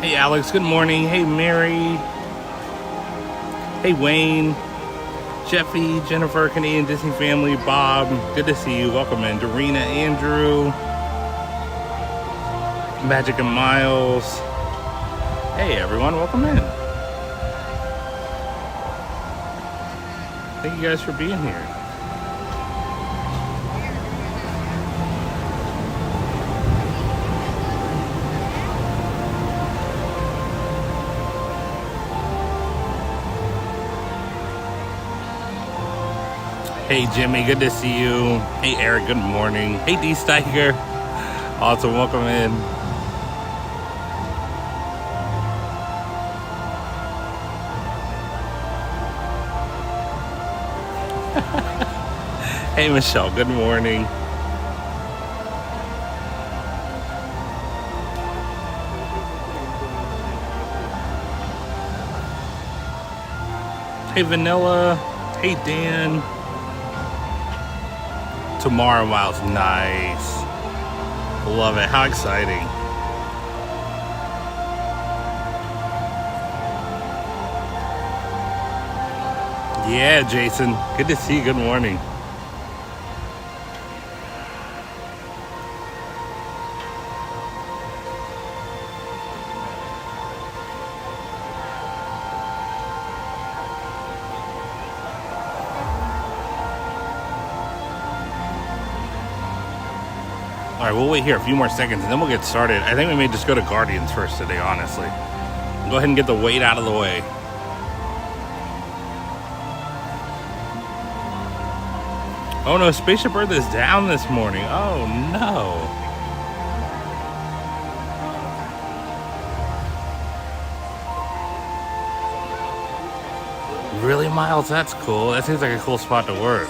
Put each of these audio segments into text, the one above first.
Hey Alex, good morning. Hey Mary. Hey Wayne. Jeffy, Jennifer, Canadian Disney family, Bob, good to see you. Welcome in. Dorina, Andrew, Magic and Miles. Hey everyone, welcome in. Thank you guys for being here. Hey Jimmy, good to see you. Hey Eric, good morning. Hey D Steiger. Awesome, welcome in. Hey Michelle, good morning. Hey Vanilla. Hey Dan. Tomorrow, Miles, nice. Love it, how exciting. Yeah, Jason, good to see you, good morning. All right, we'll wait here a few more seconds and then we'll get started. I think we may just go to Guardians first today, honestly. Go ahead and get the wait out of the way. Oh no, Spaceship Earth is down this morning. Oh no. Really, Miles? That's cool. That seems like a cool spot to work.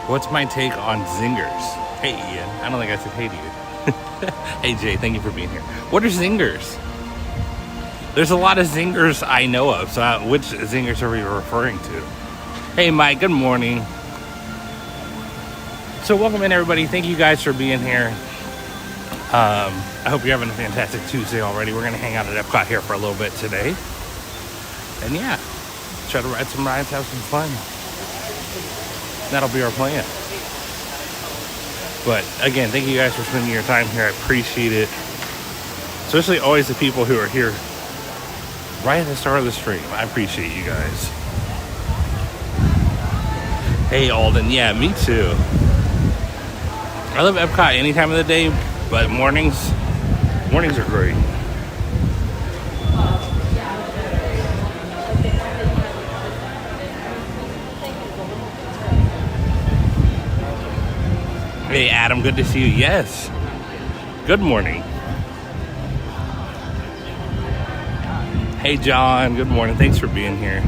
What's my take on zingers? Hey Ian, I don't think I said hey to you. Hey Jay, thank you for being here. What are zingers? There's a lot of zingers I know of, so which zingers are we referring to? Hey Mike, good morning. So welcome in everybody, thank you guys for being here. I hope you're having a fantastic Tuesday already. We're gonna hang out at EPCOT here for a little bit today. And yeah, try to ride some rides, have some fun. That'll be our plan. But again, thank you guys for spending your time here. I appreciate it. Especially always the people who are here right at the start of the stream. I appreciate you guys. Hey Alden, yeah, me too. I love EPCOT any time of the day, but mornings are great. Hey Adam, good to see you. Yes. Good morning. Hey John, good morning. Thanks for being here.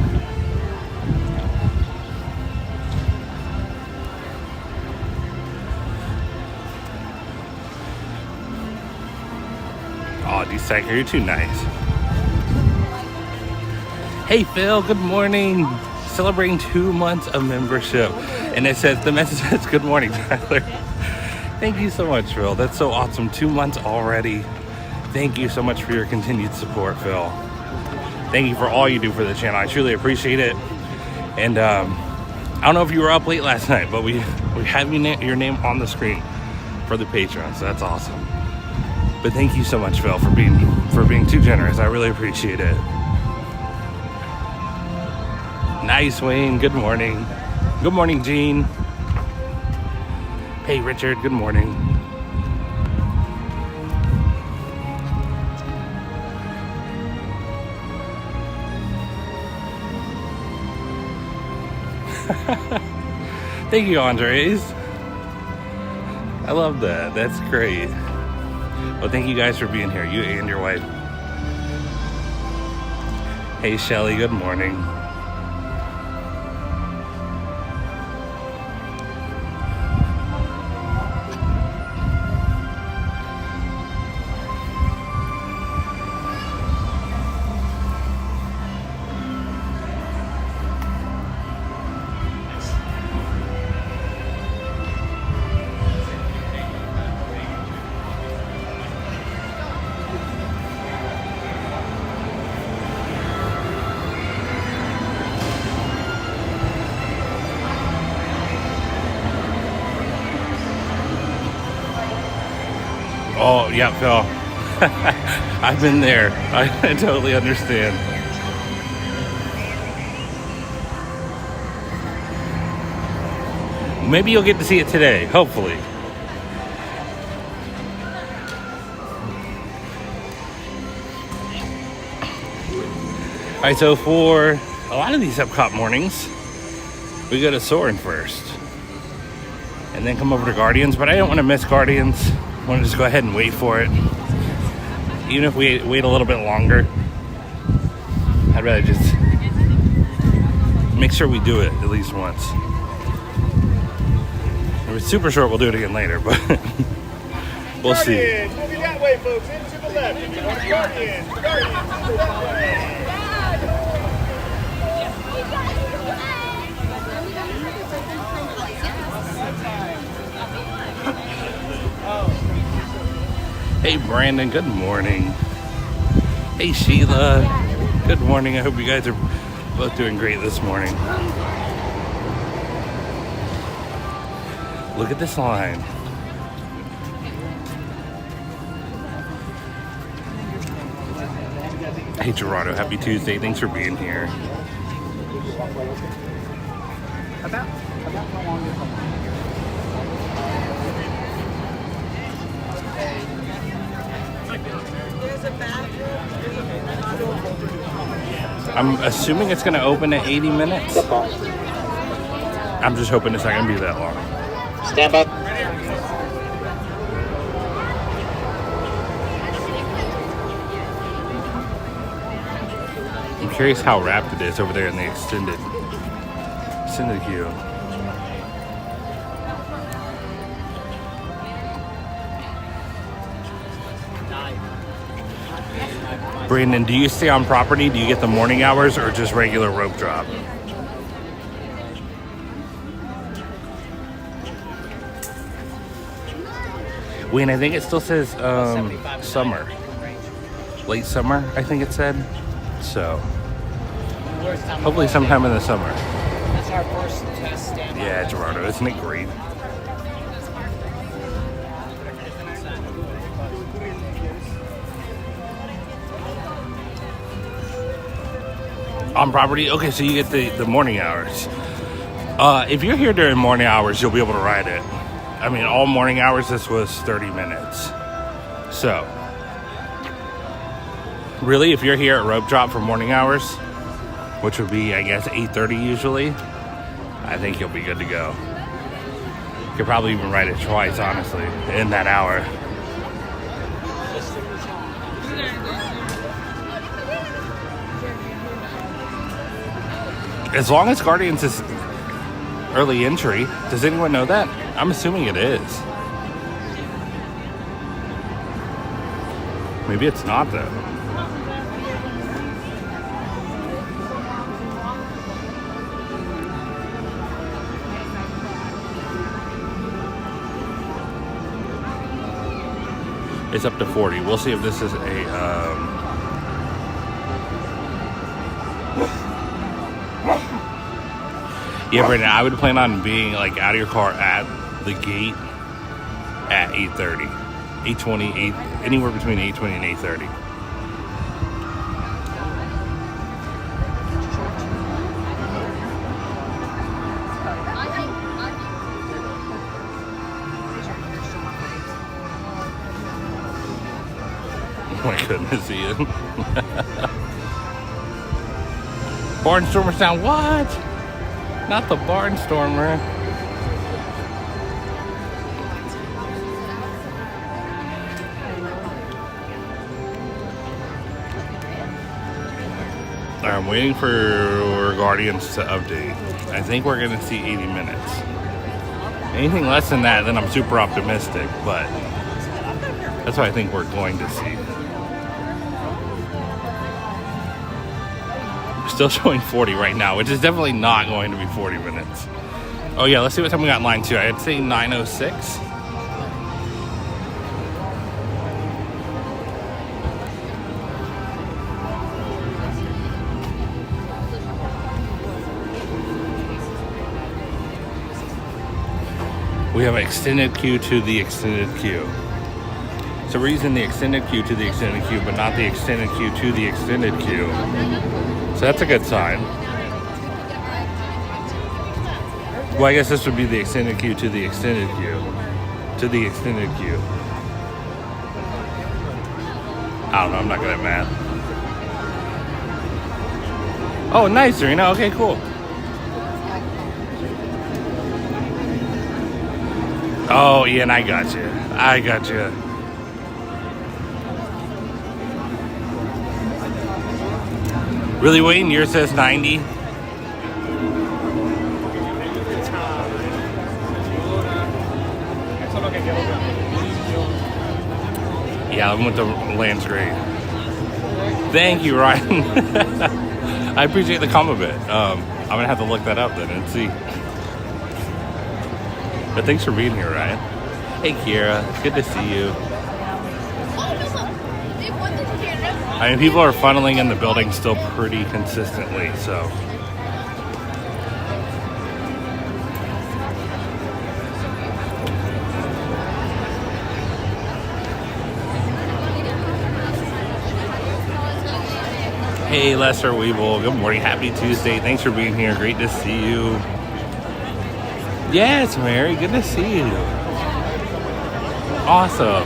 Oh, D-Cycle, you're too nice. Hey Phil, good morning. Celebrating 2 months of membership. And it says, the message says, good morning, Tyler. Thank you so much, Phil. That's so awesome. 2 months already. Thank you so much for your continued support, Phil. Thank you for all you do for the channel. I truly appreciate it. And I don't know if you were up late last night, but we have your name on the screen for the Patreon, so that's awesome. But thank you so much, Phil, for being too generous. I really appreciate it. Nice, Wayne. Good morning. Good morning, Jean. Hey, Richard. Good morning. Thank you, Andres. I love that. That's great. Well, thank you guys for being here, you and your wife. Hey, Shelly. Good morning. Oh, yeah, Phil. I've been there. I totally understand. Maybe you'll get to see it today, hopefully. All right, so for a lot of these EPCOT mornings, we go to Soarin first and then come over to Guardians, but I don't want to miss Guardians. I want to just go ahead and wait for it. Even if we wait a little bit longer, I'd rather just make sure we do it at least once. If it's super short, we'll do it again later, but we'll see. Guardians, moving that way, folks. Into the left. Guardians, to the left way. Hey Brandon, good morning. Hey Sheila, good morning. I hope you guys are both doing great this morning. Look at this line. Hey Gerardo, happy Tuesday. Thanks for being here. About how long is it? I'm assuming it's going to open at 80 minutes. I'm just hoping it's not going to be that long. Stand by. I'm curious how wrapped it is over there in the extended queue. Brandon, do you stay on property? Do you get the morning hours or just regular rope drop? Wayne, I think it still says summer. Late summer, I think it said. So, hopefully sometime in the summer. That's our first test stand. Yeah, Gerardo, isn't it great? On property? Okay, so you get the morning hours. If you're here during morning hours, you'll be able to ride it. I mean, all morning hours, this was 30 minutes. So, really, if you're here at rope drop for morning hours, which would be, I guess, 8:30 usually, I think you'll be good to go. You could probably even ride it twice, honestly, in that hour. As long as Guardians is early entry, does anyone know that? I'm assuming it is. Maybe it's not though. It's up to 40. We'll see if this is a yeah, Brandon, I would plan on being like out of your car at the gate at 8:30, 8:20, 8, anywhere between 8:20 and 8:30. Oh my goodness, Ian. Barnstormer sound, what? Not the Barnstormer. I'm waiting for Guardians to update. I think we're going to see 80 minutes. Anything less than that, then I'm super optimistic, but that's what I think we're going to see. Still showing 40 right now, which is definitely not going to be 40 minutes. Oh yeah, let's see what time we got in line 2. I'd say 9:06. We have an extended queue to the extended queue. So we're using the extended queue to the extended queue, but not the extended queue to the extended queue. So that's a good sign. Well, I guess this would be the extended queue to the extended queue. To the extended queue. I don't know, I'm not good at math. Oh, nice, Serena. Okay, cool. Oh, Ian, I got you. I got you. Really, Wayne? Yours says 90? Yeah, I went to Land's great. Thank you, Ryan. I appreciate the compliment. I'm gonna have to look that up then and see. But thanks for being here, Ryan. Hey, Kira. Good to see you. I mean, people are funneling in the building still pretty consistently, so. Hey, Lester Weeble. Good morning. Happy Tuesday. Thanks for being here. Great to see you. Yes, Mary. Good to see you. Awesome.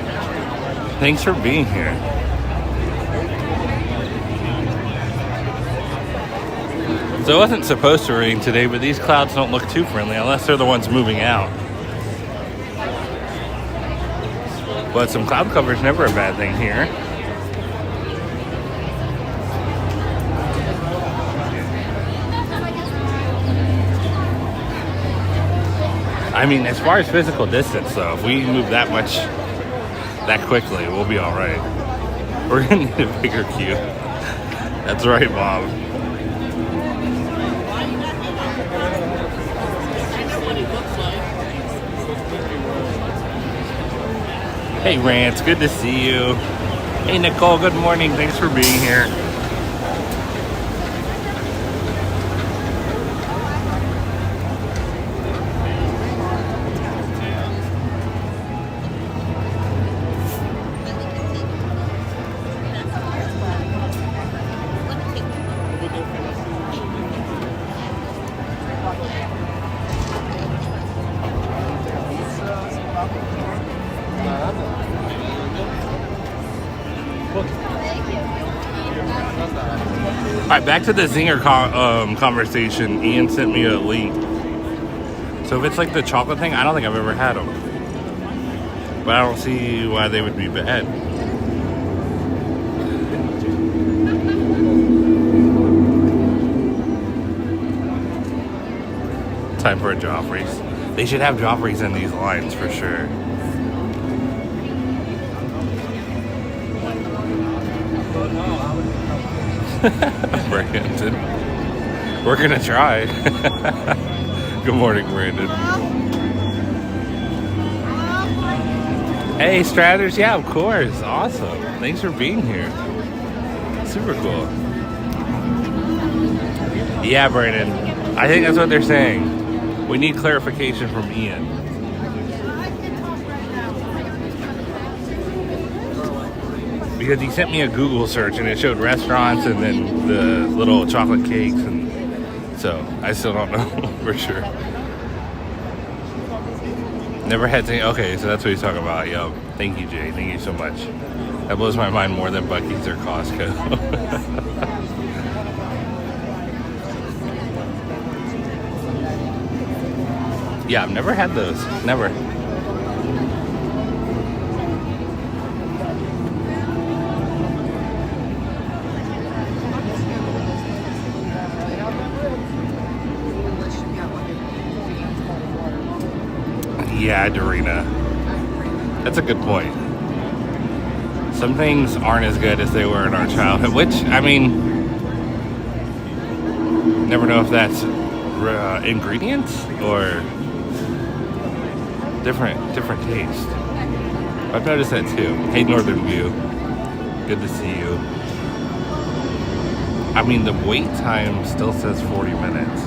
Thanks for being here. So it wasn't supposed to rain today, but these clouds don't look too friendly unless they're the ones moving out. But some cloud cover is never a bad thing here. I mean, as far as physical distance, though, if we move that much, that quickly, we'll be all right. We're gonna need a bigger queue. That's right, Bob. Hey, Rance, good to see you. Hey, Nicole, good morning. Thanks for being here. All right, back to the Zinger conversation. Ian sent me a link. So if it's like the chocolate thing, I don't think I've ever had them. But I don't see why they would be bad. Time for a Joffrey's. They should have Joffrey's in these lines for sure. Brandon. We're gonna try. Good morning, Brandon. Hey, Stratters. Yeah, of course. Awesome. Thanks for being here. Super cool. Yeah, Brandon. I think that's what they're saying. We need clarification from Ian. Because he sent me a Google search and it showed restaurants and then the little chocolate cakes, and so I still don't know for sure. Never had to. Okay, so that's what he's talking about. Yo, thank you, Jay. Thank you so much. That blows my mind more than Buc-ee's or Costco. Yeah, I've never had those. Never. Yeah, Dorina. That's a good point. Some things aren't as good as they were in our childhood, which, I mean, never know if that's ingredients or different taste. I've noticed that too. Hey, Northern View. Good to see you. I mean, the wait time still says 40 minutes.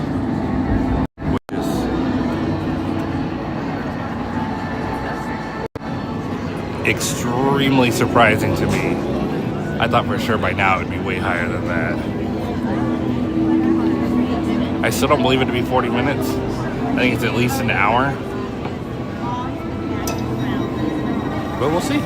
extremely surprising to me. I thought for sure by now it would be way higher than that. I still don't believe it to be 40 minutes. I think it's at least an hour. But we'll see.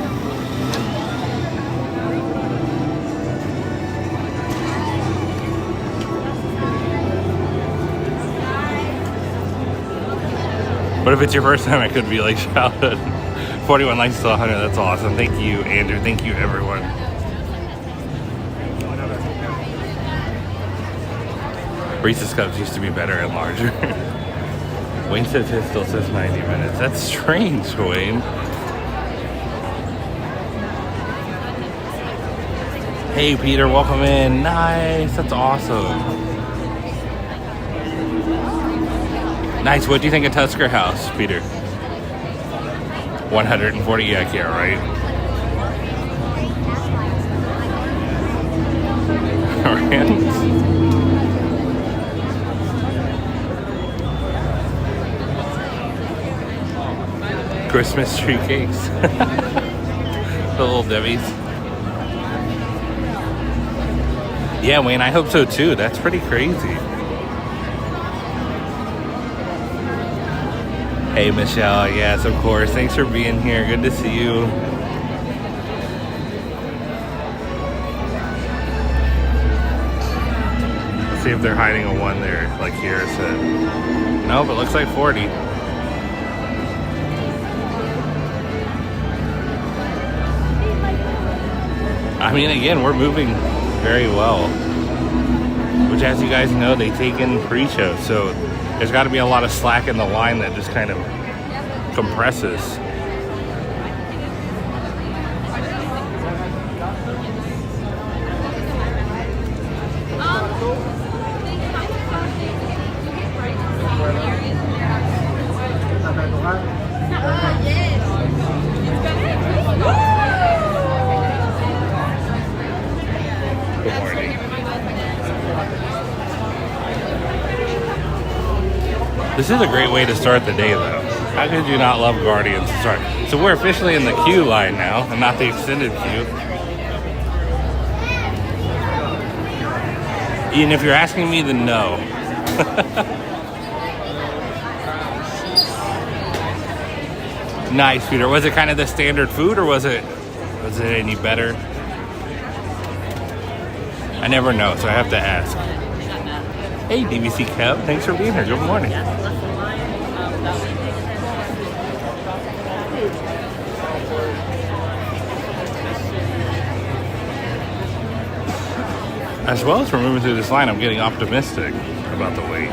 But if it's your first time, it could be like childhood. 41 likes to 100, that's awesome. Thank you, Andrew. Thank you, everyone. Reese's Cups used to be better and larger. Wayne says his still says 90 minutes. That's strange, Wayne. Hey, Peter, welcome in. Nice, that's awesome. Nice, what do you think of Tusker House, Peter? 140, yeah, I can't, right? Christmas tree cakes. The little Debbie's. Yeah, Wayne, I hope so too. That's pretty crazy. Hey, Michelle. Yes, of course. Thanks for being here. Good to see you. Let's see if they're hiding a 1 there, like Kiera said. Nope, it looks like 40. I mean, again, we're moving very well. Which, as you guys know, they take in pre-show, so there's got to be a lot of slack in the line that just kind of compresses. Good morning. This is a great way to start the day, though. How could you not love Guardians to start? So we're officially in the queue line now, and not the extended queue. Ian, if you're asking me, then no. Nice, Peter. Was it kind of the standard food, or was it any better? I never know, so I have to ask. Hey, DVC Kev, thanks for being here. Good morning. As well as we're moving through this line, I'm getting optimistic about the wait.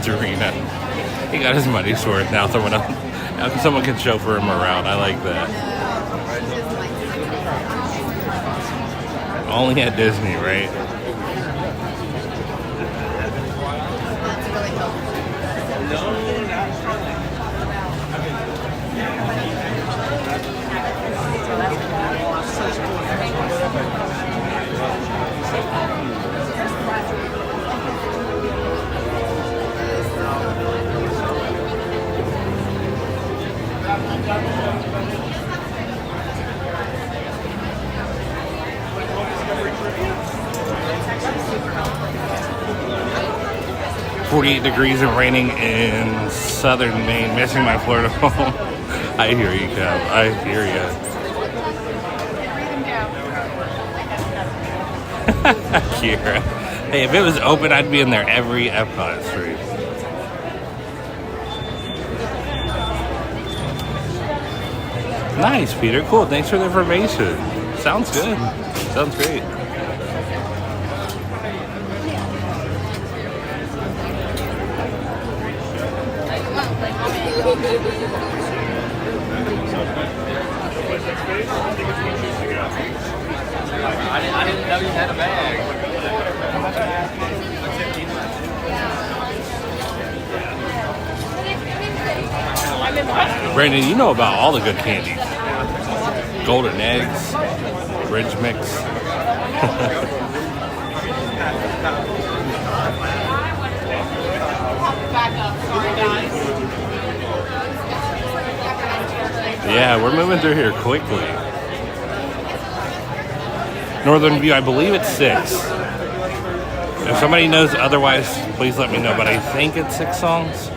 Dorina. He got his money's worth. Now someone can chauffeur him around. I like that. Only at Disney, right? $48 and raining in southern Maine, missing my Florida home. I hear you, Kev. I hear you. Kira. Hey, if it was open, I'd be in there every EPCOT stream. Nice, Peter. Cool. Thanks for the information. Sounds good. Sounds great. I didn't know you had a bag. Brandon, you know about all the good candy. Golden eggs, bridge mix. Yeah, we're moving through here quickly. Northern View, I believe it's 6. If somebody knows otherwise, please let me know, but I think it's 6 songs.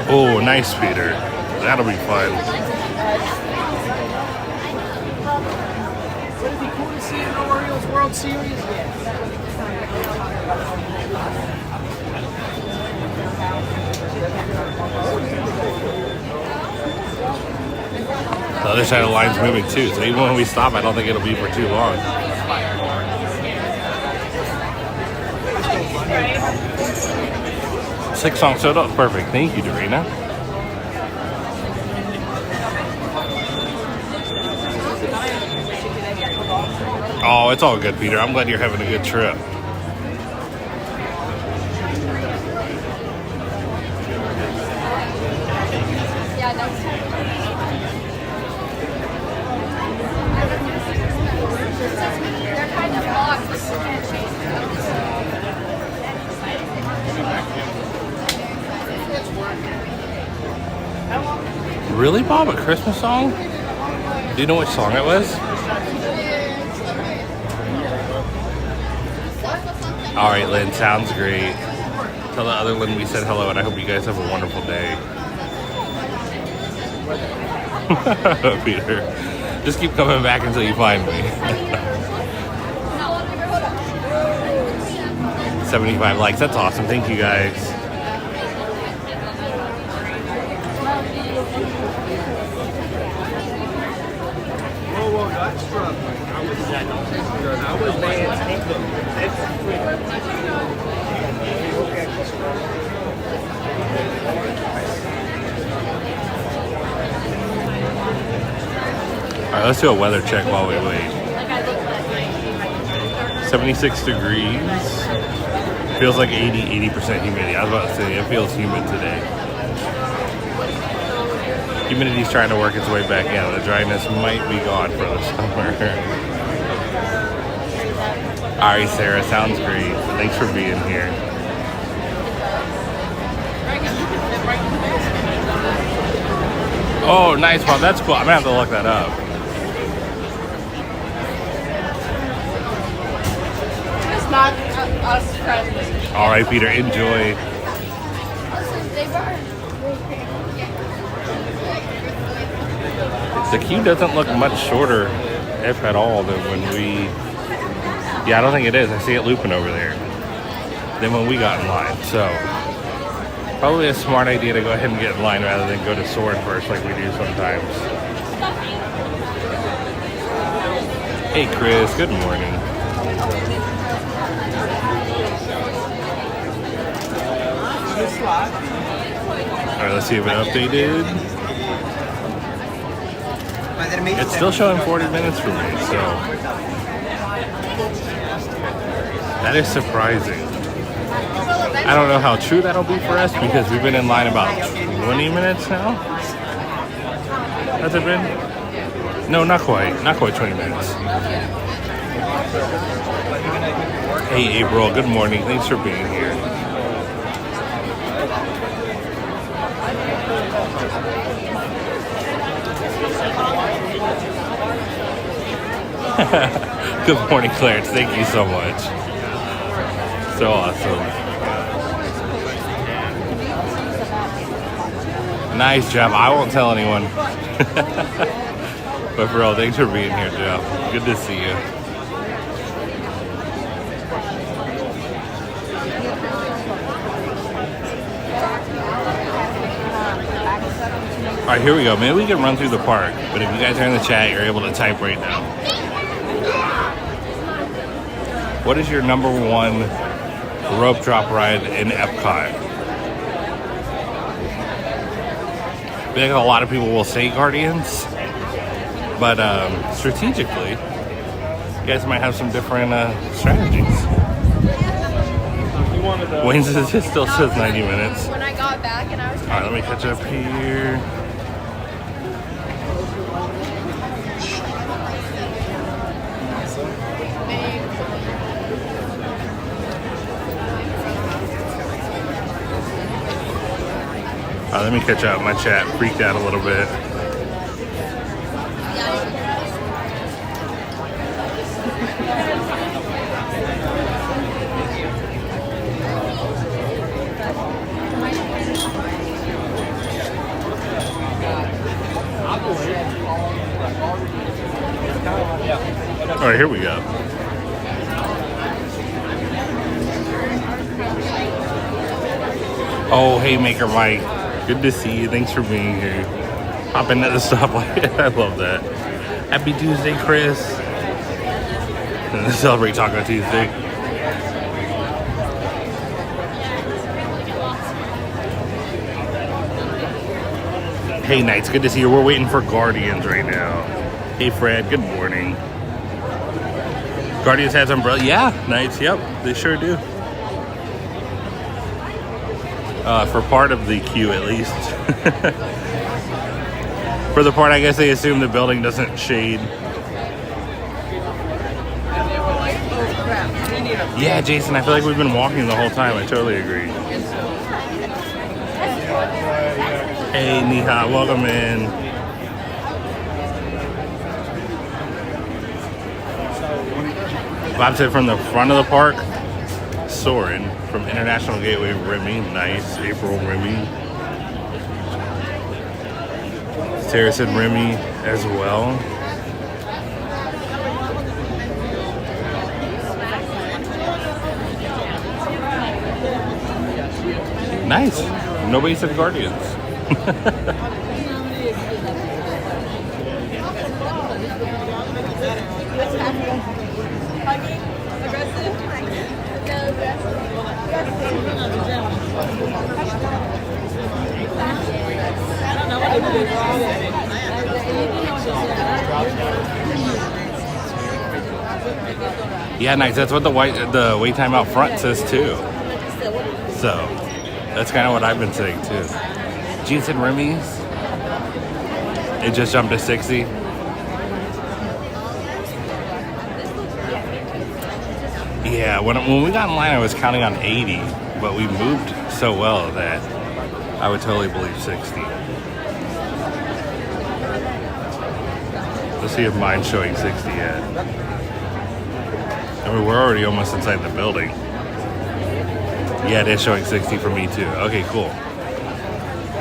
Oh, nice, Peter. That'll be fun. Would it be cool to see an Orioles World Series? Yeah. The other side of the line's moving too, so even when we stop, I don't think it'll be for too long. Six song soda, perfect. Thank you, Dorina. Oh, it's all good, Peter. I'm glad you're having a good trip. Really, Bob? A Christmas song? Do you know which song it was? All right, Lynn, sounds great. Tell the other Lynn we said hello, and I hope you guys have a wonderful day. Peter, just keep coming back until you find me. 75 likes, that's awesome. Thank you, guys. All right, let's do a weather check while we wait. 76 degrees. Feels like 80% humidity. I was about to say, it feels humid today. Humidity's trying to work its way back in. The dryness might be gone for the summer. All right, Sarah, sounds great. Thanks for being here. Oh, nice, Bob. That's cool. I'm gonna have to look that up. It's not us friendly. All right, Peter, enjoy. The queue doesn't look much shorter, if at all, than when we... Yeah, I don't think it is. I see it looping over there. Than when we got in line, so... Probably a smart idea to go ahead and get in line rather than go to Soarin first like we do sometimes. Hey, Chris. Good morning. All right, let's see if it updated. It's still showing 40 minutes for me, so that is surprising. I don't know how true that'll be for us because we've been in line about 20 minutes now. Has it been? No, not quite 20 minutes. Hey, April, good morning. Thanks for being here. Good morning, Clarence. Thank you so much. So awesome. Nice job. I won't tell anyone. But for real, thanks for being here, Jeff. Good to see you. All right, here we go. Maybe we can run through the park, but if you guys are in the chat, you're able to type right now. What is your number one rope drop ride in Epcot? I think a lot of people will say Guardians, but strategically, you guys might have some different strategies. wanted those. Wayne's it still says 90 minutes. When I got back and I was All right, let me catch up here. Let me catch up. My chat freaked out a little bit. All right, here we go. Oh, hey, Maker Mike. Good to see you. Thanks for being here. Hopping at the stoplight. I love that. Happy Tuesday, Chris. And celebrate Taco Tuesday. Hey, Knights. Good to see you. We're waiting for Guardians right now. Hey, Fred. Good morning. Guardians has umbrella. Yeah, Knights. Yep, they sure do. For part of the queue, at least. For the part, I guess they assume the building doesn't shade. Yeah, Jason, I feel like we've been walking the whole time. I totally agree. Hey, Niha, welcome in. Bob said from the front of the park, Soarin from International Gateway, Remy. Nice. April, Remy. Sarah said Remy as well. Nice. Nobody said Guardians. Yeah, nice. That's what the wait time out front says too. So that's kind of what I've been saying too. Jeans and Remy's. It just jumped to 60. Yeah, when we got in line, I was counting on 80, but we moved so well that I would totally believe 60. Let's see if mine's showing 60 yet. I mean, we're already almost inside the building. Yeah, it is showing 60 for me too. Okay, cool.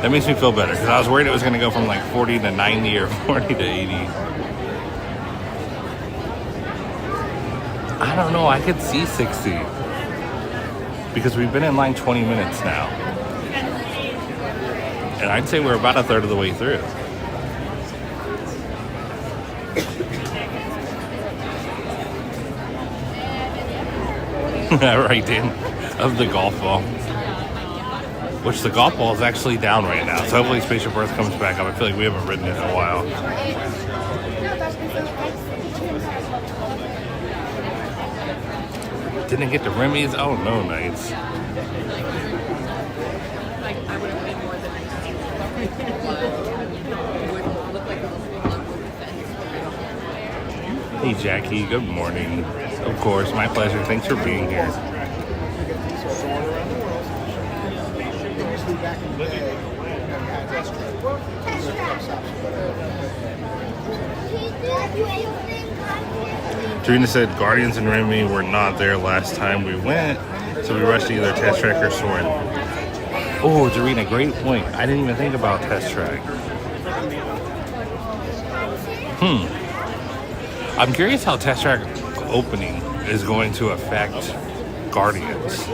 That makes me feel better because I was worried it was going to go from like 40 to 90 or 40 to 80. I don't know. I could see 60 because we've been in line 20 minutes now. And I'd say we're about a third of the way through. Right, Dan, of the golf ball. Which the golf ball is actually down right now. So hopefully Spaceship Earth comes back up. I feel like we haven't ridden it in a while. Didn't get to Remy's? Oh no, nice. Hey Jackie, good morning. Of course, my pleasure. Thanks for being here. Trina said Guardians and Remy were not there last time we went, so we rushed to either Test Track or Soarin. Oh, Dorina, great point. I didn't even think about Test Track. I'm curious how Test Track opening is going to affect Guardians.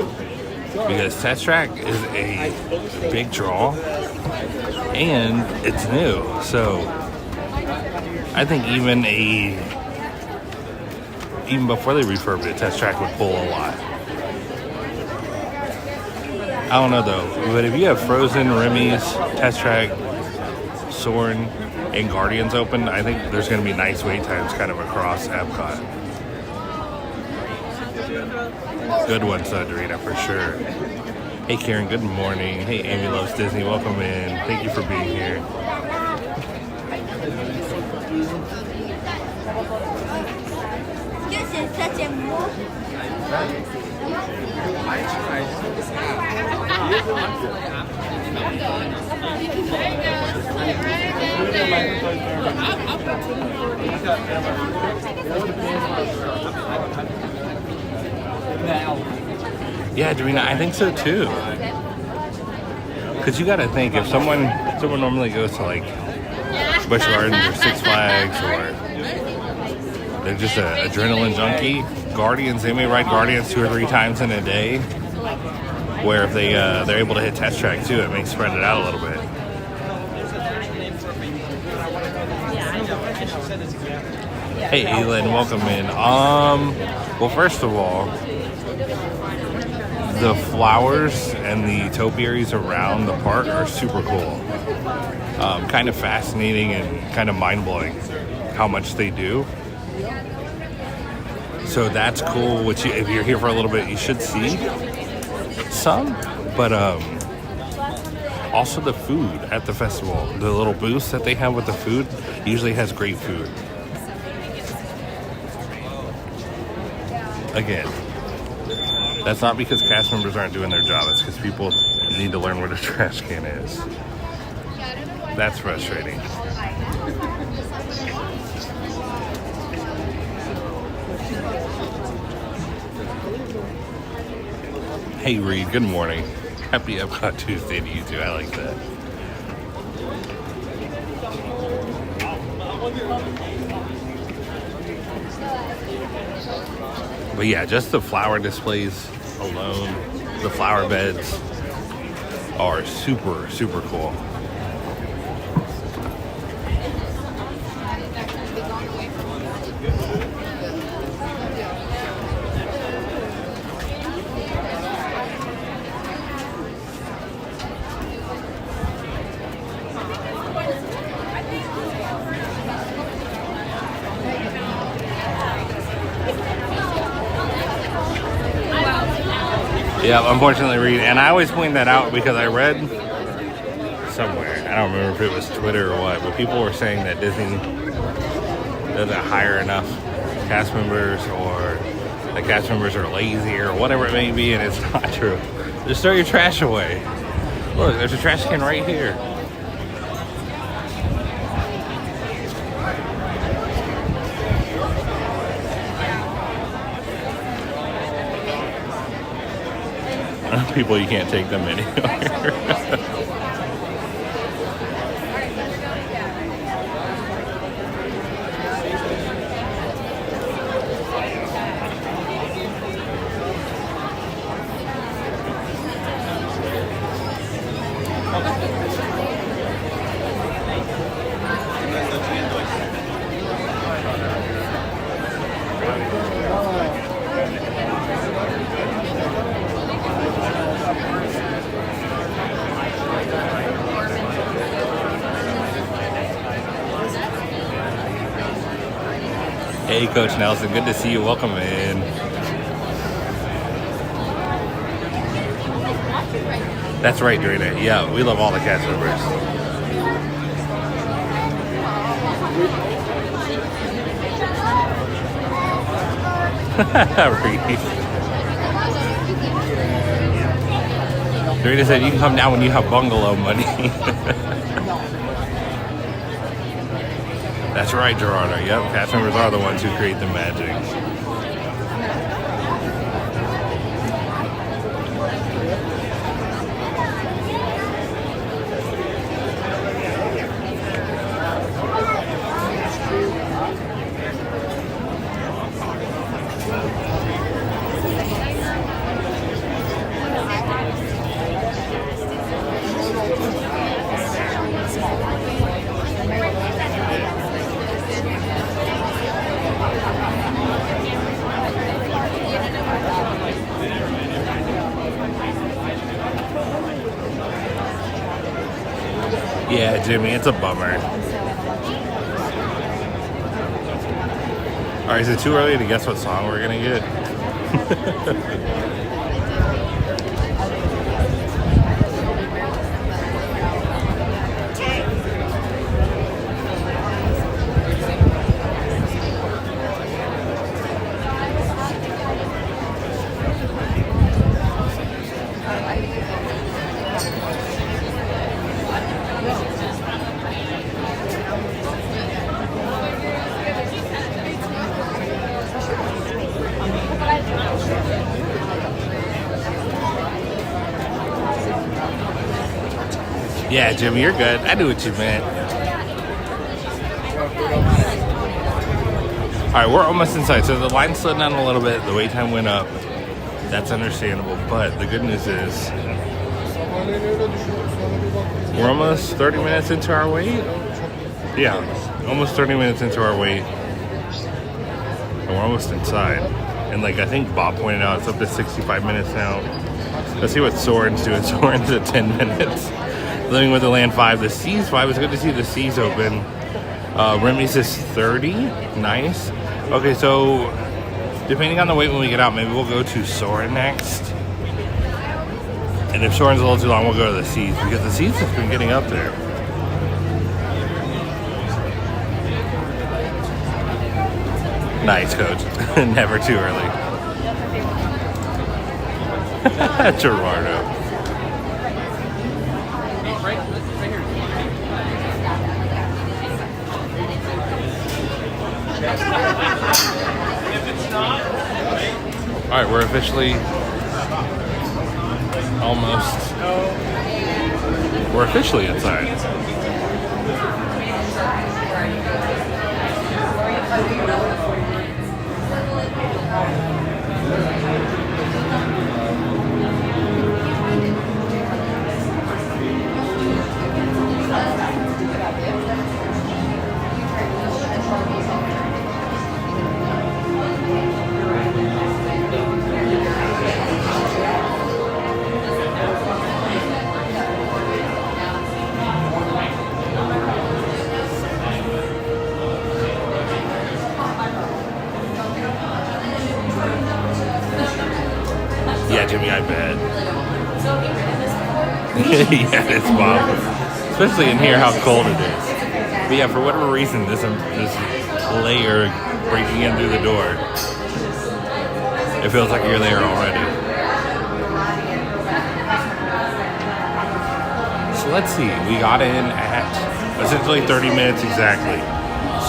Because Test Track is a big draw and it's new. So I think even before they refurb it, Test Track would pull a lot. I don't know though, but if you have Frozen, Remy's, Test Track, Soarin, and Guardians open, I think there's going to be nice wait times kind of across EPCOT. Good one, Sudrina, for sure. Hey, Karen, good morning. Hey, Amy Loves Disney, welcome in. Thank you for being here. Yeah, Darina, I think so too. Because you got to think, if someone normally goes to like Busch Gardens or Six Flags, or they're just an adrenaline junkie, Guardians, they may ride Guardians 2 or 3 times in a day. Where if they're able to hit Test Track too, it may spread it out a little bit. Hey, Elin, welcome in. Well, first of all, the flowers and the topiaries around the park are super cool. Kind of fascinating and kind of mind-blowing how much they do. So that's cool. Which if you're here for a little bit, you should see some. But also the food at the festival. The little booths that they have with the food usually has great food. Again, that's not because cast members aren't doing their job. It's because people need to learn where the trash can is. That's frustrating. Hey Reed, good morning. Happy EPCOT Tuesday to you too. I like that. But yeah, just the flower displays alone, the flower beds are super, super cool. Yeah, unfortunately, Reed, and I always point that out because I read somewhere, I don't remember if it was Twitter or what, but people were saying that Disney doesn't hire enough cast members, or the cast members are lazy, or whatever it may be, and it's not true. Just throw your trash away. Look, there's a trash can right here. People, you can't take them anywhere. Hey, Coach Nelson, good to see you. Welcome in. That's right, Dorina. Yeah, we love all the cast members. Dorina said you can come down when you have bungalow money. That's right, Gerardo. Yep, cast members are the ones who create the magic. Yeah, Jimmy, it's a bummer. Alright, is it too early to guess what song we're gonna get? Yeah, Jimmy, you're good. I knew what you meant. Alright, we're almost inside. So the line slowed down a little bit. The wait time went up. That's understandable. But the good news is we're almost 30 minutes into our wait. Yeah, almost 30 minutes into our wait. And we're almost inside. And like I think Bob pointed out, it's up to 65 minutes now. Let's see what Soarin's doing. Soarin's at 10 minutes. Living with the Land 5. The Seas 5. It's good to see the Seas open. Remy's is 30. Nice. Okay, so depending on the wait when we get out, maybe we'll go to Soarin next. And if Soarin's a little too long, we'll go to the Seas because the Seas has been getting up there. Nice, coach. Never too early. Gerardo. All right, we're officially inside. Yeah, Jimmy, I bet. Yeah, it's Bob. Especially in here, how cold it is. But yeah, for whatever reason, this layer breaking in through the door, it feels like you're there already. So let's see. We got in at essentially 30 minutes exactly.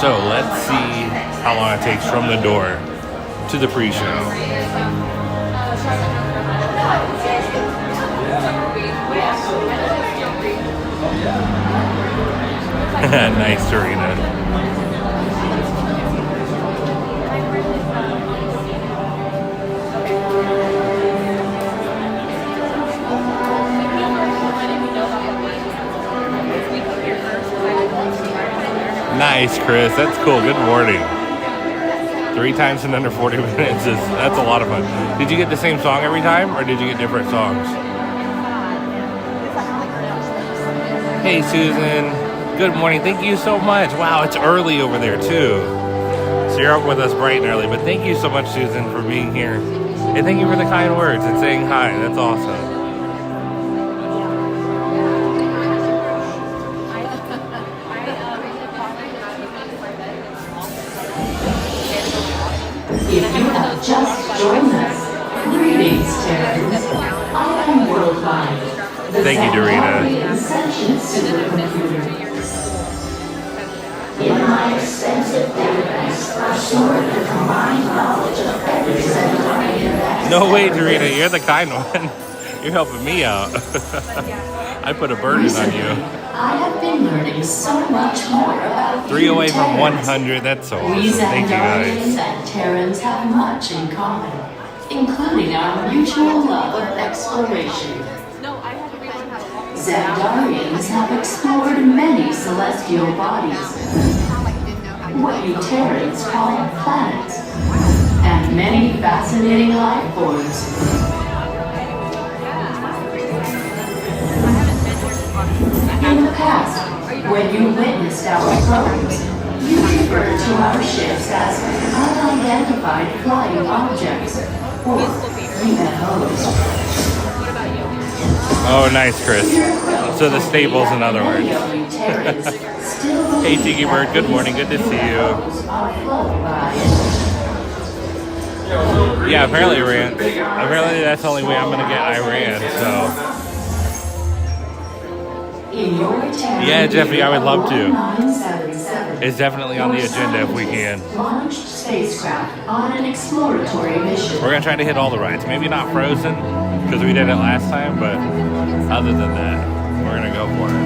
So let's see how long it takes from the door to the pre-show. Nice, Serena. Nice, Chris. That's cool. Good morning. 3 times in under 40 minutes that's a lot of fun. Did you get the same song every time, or did you get different songs? Hey, Susan. Good morning. Thank you so much. Wow, it's early over there, too. So you're up with us bright and early. But thank you so much, Susan, for being here. And thank you for the kind words and saying hi. That's awesome. If you have just joined us, greetings, Terrans. I am Worldwide, the Thank you, Dorita. sentient supercomputer. In my extensive database are stored the combined knowledge of every Centaurian. No way, Dorita. You're the kind one. You're helping me out. I put a burden on you. I have been learning so much more about 3 away from 100. That's so awesome. We Thank you, Xandarians guys. and Terrans have much in common, including our mutual love of exploration. Xandarians have explored many celestial bodies, what you Terrans call planets, and many fascinating life forms. In the past, when you witnessed our progress, You refer to our ships as unidentified flying objects, or UFOs. Oh, nice, Chris. So the stables, in other words. Hey, Tiki Bird. Good morning. Good to see you. Yeah, apparently Iran. Apparently that's the only way I'm going to get Iran, so. Yeah, Jeffy, I would love to. It's definitely on the agenda if we can. Launched spacecraft on an exploratory mission. We're going to try to hit all the rides. Maybe not Frozen, because we did it last time, but other than that, we're going to go for it.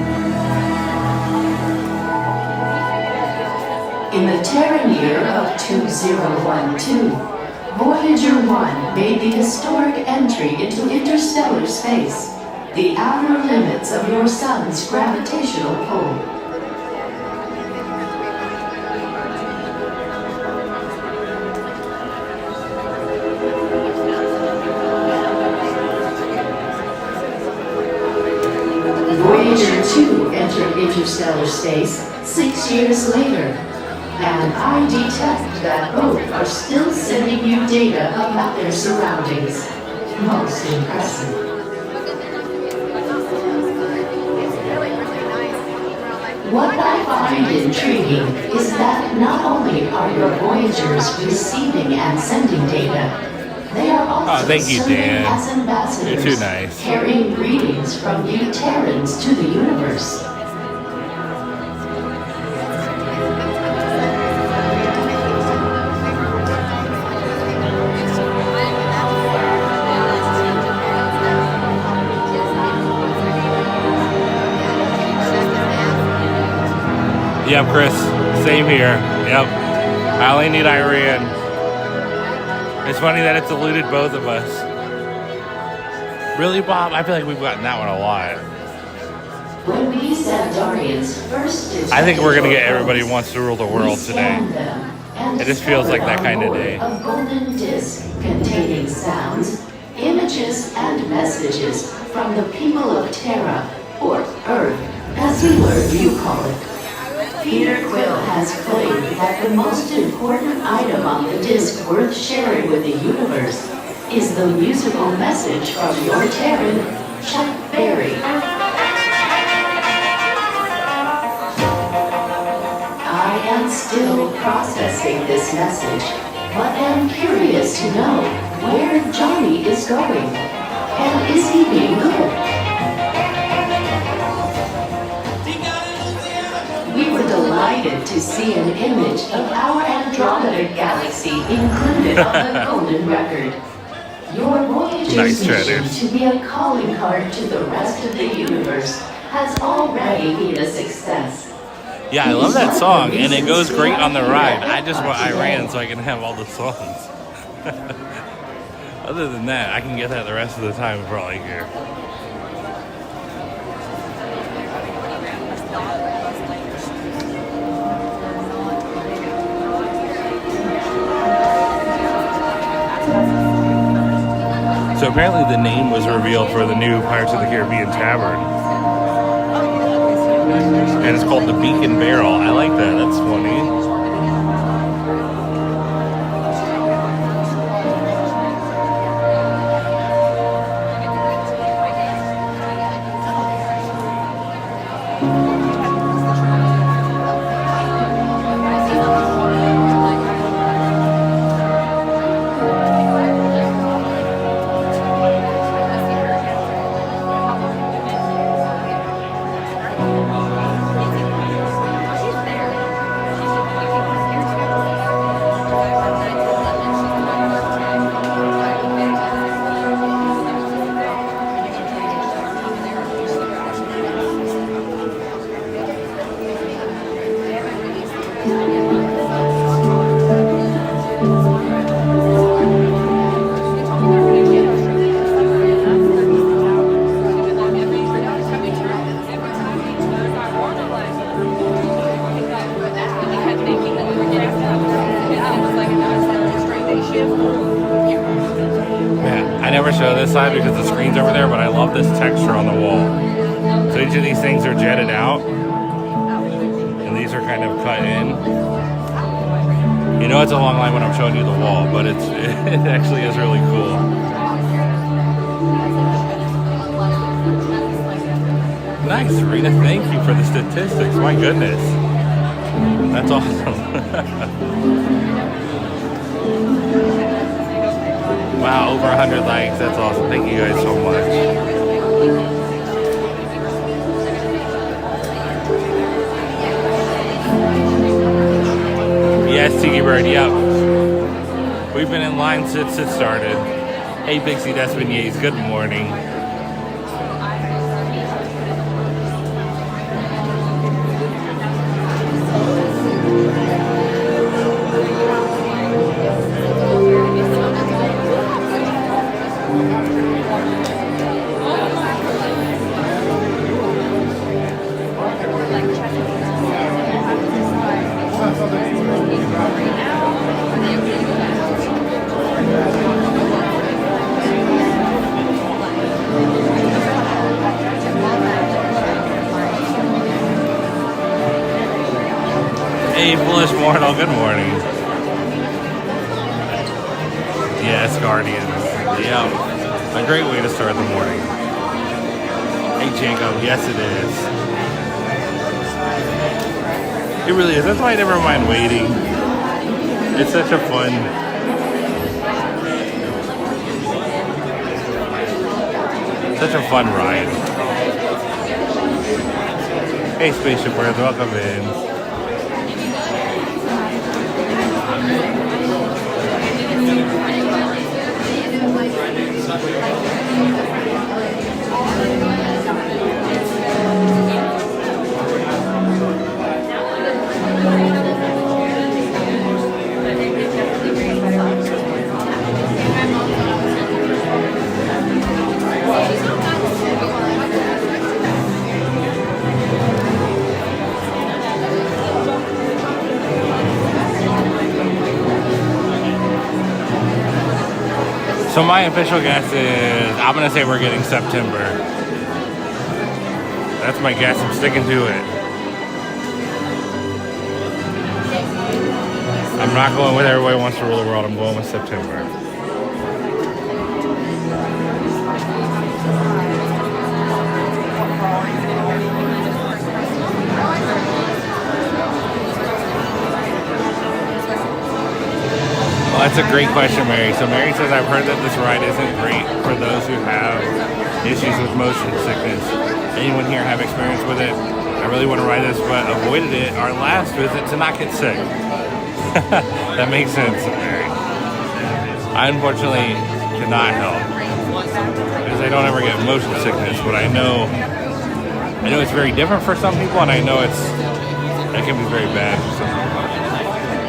In the Terran year of 2012, Voyager 1 made the historic entry into interstellar space, the outer limits of your sun's gravitational pull. Voyager 2 entered interstellar space 6 years later, and I detect that both are still sending you data about their surroundings. Most impressive. What I find intriguing is that not only are your Voyagers receiving and sending data, they are also thank you, serving Dan. as ambassadors, You're too nice. carrying greetings from you Terrans to the universe. Yep, Chris. Same here. Yep. I only need Iran. It's funny that it's eluded both of us. Really, Bob? I feel like we've gotten that one a lot. When we Centaurians first I think we're going to get Everybody Wants to Rule the World today. It just feels like that kind of day. A golden disc containing sounds, images, and messages from the people of Terra, or Earth, as we learned you call it. Peter Quill has claimed that the most important item on the disc worth sharing with the universe is the musical message from your Terran, Chuck Berry. I am still processing this message, but am curious to know where Johnny is going, and is he being good? We were delighted to see an image of our Andromeda galaxy included on the Golden Record. Your Voyager's Nice mission traders. to be a calling card to the rest of the universe has already been a success. Yeah, I love that song, and it goes great on the ride. I just want Iran so I can have all the songs. Other than that, I can get that the rest of the time for all I care. So apparently the name was revealed for the new Pirates of the Caribbean Tavern. And it's called the Beacon Barrel. I like that. That's funny. Side because the screen's over there, but I love this texture on the wall. So each of these things are jetted out, and these are kind of cut in. You know it's a long line when I'm showing you the wall, but it actually is really cool. Nice, Serena. Thank you for the statistics. My goodness. That's awesome. Wow, over 100 likes. That's awesome. Thank you guys so much. Yes, Tiki Bird, yep. We've been in line since it started. Hey, Pixie Despinays, good morning. Hey, Foolish Mortal, good morning. Yes, Guardians. Yep. A great way to start the morning. Hey, Janko, yes it is. It really is. That's why I never mind waiting. It's such a fun ride. Hey, Spaceship Earth, welcome in. So my official guess is, I'm gonna say we're getting September. That's my guess, I'm sticking to it. I'm not going with everybody wants to rule the world, I'm going with September. Well, that's a great question, Mary. So Mary says, I've heard that this ride isn't great for those who have issues with motion sickness. Anyone here have experience with it? I really want to ride this, but avoided it our last visit to not get sick. That makes sense, Mary. I unfortunately cannot help because I don't ever get motion sickness, but I know it's very different for some people, and I know that can be very bad for some people.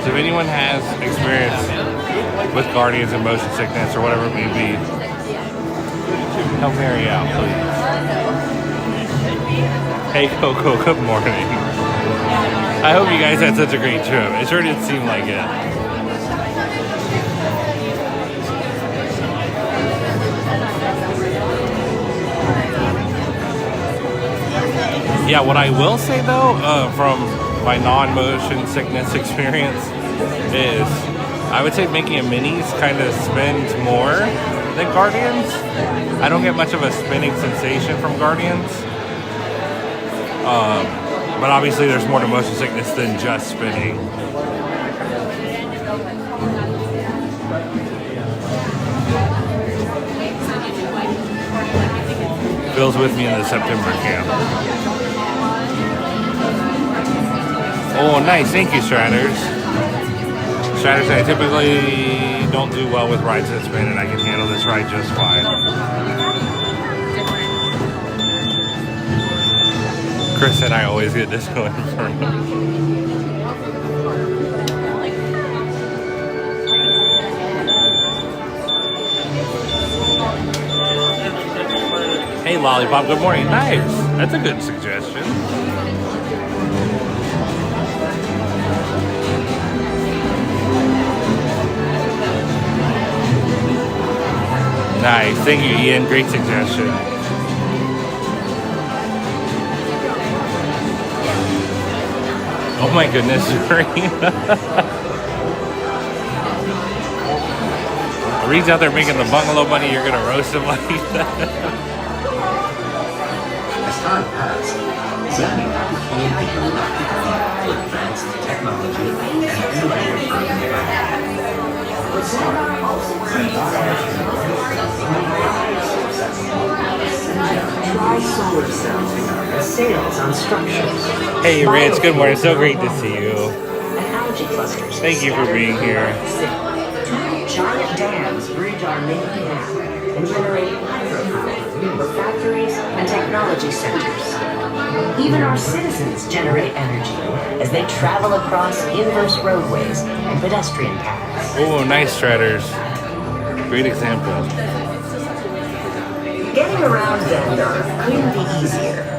So if anyone has experience with Guardians and motion sickness or whatever it may be, help Mary out, please. Hey, Coco, good morning. I hope you guys had such a great trip. It sure did seem like it. Yeah, what I will say though, from my non-motion sickness experience is, I would say Mickey and Minnie's kind of spins more than Guardians. I don't get much of a spinning sensation from Guardians. But obviously there's more to motion sickness than just spinning. Bill's with me in the September camp. Oh, nice. Thank you, Stratters. Stratters, I typically don't do well with rides that spin, and I can handle this ride just fine. Chris and I always get this going for him. Hey, Lollipop, good morning. Nice. That's a good suggestion. Nice. Thank you, Ian. Great suggestion. Oh my goodness, Serene. Reed's out there making the bungalow money, you're gonna roast him like that. As time passed, Zen became a galactic hub for advanced technology and innovative urban planning. Try solar cells and sails on structures. Hey Rich, good morning. So great to see you. And algae clusters. Thank you for being here. Giant dams bridge our main canal and generate hydropower for factories and technology centers. Even our citizens generate energy as they travel across inverse roadways and pedestrian paths. Oh, nice Stratters. Great example. Getting around Xandar couldn't be easier.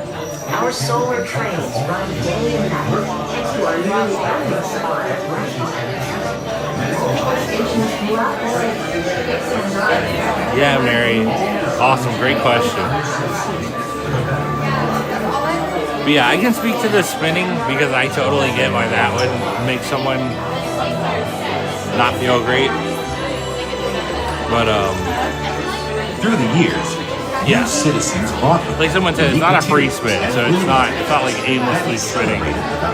Our solar trains run day and night to our new landing spot at Yeah, Mary. Awesome. Great question. But yeah, I can speak to the spinning because I totally get why that would make someone not feel great. But Through the years, yeah, citizens bought them. like someone said, it's not a free spin, so it's not like aimlessly spinning.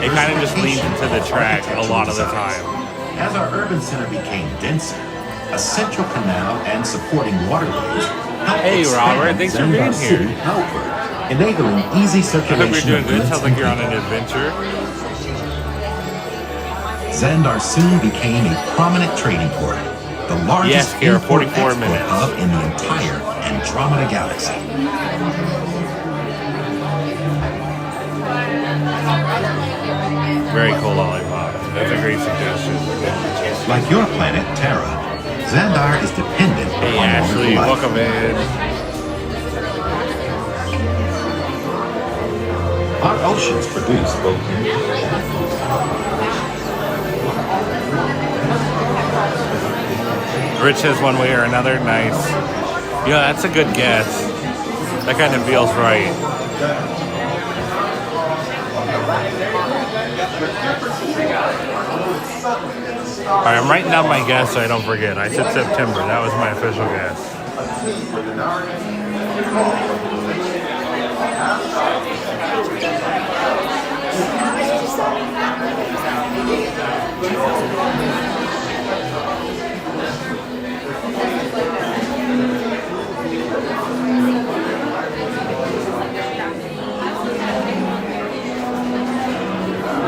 It kind of just leans into the track a lot of the time. As our urban center became denser, a central canal and supporting waterways helped Hey, expand Robert, thanks for being Xandar City here. outward, enabling easy I circulation hope you're doing of good. goods Sounds like and you're on people. an adventure. Xandar soon became a prominent trading port, the largest Yes, Kara, import 44 export minutes. hub in the entire Andromeda galaxy. Very cool lollipop. That's a great suggestion. Like your planet, Terra, Xandar is dependent Hey, upon Ashley, wonderful life. welcome in. Our oceans produce both. Rich says one way or another. Nice. Yeah, that's a good guess. That kind of feels right. All right, I'm writing down my guess so I don't forget. I said September. That was my official guess.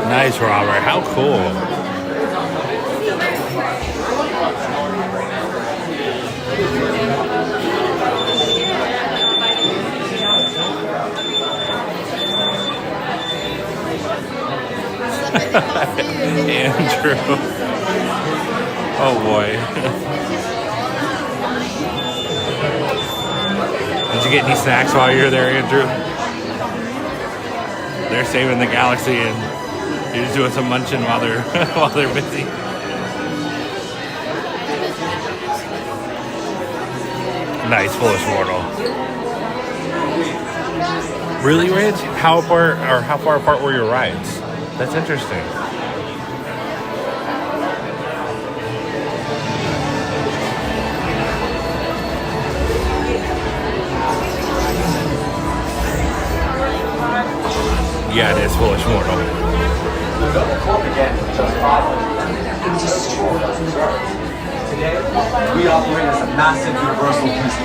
Nice, Robert. How cool. Andrew. Oh boy. Did you get any snacks while you were there, Andrew? They're saving the galaxy and you're just doing some munching while they're while they're busy. Nice, foolish mortal. Really, Rich? How far apart were your rides? That's interesting. Yeah, it is foolish mortal. Today, we operate as a massive universal peace.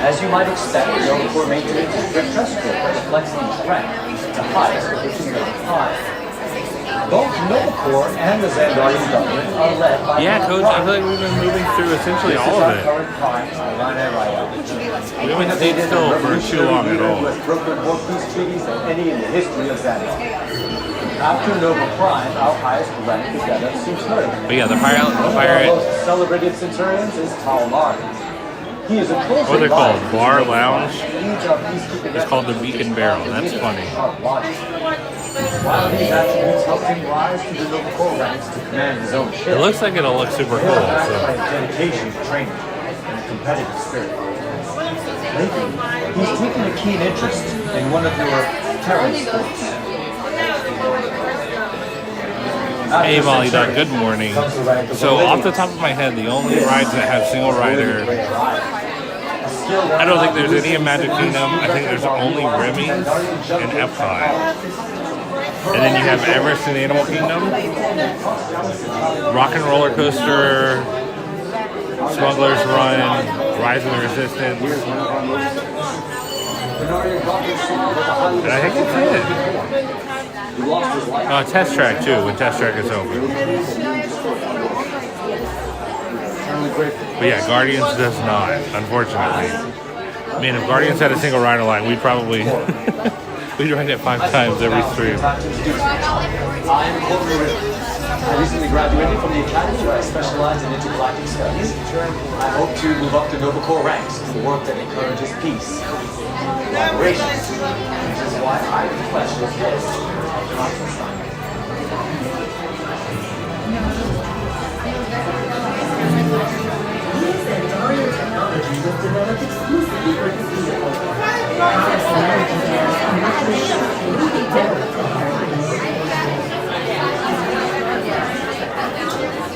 As you might expect, Nova Corps maintains a strict dress code that reflects each rank, the highest of which is number 5. Both Nova Corps and the Xandarian government are led by Yeah, Coach, I feel like we've been moving through essentially all of it. current prime, Alana Raya. We haven't stayed still for too long at all. Who has broken more peace treaties than any in the history of Xandar. After Nova Prime, our highest rank is that of Centurion. But yeah, the One of our pirate, most celebrated Centurions is Talmar. He is a close what are they called? advisor Bar to the Lounge? leads our peacekeeping It's called the efforts. Beacon Barrel. That's funny. While these attributes helped him rise to the Nova Corps ranks to command his own ship, It looks like it'll look super they cool. are backed by So. a dedication to training and a competitive spirit. Lately, he's taken a keen interest in one of your terror sports. Hey Molly Dog, good morning. So off the top of my head, the only rides that have single rider, I don't think there's any in Magic Kingdom. I think there's only Remy and EPCOT. And then you have Everest in Animal Kingdom, Rock and Roller Coaster, Smuggler's Run, Rise of the Resistance. And I think that's it. Test Track too, when Test Track is over. But yeah, Guardians does not, unfortunately. I mean, if Guardians had a single rider line, we'd probably we'd ride it 5 times every stream. I am Courtney Riddle. I recently graduated from the academy where I specialize in intergalactic studies. I hope to move up to Nova Corps ranks through work that encourages peace, collaboration, which is why I request this list of conference time. Technology was developed exclusively for this vehicle.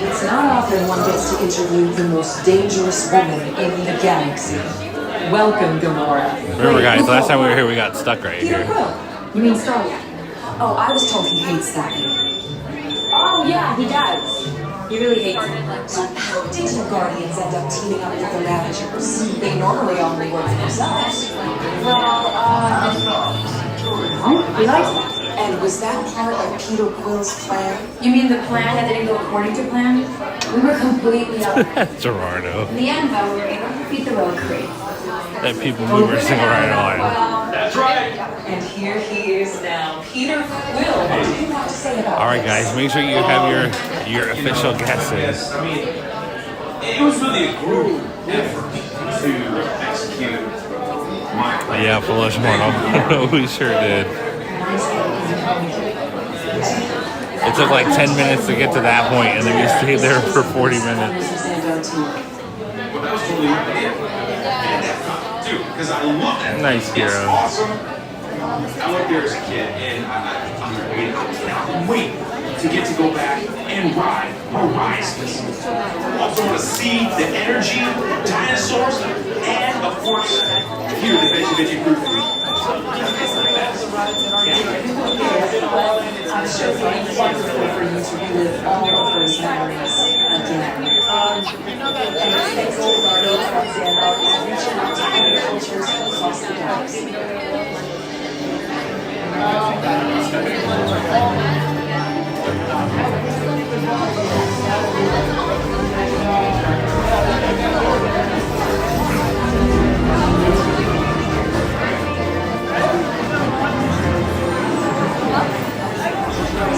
It's not often one gets to interview the most dangerous woman in the galaxy. Welcome, Gamora. Remember, guys, last time we were here, we got stuck right Peter here. Quill. You mean Starlight? Oh, I was told he hates that name. Oh, yeah, he does. He really hates it. So how did the Guardians end up teaming up with the Ravagers? They normally only work for themselves. Well, he likes that. And was that part of Peter Quill's plan? You mean the plan that didn't go according to plan? We were completely out. Gerardo. In the end, though, we were able to defeat the road crew. That people mover single rider line. That's right. And here he is now, Peter Quill. What do you have to say about All right, guys, make sure you have your official guesses. I mean, it was really a group effort to execute my plan. Yeah, Felish Mortal. We sure did. It took like 10 minutes to get to that point, and then we stayed there for 40 minutes. Well, that was totally my idea. Dude, because I love that. Nice It's hero. awesome. I went there as a kid, and I cannot wait to get to go back and ride Horizons. Also want to see the energy, dinosaurs, and of course, hear the veggie fruit food. I'm sure it's wonderful for you to relive all of those memories again. And thanks to the Guardians of Xandar is reaching out to other cultures across the galaxy.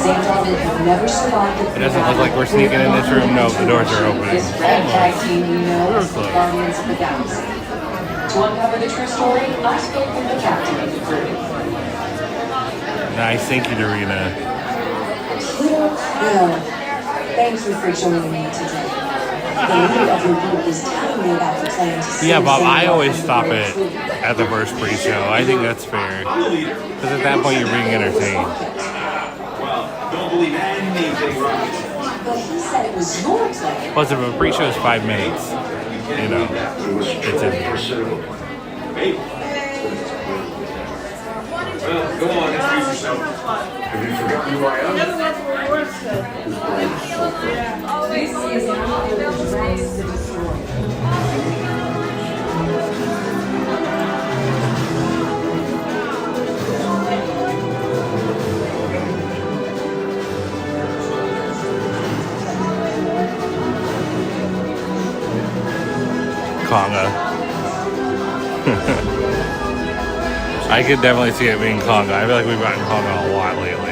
Xandar would have never survived the It doesn't look like we're sneaking in this room. No, the doors are opening. This red tag team we know We're as the close. Guardians of the Galaxy. To uncover the true story, I spoke with the captain of the crew. Nice, thank you, Dorina. Well, thank you for joining me today. The leader of your group was telling me about the plan to save Yeah, Bob, I Xandar always from stop the it crew. at the first pre-show. I think that's fair. Because at that point, you're being entertained. Well, don't believe anything, Robbie. But he said it was your plan. Plus, if a pre-show is 5 minutes, you know, it's in there. Maybe. Well, go on, introduce yourself. Have you forgotten who I am? This is how the Dragons to destroy. Conga. I could definitely see it being Conga. I feel like we've gotten Conga a lot lately.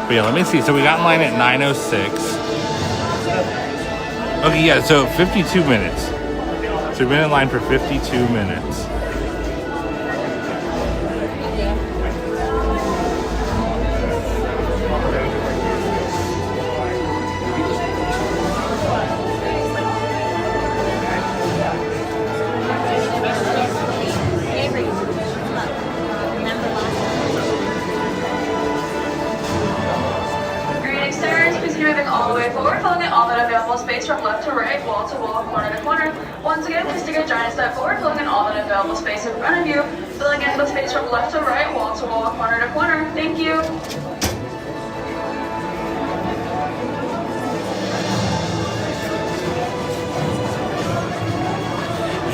But yeah, let me see. So we got in line at 9:06. Okay, yeah, so 52 minutes. So we've been in line for 52 minutes. all the way forward, filling in all that available space from left to right, wall to wall, corner to corner. Once again, please take a giant step forward, filling in all that available space in front of you, filling in the space from left to right, wall to wall, corner to corner. Thank you.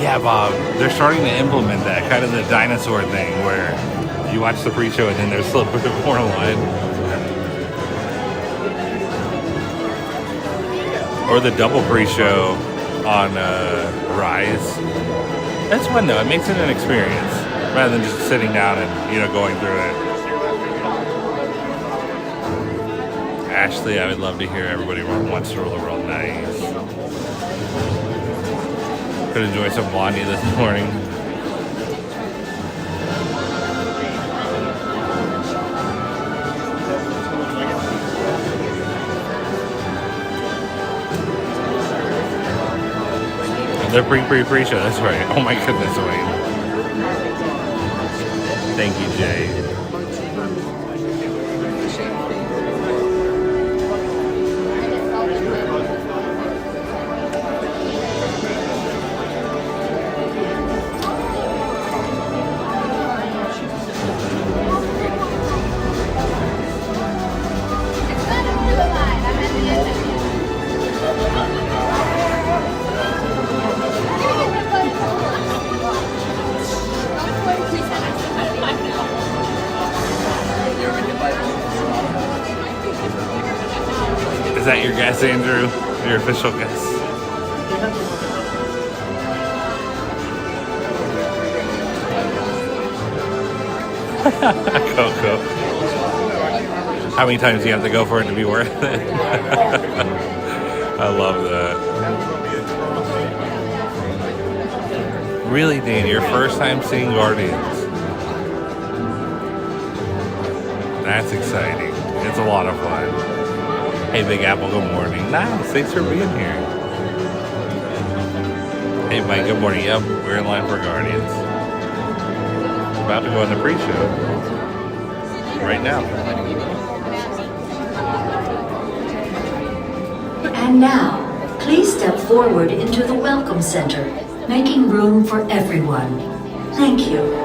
Yeah, Bob, they're starting to implement that, kind of the dinosaur thing where you watch the pre-show and then there's a little bit more line. Or the double pre-show on Rise. That's fun though, it makes it an experience rather than just sitting down and, you know, going through it. Ashley, I would love to hear everybody wants to rule the world. Nice. Could enjoy some Blondie this morning. They're pre-show, that's right. Oh my goodness, Wayne. Thank you, Jay. Is that your guess, Andrew? Your official guess? Coco. How many times do you have to go for it to be worth it? I love that. Really, Dan, your first time seeing Guardians. That's exciting. It's a lot of fun. Hey, Big Apple, good morning. Nice, thanks for being here. Hey, Mike, good morning. Yep, we're in line for Guardians. About to go on the pre-show. Right now. And now, please step forward into the Welcome Center, making room for everyone. Thank you.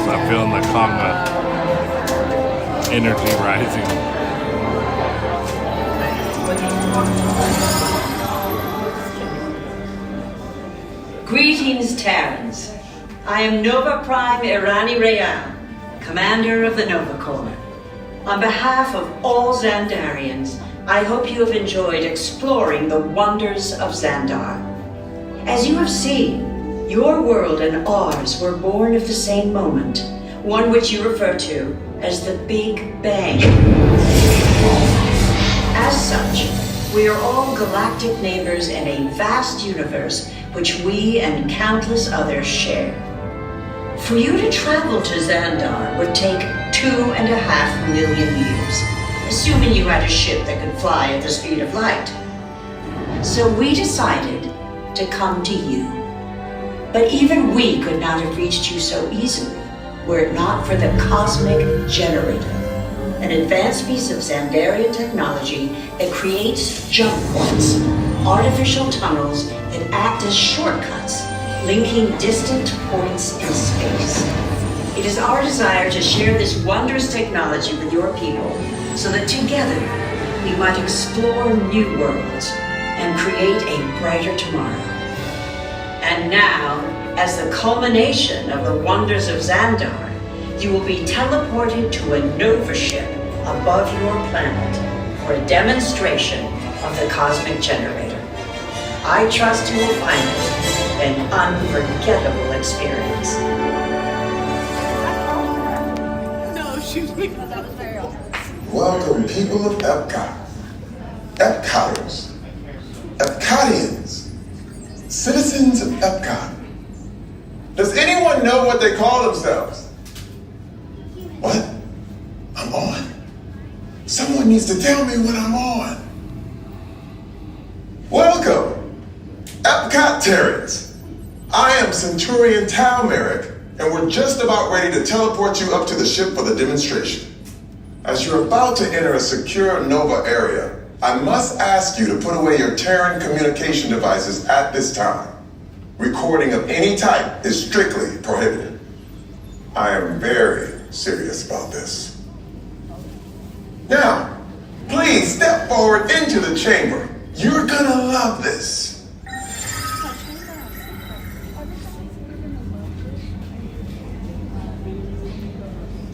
I'm feeling the conga energy rising. Greetings, Terrans. I am Nova Prime Irani Rayan, commander of the Nova Corps. On behalf of all Xandarians, I hope you have enjoyed exploring the wonders of Xandar. As you have seen, your world and ours were born of the same moment, one which you refer to as the Big Bang. As such, we are all galactic neighbors in a vast universe which we and countless others share. For you to travel to Xandar would take 2.5 million years, assuming you had a ship that could fly at the speed of light. So we decided to come to you. But even we could not have reached you so easily were it not for the Cosmic Generator, an advanced piece of Xandarian technology that creates jump points, artificial tunnels that act as shortcuts, linking distant points in space. It is our desire to share this wondrous technology with your people so that together we might explore new worlds and create a brighter tomorrow. And now, as the culmination of the wonders of Xandar, you will be teleported to a Nova ship above your planet for a demonstration of the Cosmic Generator. I trust you will find it an unforgettable experience. Welcome, people of EPCOT, EPCOTers, EPCOTians, citizens of EPCOT, Does anyone know what they call themselves? What? I'm on? Someone needs to tell me when I'm on. Welcome, EPCOT-tarians. I am Centurion Tal Merrick, and we're just about ready to teleport you up to the ship for the demonstration. As you're about to enter a secure Nova area, I must ask you to put away your Terran communication devices at this time. Recording of any type is strictly prohibited. I am very serious about this. Now, please step forward into the chamber. You're gonna love this.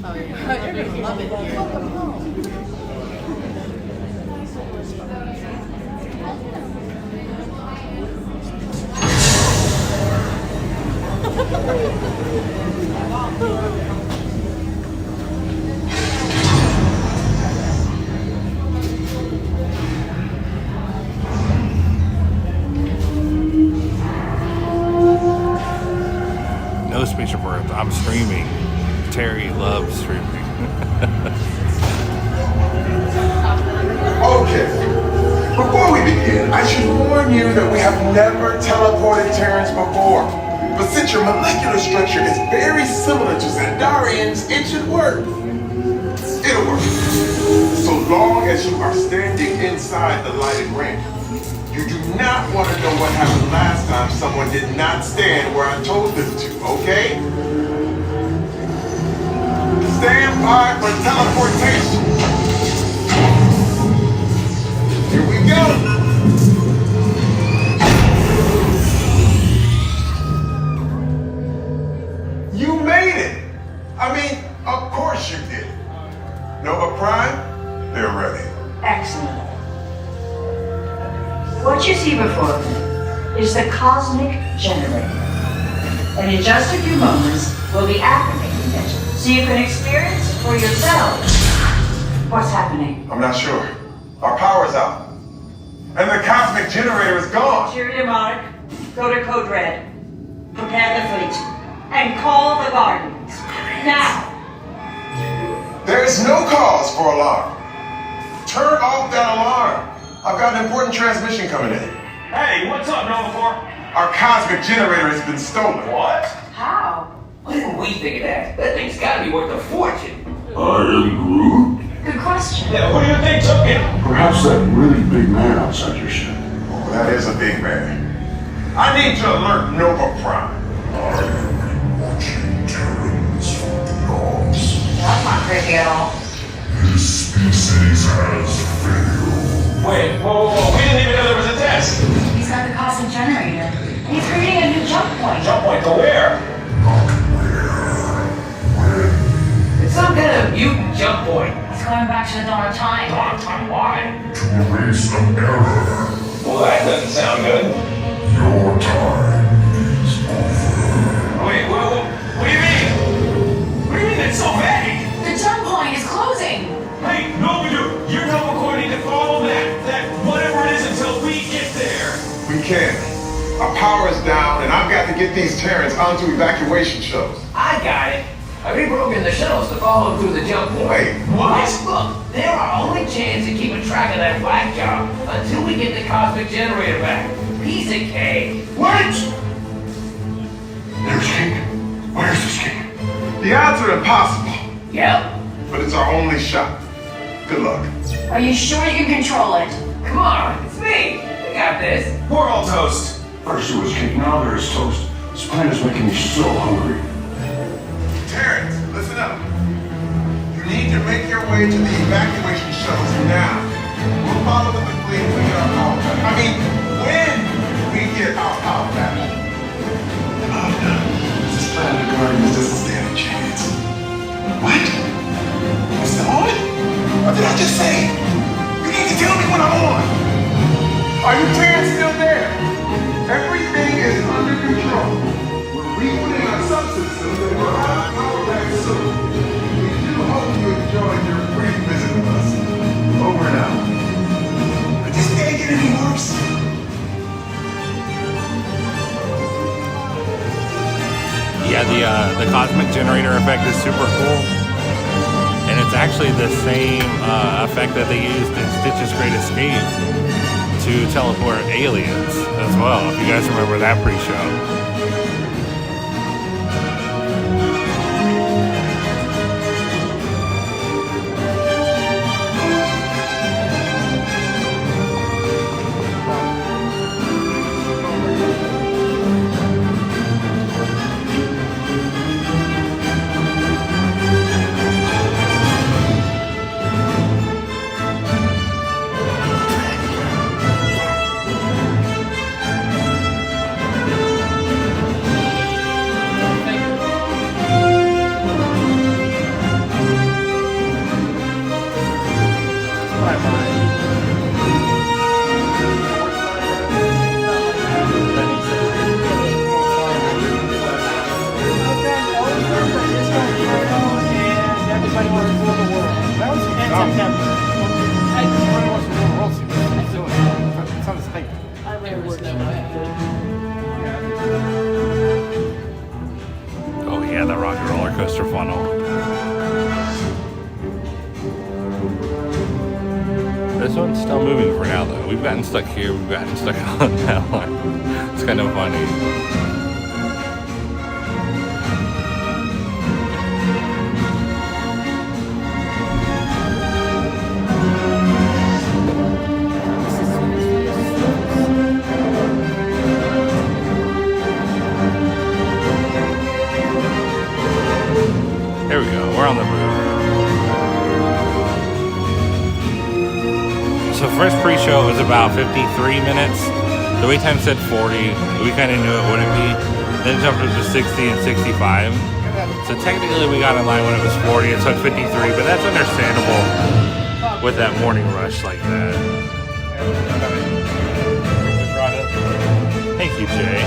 Oh, you're gonna love it here. No Spaceship Earth. I'm streaming. Terry loves streaming. Okay. Before we begin, I should warn you that we have never teleported Terrans before. But since your molecular structure is very similar to Xandarian's, it should work. It'll work. So long as you are standing inside the lighted ring. You do not want to know what happened last time someone did not stand where I told them to, okay? Stand by for teleportation. Here we go. You made it. I mean, of course you did. Nova Prime, they're ready. Excellent. What you see before you is the cosmic generator. And in just a few moments, we'll be activating it so you can experience for yourself what's happening. I'm not sure. Our power's out. And the cosmic generator is gone. Cheerio, Monarch. Go to Code Red. Prepare the fleet. And call the Guardians. Now. There is no cause for alarm. Turn off that alarm. I've got an important transmission coming in. Hey, what's up, Nova 4? Our cosmic generator has been stolen. What? How? Why didn't we think of that? That thing's gotta be worth a fortune. I am Groot. Good question. Yeah, who do you think took it? Perhaps that really big man outside your ship. Oh, that is a big man. I need to alert Nova Prime. I am watching Terrans from the arms. That's not creepy at all. This species has failed. Wait, whoa, we didn't even know there was a test. He's got the cosmic generator. He's creating a new jump point. Jump point to where? Not where. When. It's some kind of mutant jump point. He's going back to the dawn of time. Dawn of time, why? To erase an error. Well, that doesn't sound good. Your time is over. Wait, what do you mean? What do you mean it's so vague? The jump point is closing. Hey, no, we do. You're now according to follow that whatever it is until we get there. We can't. Our power is down, and I've got to get these Terrans onto evacuation shuttles. I got it. I reprogrammed the shuttles to follow through the jump point. Wait, what? Look, they're our only chance of keeping track of that whack job until we get the cosmic generator back. Piece of cake. What? There's King. Where's this King? The odds are impossible, Yep. but it's our only shot. Good luck. Are you sure you can control it? Come on, it's me. We got this. We're all toast. First it was cake, now there is toast. This plan is making me so hungry. Terrans, listen up. You need to make your way to the evacuation shuttles now. We'll follow with the fleet when we get our power back. I mean, when we get our power back. Oh, no. This plan of the Guardians doesn't stand a chance. What? I'm still on? What did I just say? You need to tell me when I'm on. Are you Terrans still there? Everything is under control. We're rebooting our subsystems and we'll have power back soon. We do hope you enjoyed your brief visit with us. Over and out. But this can't get any worse. The cosmic generator effect is super cool. And it's actually the same effect that they used in Stitch's Great Escape to teleport aliens as well, if you guys remember that pre-show. Oh yeah, the rocket roller coaster funnel. This one's still moving for now though. We've gotten stuck here, we've gotten stuck on that one. It's kind of funny. There we go, we're on the move. So first pre-show was about 53 minutes. The wait time said 40. We kind of knew it wouldn't be. Then it jumped up to 60 and 65. So technically we got in line when it was 40. It took 53, but that's understandable with that morning rush like that. Thank you, Jay.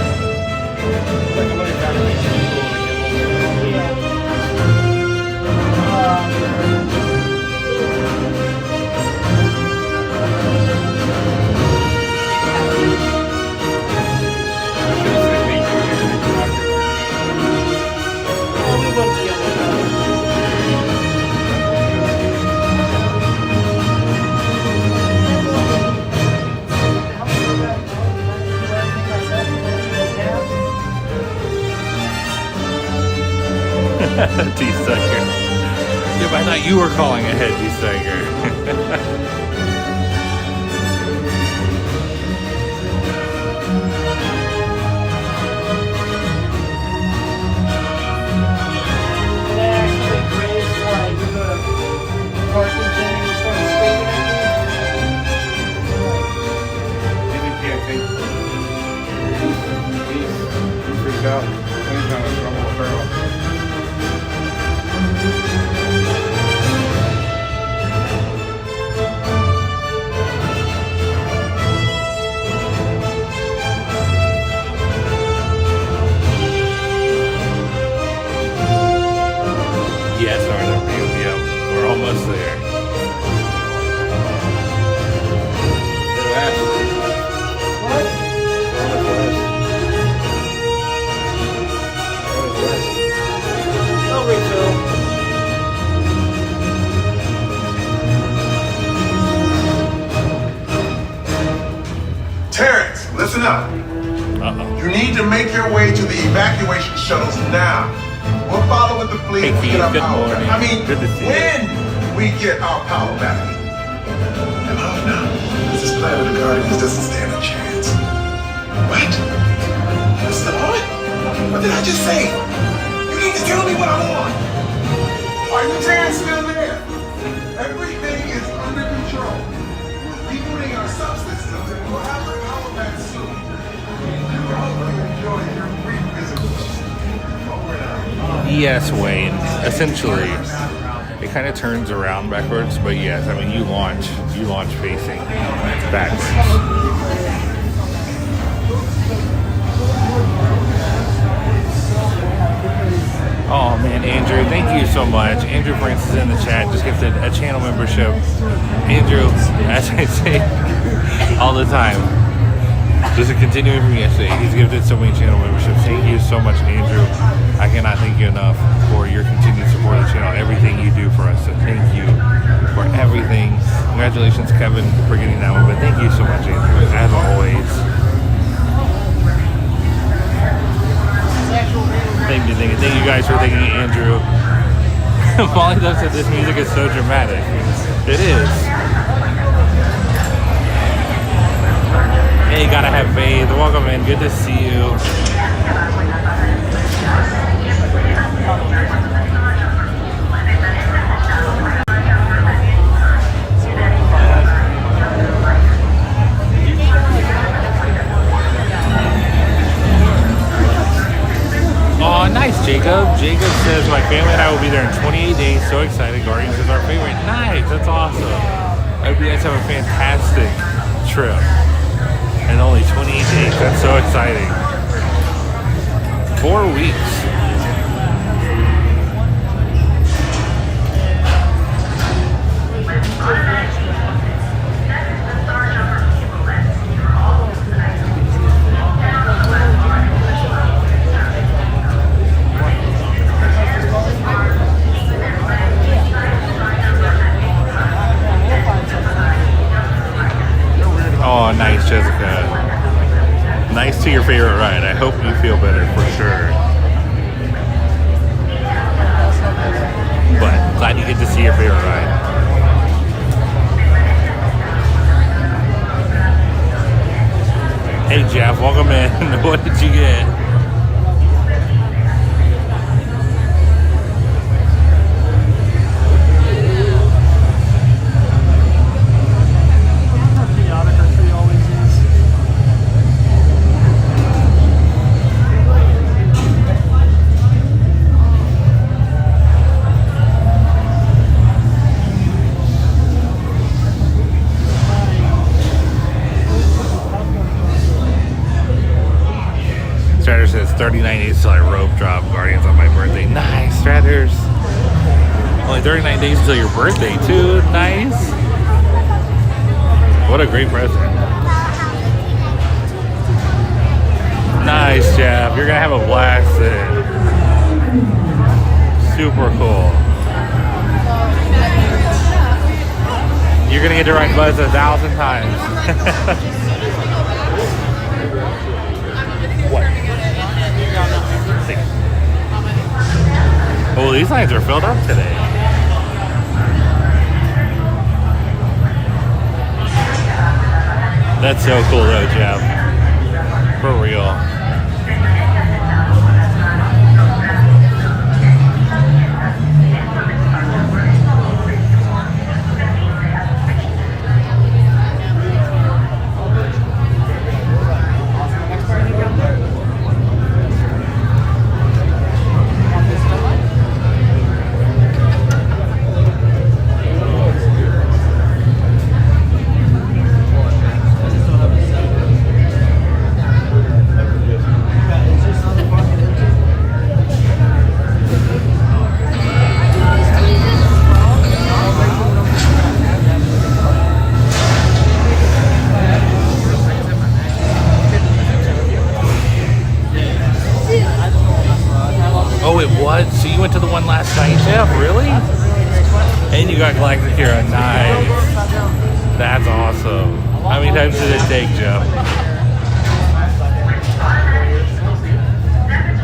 D-Sucker. Yep, I thought you were calling ahead, D-Sucker. Yes, Northern View. Yep, we're almost there. Terrence, listen up. You need to make your way to the evacuation shuttles now. We'll follow with the fleet Hey, when we get our good power morning. back. I mean, Good to see you. when we get our power back. And oh no, this planet of the Guardians doesn't stand a chance. What? What's the what? What did I just say? You need to tell me what I'm on. Are you Terrence still there? Everything is under control. We're rebooting our subsystems and we'll have the power back soon. You hope you enjoy your brief visit. Over and out. Yes, Wayne. Essentially, it kind of turns around backwards, but yes, I mean you launch facing backwards. Oh man, Andrew, thank you so much. Andrew Francis in the chat just gifted a channel membership. Andrew, as I say all the time, Just a continuing from yesterday. He's gifted so many channel memberships. Thank you so much, Andrew. I cannot thank you enough for your continued support of the channel, everything you do for us. So thank you for everything. Congratulations, Kevin, for getting that one. But thank you so much, Andrew, as always. Thank you guys for thanking Andrew. Molly Dove said this music is so dramatic. It is. Hey, gotta have faith. Welcome in. Good to see you. Oh, nice, Jacob. Jacob says, my family and I will be there in 28 days. So excited. Guardians is our favorite. Nice. That's awesome. I hope you guys have a fantastic trip. And only 28 days. That's so exciting. 4 weeks. Oh, nice, Jessica. Nice to your favorite ride. I hope you feel better for sure. But glad you get to see your favorite ride. Hey, Jeff, welcome in. What did you get? Stratter says 39 days till I rope drop Guardians on my birthday. Nice, Stratters. Only 39 days until your birthday, too. Nice. What a great present. Nice, Jeff. You're going to have a blast then. Super cool. You're going to get to ride Buzz 1,000 times. Oh, these lines are filled up today. That's so cool though, Jeff. For real. Oh, it was? So you went to the one last night, Jeff? Really? And you got Galactic Hero. Nice. That's awesome. How many times did it take, Jeff?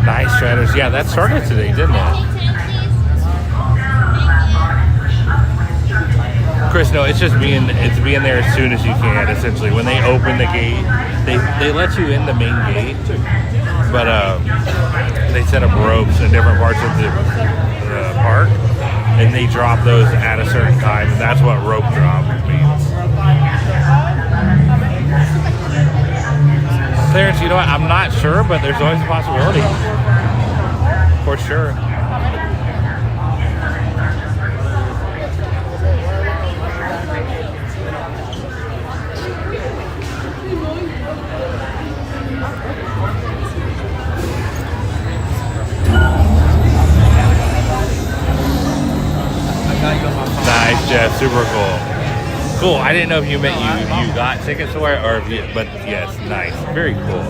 Nice, Stratters. Yeah, that started today, didn't it? Chris, no, it's just being there as soon as you can, essentially. When they open the gate, they let you in the main gate, but they set up ropes in different parts of the park, and they drop those at a certain time, and that's what rope drop means. Clarence, you know what? I'm not sure, but there's always a possibility. For sure. Nice, Jeff. Super cool. Cool. I didn't know if you meant you got tickets for it or if you, but yes, nice. Very cool.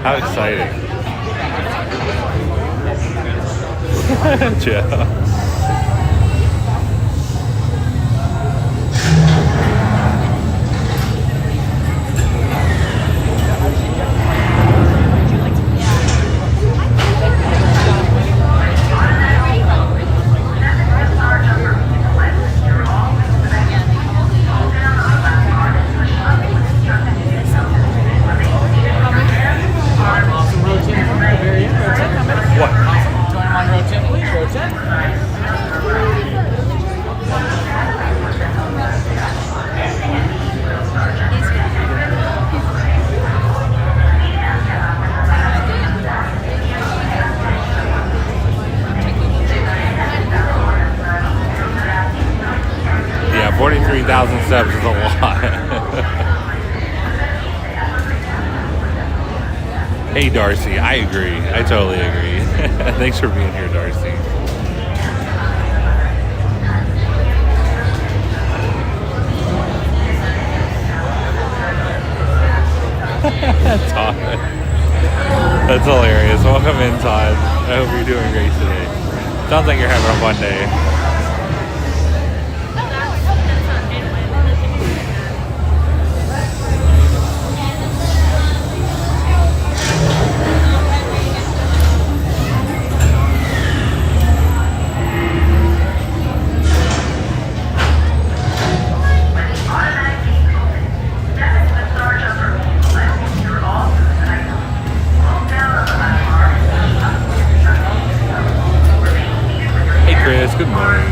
How exciting. Joe. Yeah, 43,000 subs is a lot. Hey Darcy, I agree. I totally agree. Thanks for being here, Darcy. Todd. That's hilarious. Welcome in, Todd. I hope you're doing great today. Sounds like you're having a fun day. Good morning.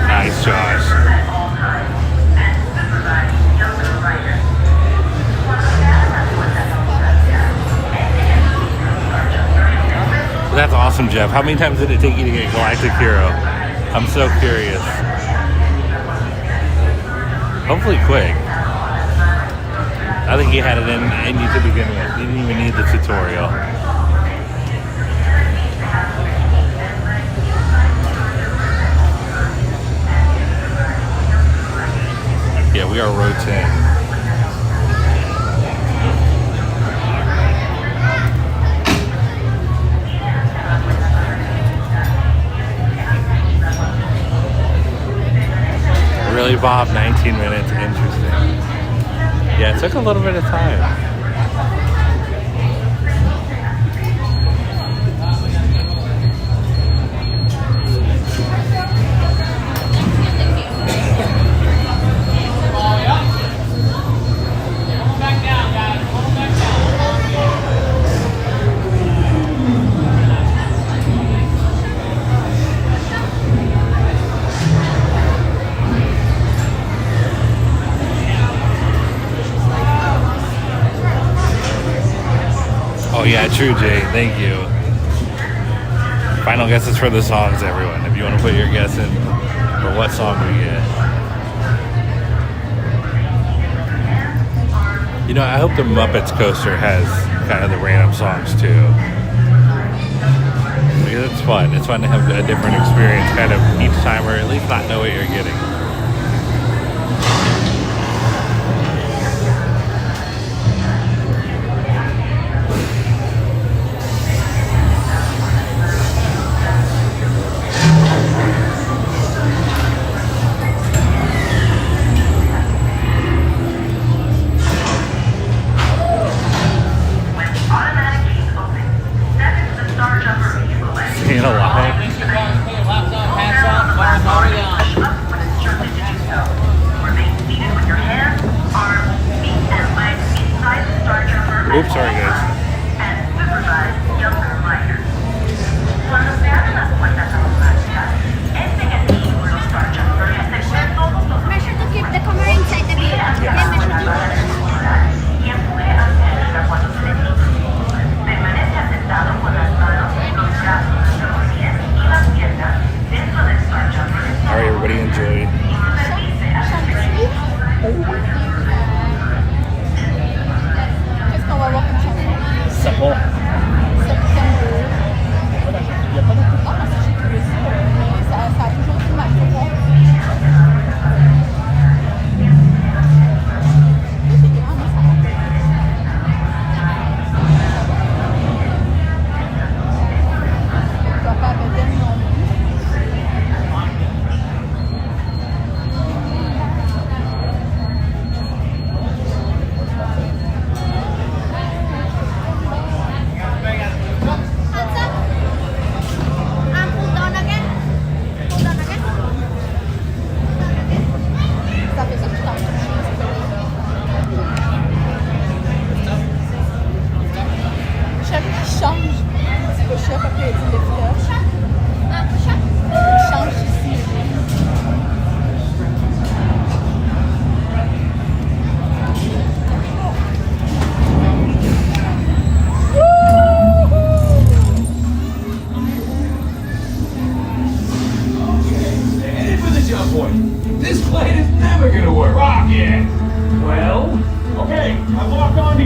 Nice, Josh. That's awesome, Jeff. How many times did it take you to get Galactic Hero? I'm so curious. Hopefully quick. I think you had it in you to begin with. You didn't even need the tutorial. Yeah, we are row 10. Really, Bob? 19 minutes. Interesting. Yeah, it took a little bit of time. Oh yeah, true, Jay. Thank you. Final guesses for the songs, everyone. If you want to put your guess in for what song we get. You know, I hope the Muppets coaster has kind of the random songs too. Because it's fun. It's fun to have a different experience kind of each time, or at least not know what you're getting. Seeing a lot. Oops, sorry guys. Make sure to keep the camera inside the vehicle. Alright, everybody enjoy. Just go walk and check.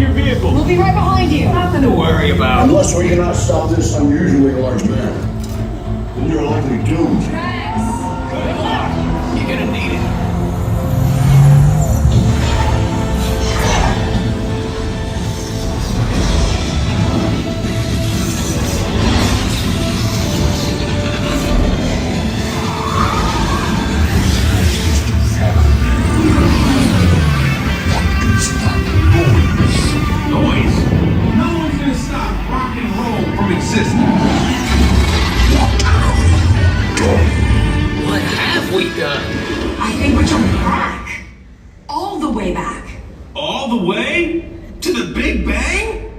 in your vehicle. We'll be right behind you. Nothing to worry about. Unless we cannot stop this unusually large man, then you're likely doomed. You're gonna need it. Noise? No one's gonna stop rock and roll from existing. What have we done? I think we're jumping back. All the way back. All the way? To the Big Bang?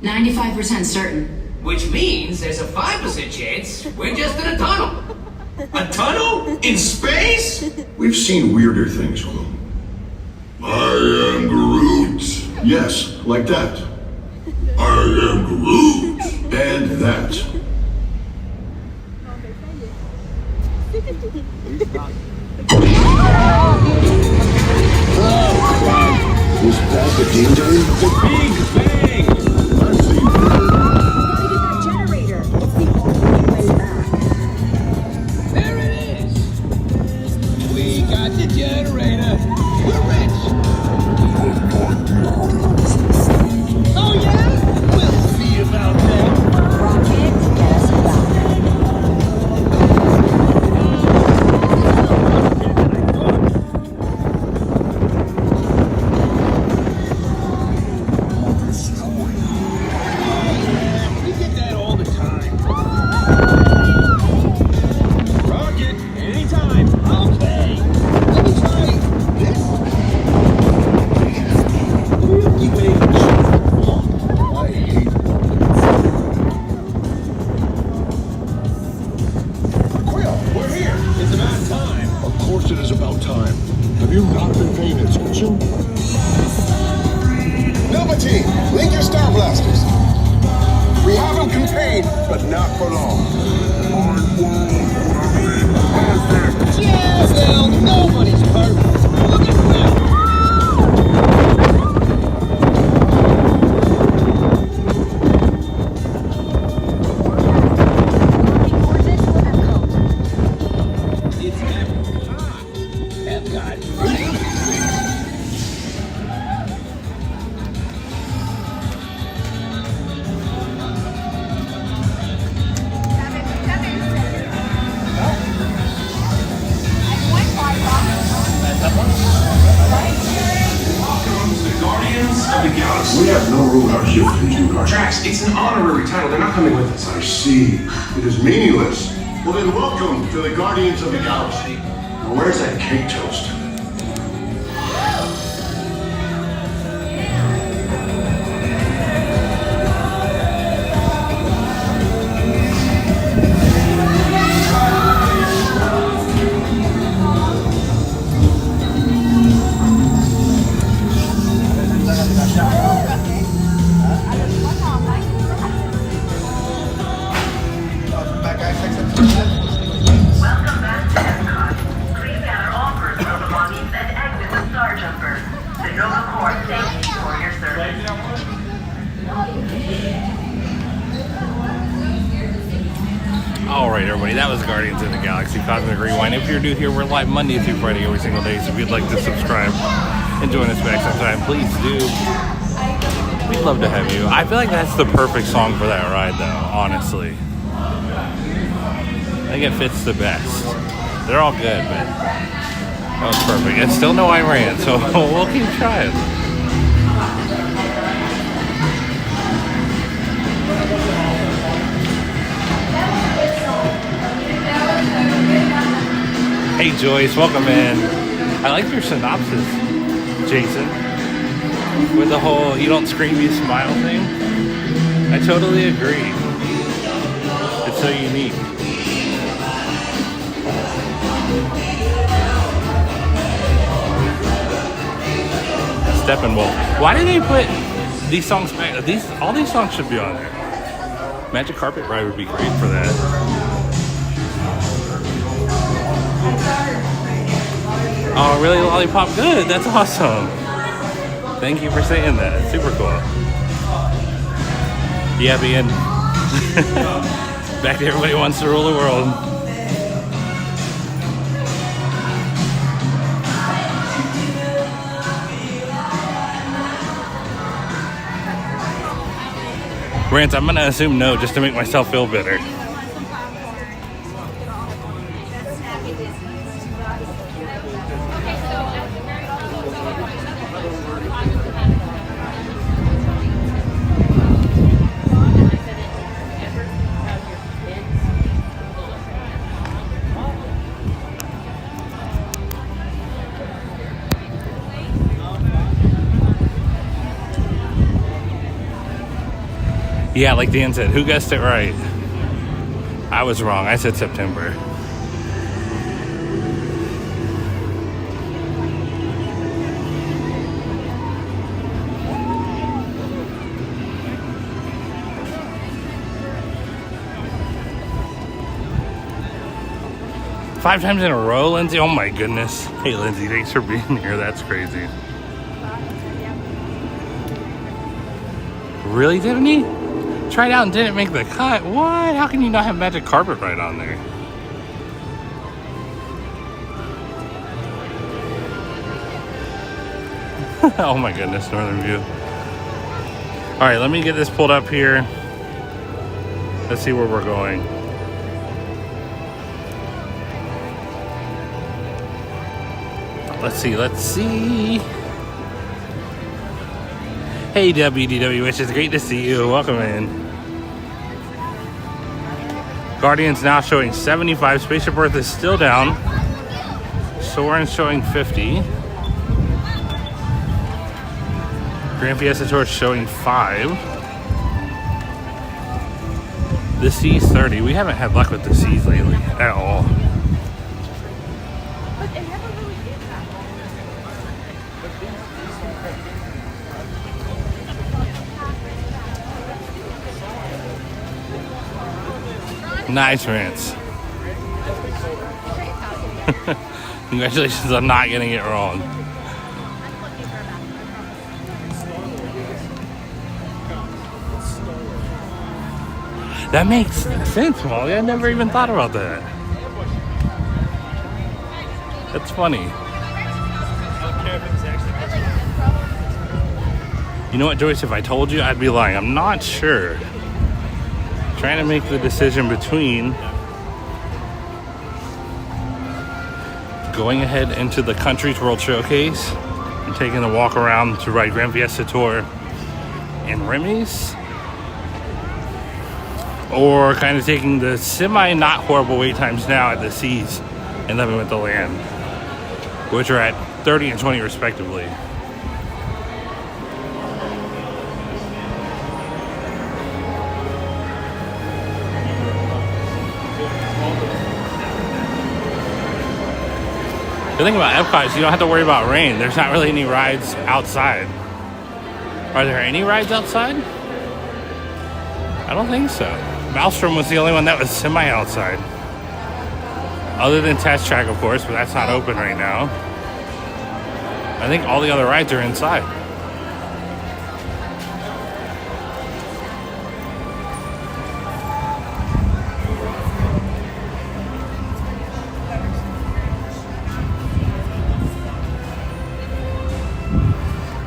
95% certain. Which means there's a 5% chance we're just in a tunnel. A tunnel? In space? We've seen weirder things, Quill. I am Groot. Yes, like that. I am Groot. And that. Was that the Ding Dang? The Big Bang! I've seen Generator. It's the only way back. There it is. We got the generator. We're rich. Oh yeah? We'll see about that. Rocket, get us back. We get that all the time. Rocket, anytime. Okay. Let me try this. Milky Way. I hate Quill, we're here. It's about time. Of course it is about time. Have you not been paying attention? Nova Team, link your Star Blasters. We have them contained, but not for long. Yeah, well, nobody's perfect. Look at that. It's EPCOT. Welcome to the Guardians of the Galaxy. We have no room on our ship for these new guards. Drax, it's an honorary title. They're not coming with us. I see. It is meaningless. Well then, welcome to the Guardians of the Galaxy. Now, where's that cake toast? Welcome back to EPCOT. Please gather all personal belongings and exit the Star Jumper. The Nova Corps thanks you for your service. All right, everybody, that was Guardians of the Galaxy Cosmic Rewind. If you're new here, we're live Monday through Friday every single day. So if you'd like to subscribe and join us back sometime, please do. We'd love to have you. I feel like that's the perfect song for that ride, though, honestly. I think it fits the best. They're all good, but that was perfect. And still no Iran, so we'll keep trying. Hey Joyce, welcome in. I like your synopsis, Jason. With the whole "you don't scream, you smile" thing. I totally agree. It's so unique. Steppenwolf. Why did they put these songs back? All these songs should be on there. Magic Carpet Ride would be great for that. Oh, really, Lollipop? Good. That's awesome. Thank you for saying that. It's super cool. Yeah, being back to Everybody Wants to Rule the World. Rance, I'm gonna assume no just to make myself feel better. Yeah, like Dan said, who guessed it right? I was wrong. I said September. Five times in a row, Lindsay? Oh my goodness. Hey, Lindsay, thanks for being here. That's crazy. Really, Tiffany? Tried out and didn't make the cut. What? How can you not have magic carpet right on there? Oh my goodness, Northern View. All right, let me get this pulled up here. Let's see where we're going. Let's see. Hey, WDW Witch, it's great to see you. Welcome in. Guardian's now showing 75. Spaceship Earth is still down. Soarin's showing 50. Grand Fiesta Tour is showing 5. The Sea's 30. We haven't had luck with the Seas lately at all. Nice, Rance. Congratulations on not getting it wrong. That makes sense, Molly. I never even thought about that. That's funny. You know what, Joyce? If I told you, I'd be lying. I'm not sure. Trying to make the decision between going ahead into the Country's World Showcase and taking a walk around to ride Grand Fiesta Tour and Remy's, or kind of taking the semi not horrible wait times now at the Seas and living with the land, which are at 30 and 20 respectively. The thing about EPCOT is you don't have to worry about rain. There's not really any rides outside. Are there any rides outside? I don't think so. Maelstrom was the only one that was semi-outside. Other than Test Track, of course, but that's not open right now. I think all the other rides are inside.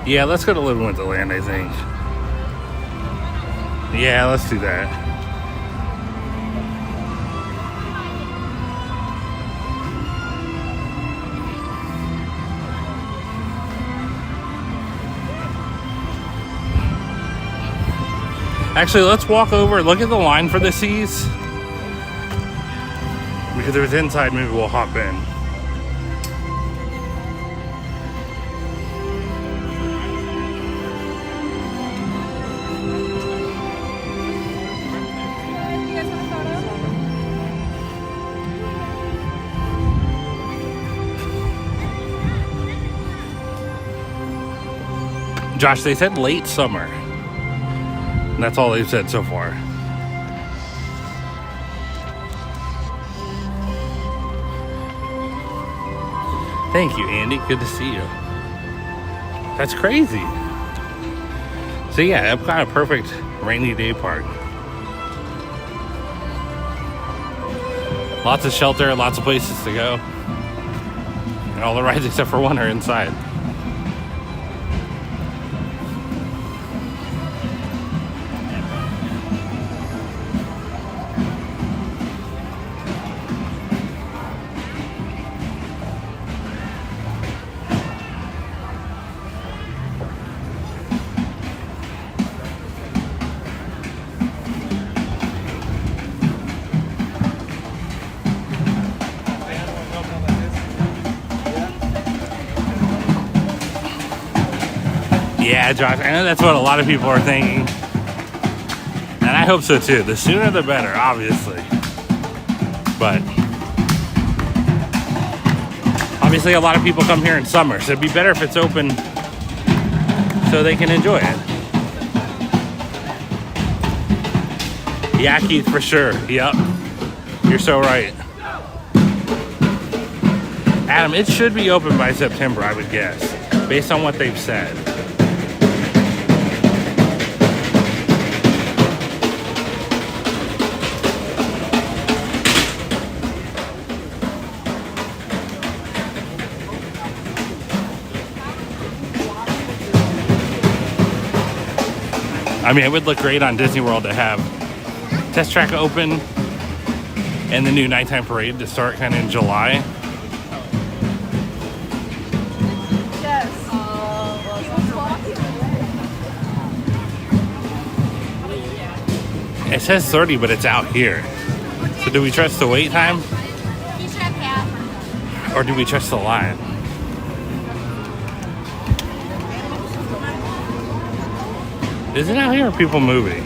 Yeah, let's go to Living with the Land, I think. Yeah, let's do that. Actually, let's walk over, look at the line for the Seas. Because if it's inside, maybe we'll hop in. Josh, they said late summer. And that's all they've said so far. Thank you, Andy. Good to see you. That's crazy. So yeah, Epcot, a perfect rainy day park. Lots of shelter, lots of places to go. And all the rides except for one are inside. Yeah, Josh, I know that's what a lot of people are thinking. And I hope so too. The sooner the better, obviously. But obviously a lot of people come here in summer, so it'd be better if it's open so they can enjoy it. Yeah, Keith, for sure. Yep. You're so right. Adam, it should be open by September, I would guess, based on what they've said. I mean, it would look great on Disney World to have Test Track open and the new nighttime parade to start kind of in July. Yes. It says 30, but it's out here. So do we trust the wait time? You should have half. Or do we trust the line? Is it out here or people moving?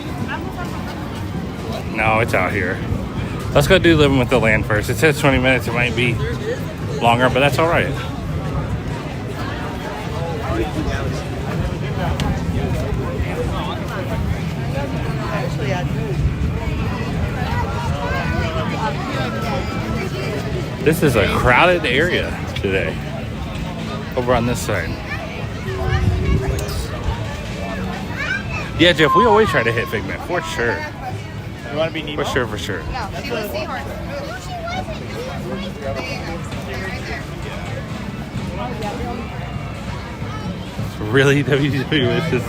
No, it's out here. Let's go do Living with the Land first. It says 20 minutes. It might be longer, but that's all right. This is a crowded area today. Over on this side. Yeah, Jeff, we always try to hit Figment, for sure. You want to be Nemo? For sure, for sure. No, she was seahorse. Really, WW is just...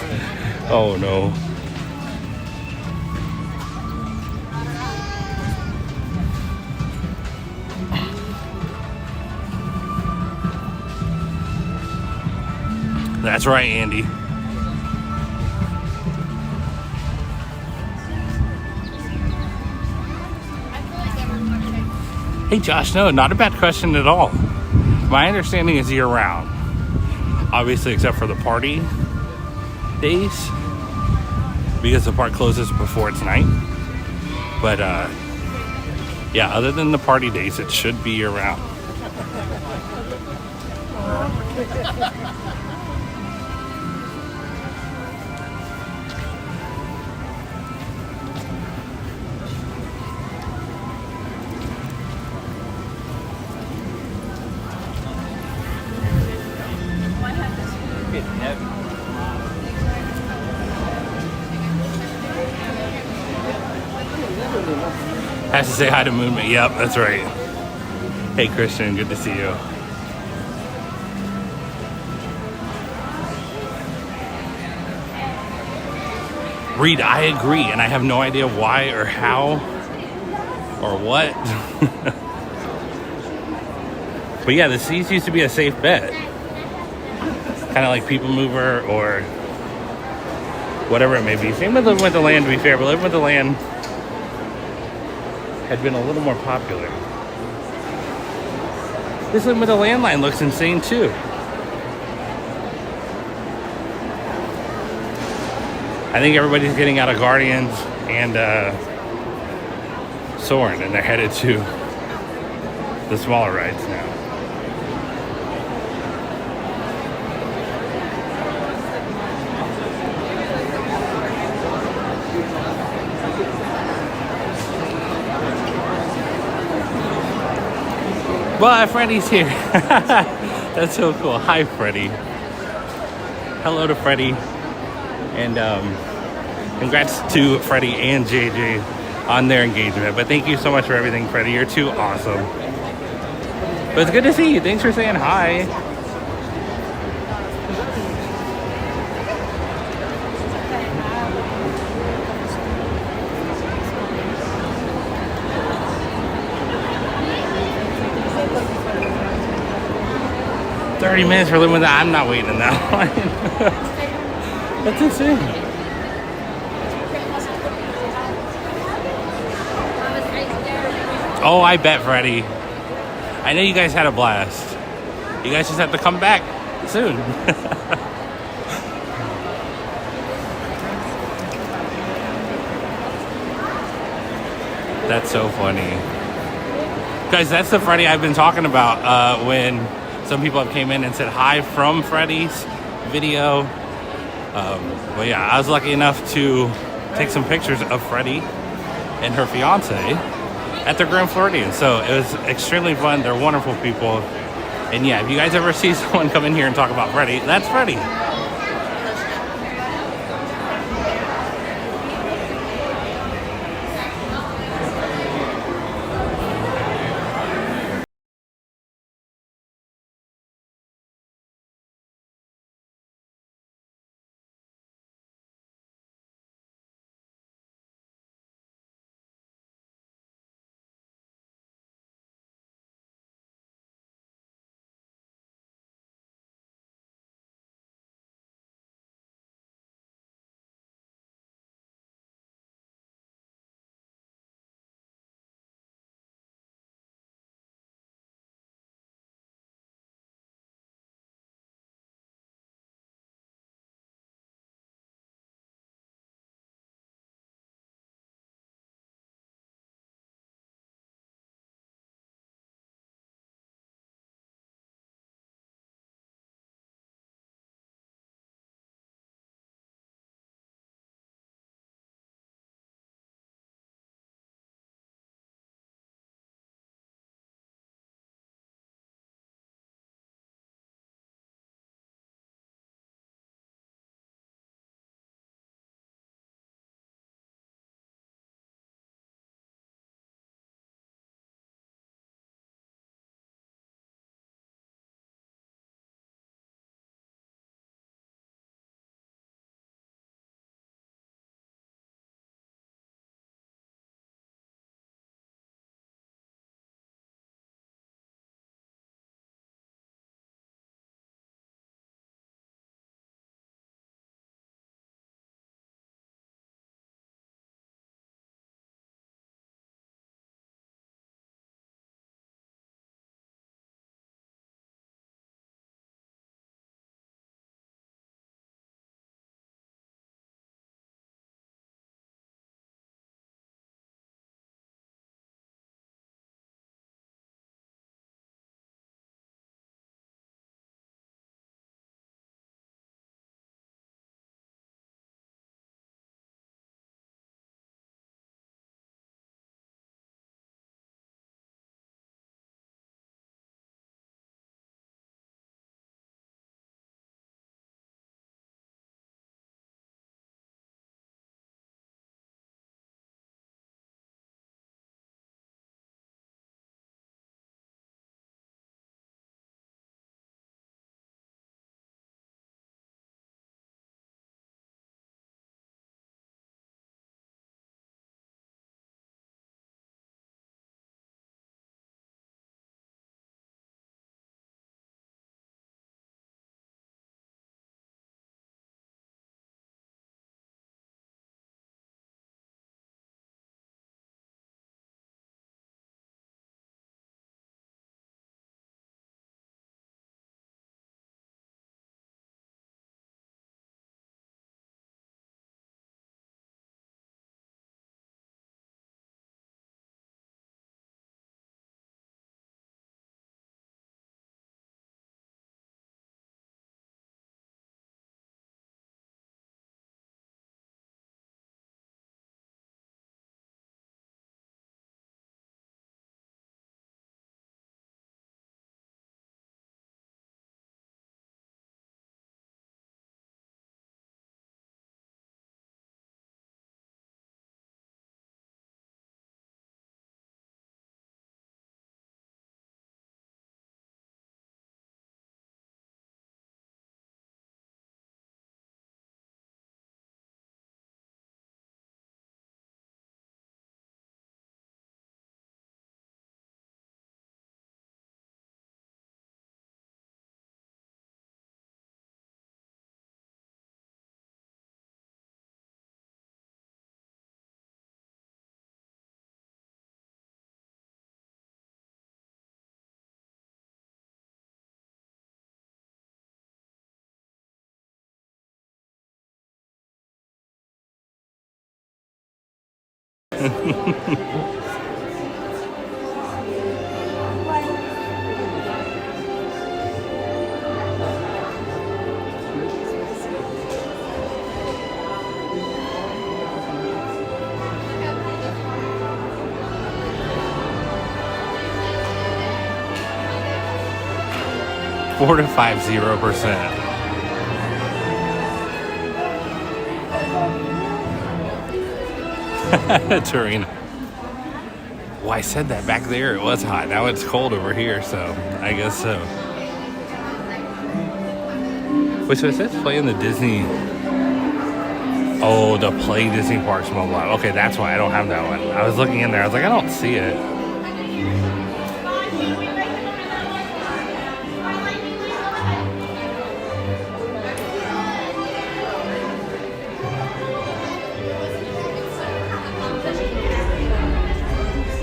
Oh, no. That's right, Andy. Hey Josh, no, not a bad question at all. My understanding is year-round. Obviously, except for the party days, because the park closes before it's night. But yeah, other than the party days, it should be year-round. Has to say hi to Moonman. Yep, that's right. Hey Christian, good to see you. Reed, I agree, and I have no idea why or how or what. But yeah, the seas used to be a safe bet. Kind of like People Mover or whatever it may be. Same with Living with the Land, to be fair, but Living with the Land had been a little more popular. This Living with the Land line looks insane too. I think everybody's getting out of Guardians and Soarin', and they're headed to the smaller rides now. Well, Freddie's here. That's so cool. Hi, Freddie. Hello to Freddie. And congrats to Freddie and JJ on their engagement. But thank you so much for everything, Freddie. You're too awesome. But it's good to see you. Thanks for saying hi. $30 for living with that. I'm not waiting in that line. That's insane. Oh, I bet, Freddie. I know you guys had a blast. You guys just have to come back soon. That's so funny. Guys, that's the Freddie I've been talking about when some people have came in and said hi from Freddie's video. But yeah, I was lucky enough to take some pictures of Freddie and her fiance at the Grand Floridian. So it was extremely fun. They're wonderful people. And yeah, if you guys ever see someone come in here and talk about Freddie, that's Freddie. Four to 50%. Serene. Well, I said that back there it was hot. Now it's cold over here, so I guess so. Wait, so it says play in the Disney. Oh, the Play Disney Parks mobile app. Okay, that's why I don't have that one. I was looking in there. I was like, I don't see it.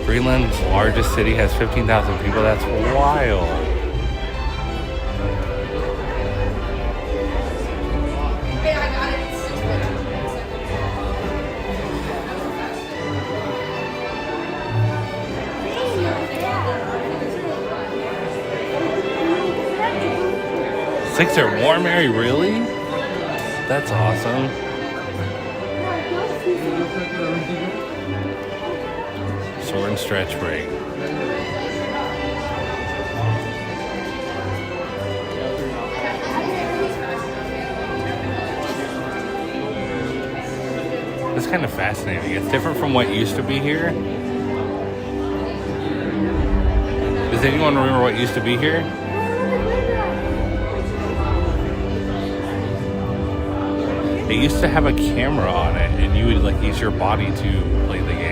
Greenland's largest city has 15,000 people. That's wild. Hey, I got it. Six or more, Mary? Really? That's awesome. Soarin stretch break. It's kind of fascinating. It's different from what used to be here. Does anyone remember what used to be here? It used to have a camera on it, and you would like use your body to play the game.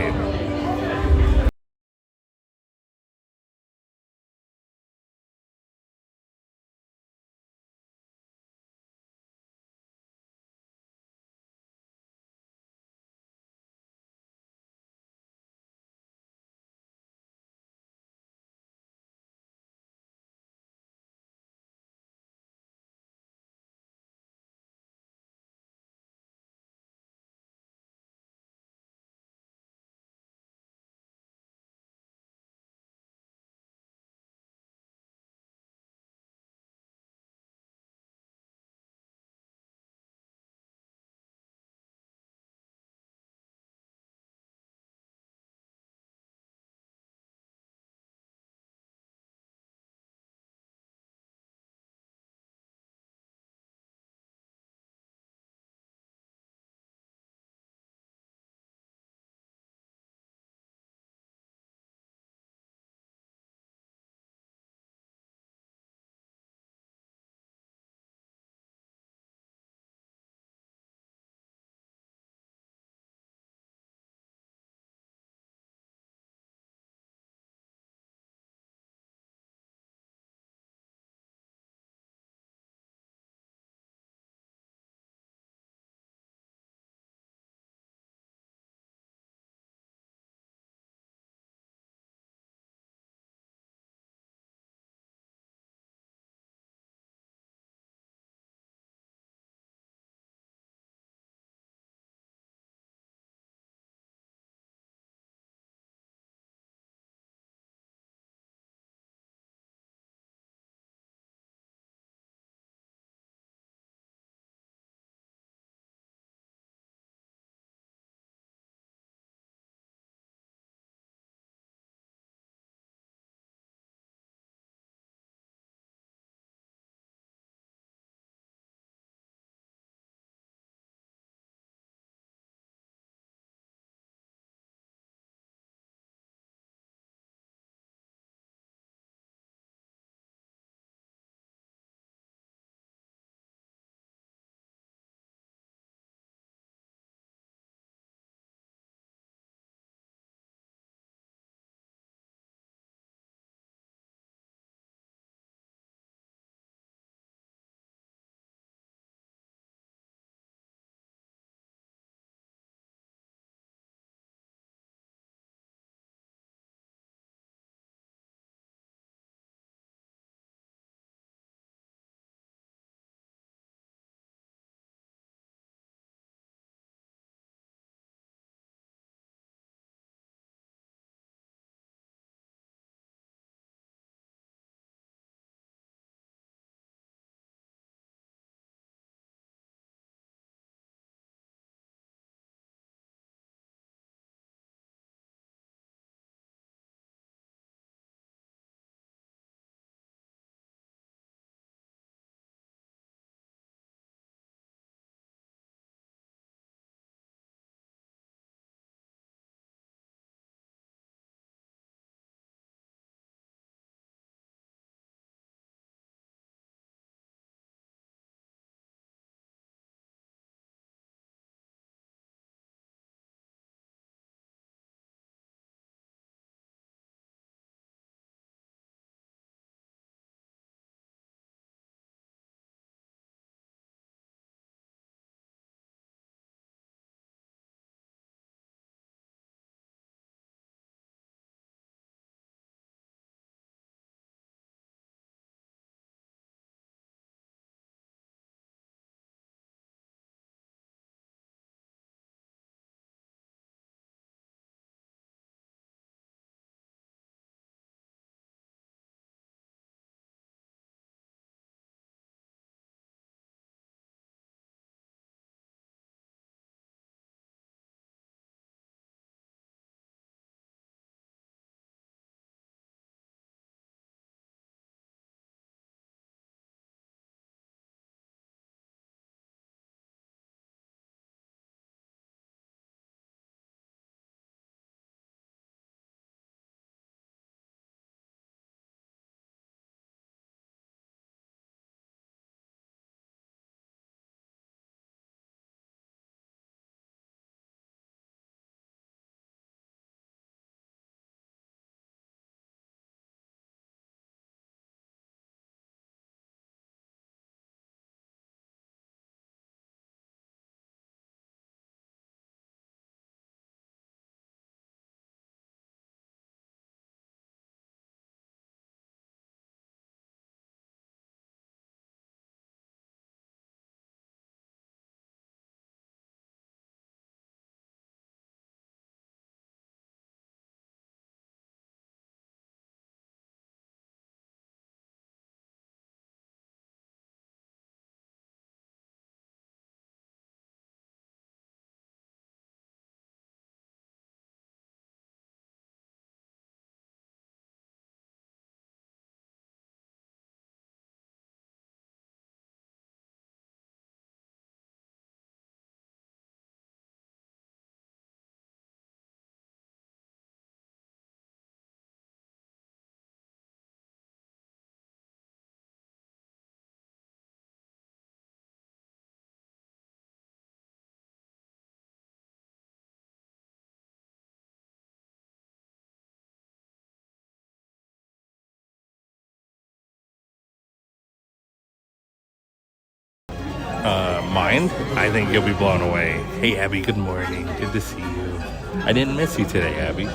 mind, I think you'll be blown away. Hey, Abby, good morning. Good to see you. I didn't miss you today, Abby.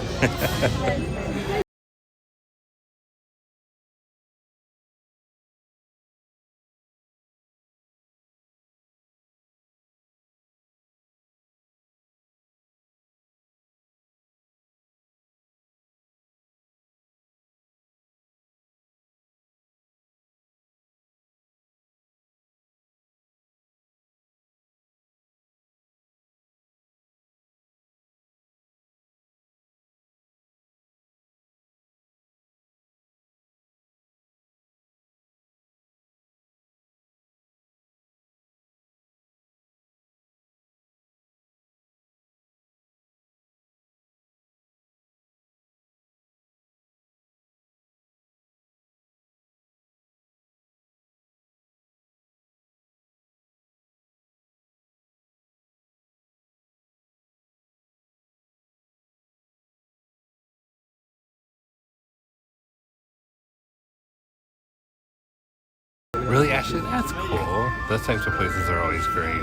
Really, Ashley? That's cool. Those types of places are always great.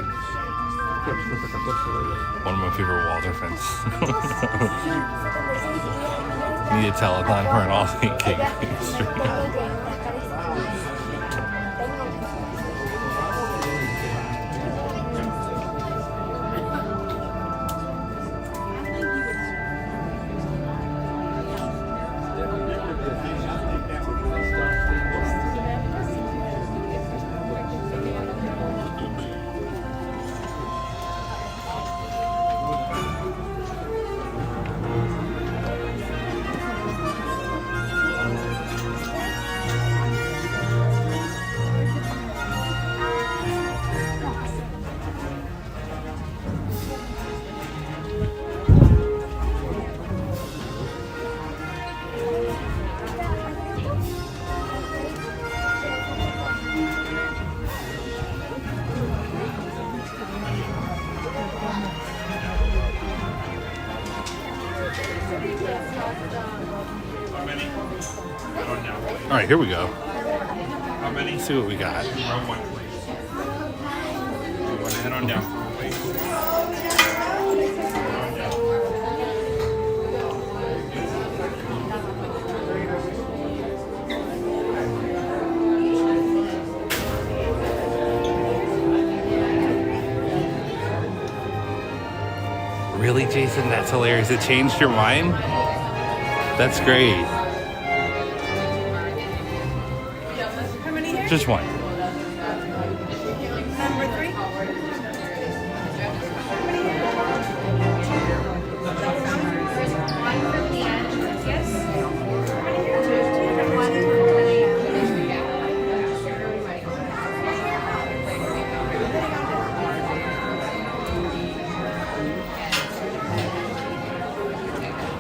One of my favorite Waldorf. Need a telethon for an all-day cake pastry. All right, here we go. How many? Let's see what we got. Row one, please. You want to head on down, please. Really, Jason? That's hilarious. It changed your mind? That's great. How many here? Just one. Number 3.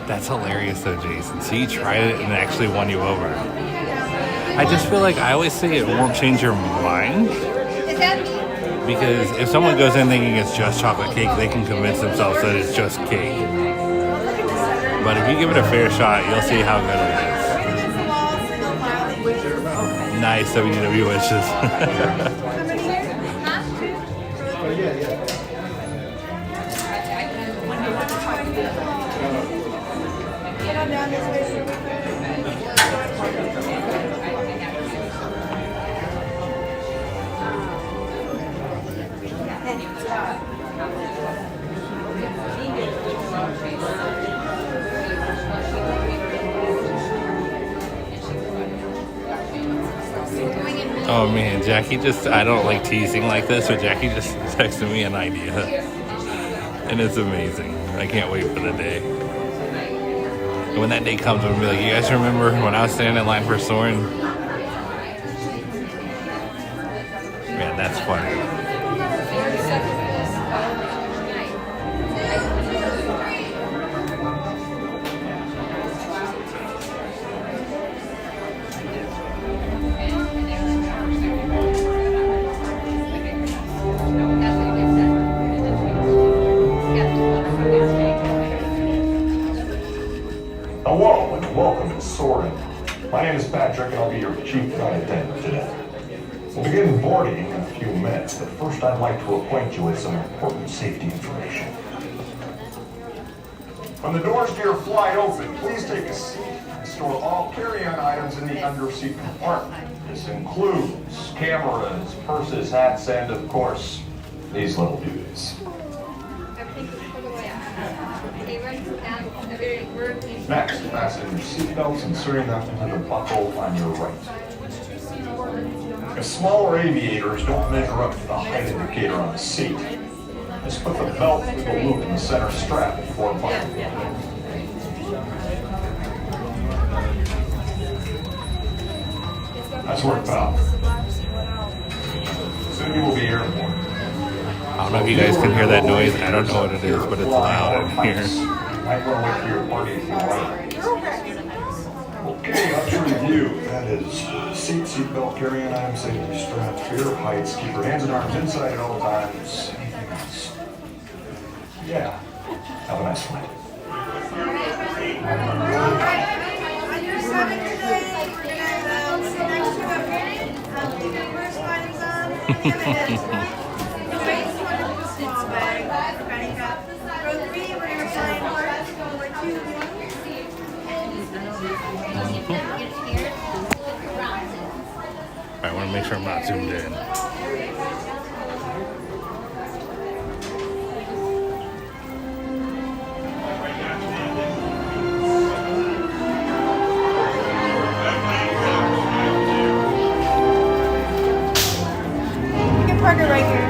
That's hilarious though, Jason. So you tried it and it actually won you over. I just feel like I always say it won't change your mind. Because if someone goes in thinking it's just chocolate cake, they can convince themselves that it's just cake. But if you give it a fair shot, you'll see how good it is. Nice WDW wishes. Oh man, Jackie I don't like teasing like this, but Jackie just texted me an idea. And it's amazing. I can't wait for the day. And when that day comes, I'm gonna be like, you guys remember when I was standing in line for Soarin? Man, that's funny. Hello and welcome to Soarin. My name is Patrick and I'll be your chief flight attendant today. We'll begin boarding in a few minutes, but first I'd like to acquaint you with some important safety information. When the doors to your flight open, please take a seat and store all carry-on items in the underseat compartment. This includes cameras, purses, hats, and of course, these little dudes. Next, fasten your seatbelts, inserting them into the buckle on your right. If smaller aviators don't measure up to the height indicator on the seat, just put the belt through the loop in the center strap before buckling. Nice work, pal. Soon you will be airborne. I don't know if you guys can hear that noise. I don't know what it is, but it's loud in here. Might want to wait for your party if you like. Okay, up to review. That is seatbelt, carry-on items, safety straps, fear heights, keep your hands and arms inside at all times. Anything else? Yeah. Have a nice flight. Under 7 today, we're going to sit next to a keep your correspondence on. Small bag. Row 3, we're going to fly in row 2. I want to make sure I'm not zoomed in. You can park it right here.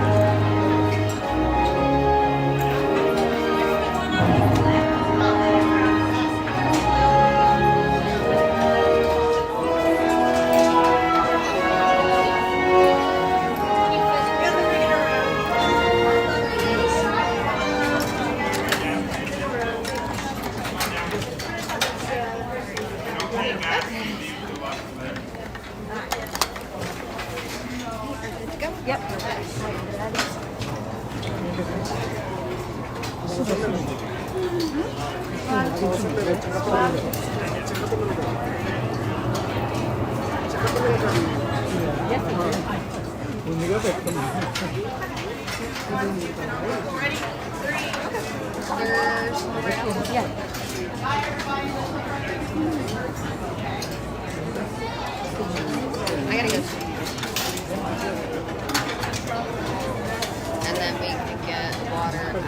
And then we can get water at the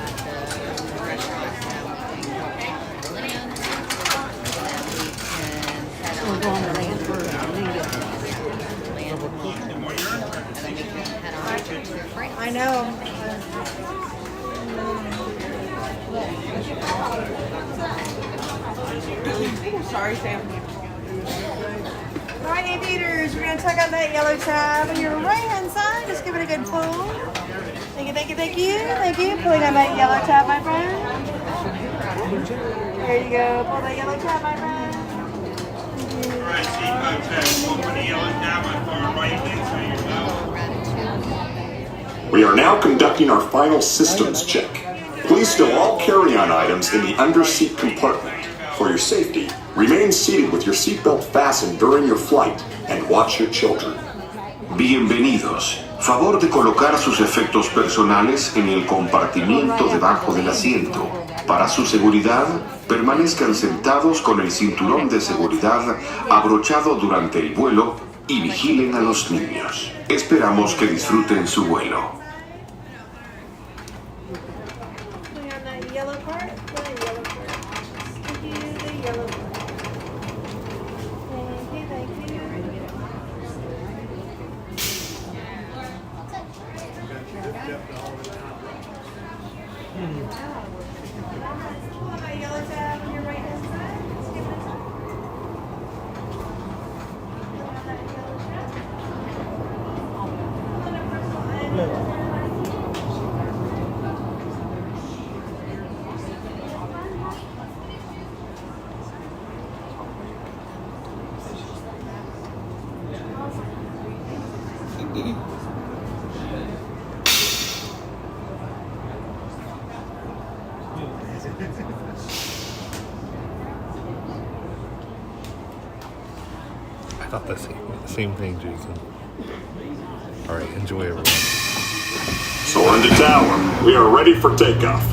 restaurant that we can land. And then we can head on to land first and then get land home. And then we can head on to France. I know. Sorry, Sam. All right, aviators, we're going to tug on that yellow tab on your right-hand side. Just give it a good pull. Thank you, thank you, thank you. Thank you. Pulling on that yellow tab, my friend. There you go. Pull that yellow tab, my friend. All right, seatbelt test. Open the yellow tab on far right-hand side. We are now conducting our final systems check. Please stow all carry-on items in the under-seat compartment. For your safety, remain seated with your seatbelt fastened during your flight and watch your children. Bienvenidos. Favor de colocar sus efectos personales en el compartimiento debajo del asiento. Para su seguridad, permanezcan sentados con el cinturón de seguridad abrochado durante el vuelo y vigilen a los niños. Esperamos que disfruten su vuelo. I thought the same thing, Jason. All right, enjoy everyone. Soarin to tower. We are ready for takeoff.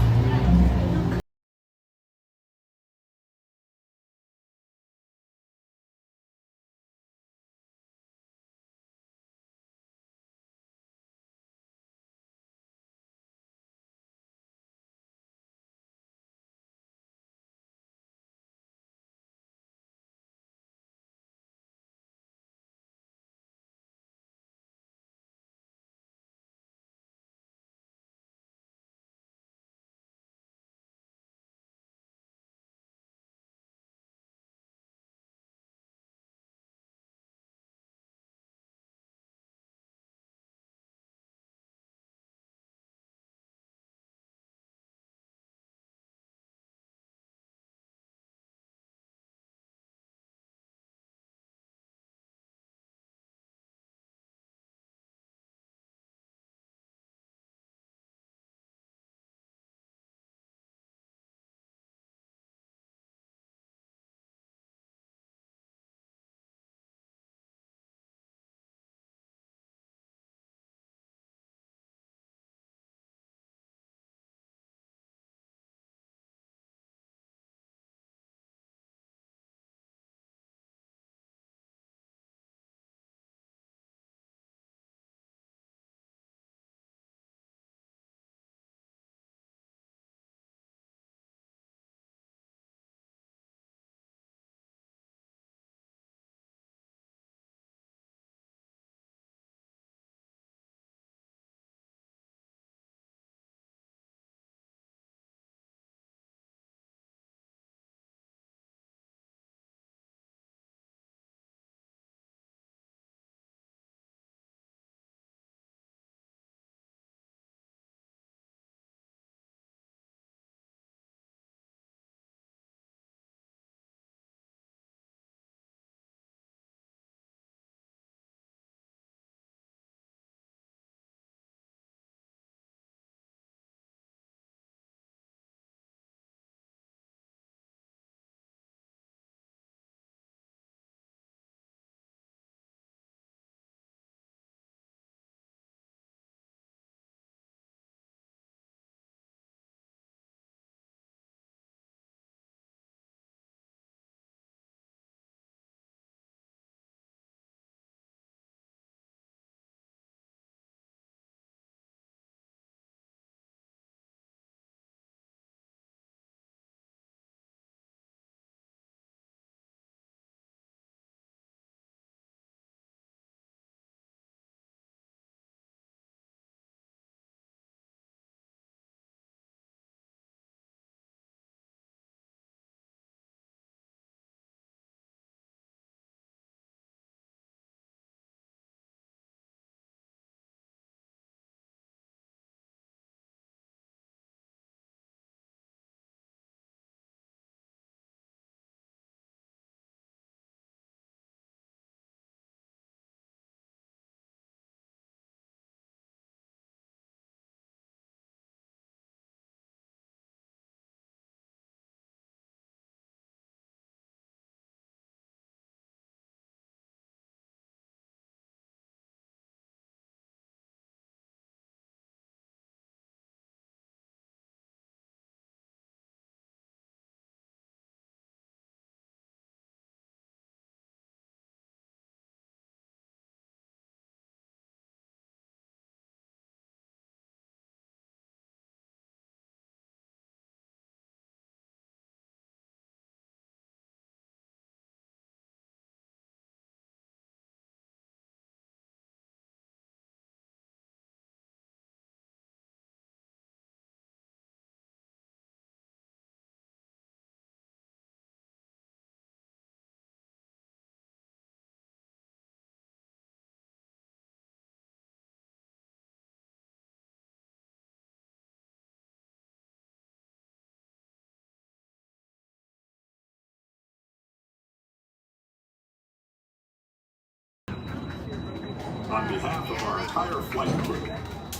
On behalf of our entire flight crew,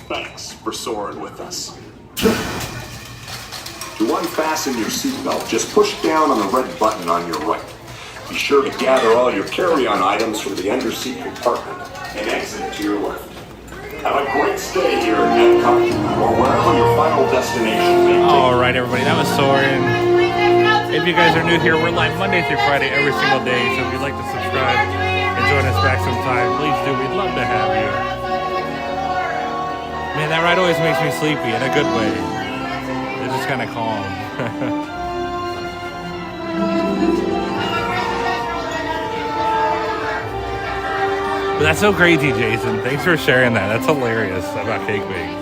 thanks for soaring with us. To unfasten your seatbelt, just push down on the red button on your right. Be sure to gather all your carry-on items from the underseat compartment and exit to your left. Have a great stay here at EPCOT or wherever your final destination may be. Alright everybody, that was Soarin. If you guys are new here, we're live Monday through Friday every single day, so if you'd like to subscribe and join us back sometime, please do. We'd love to have you. Man, that ride always makes me sleepy in a good way. It's just kind of calm. But that's so crazy, Jason. Thanks for sharing that. That's hilarious about Cake Week.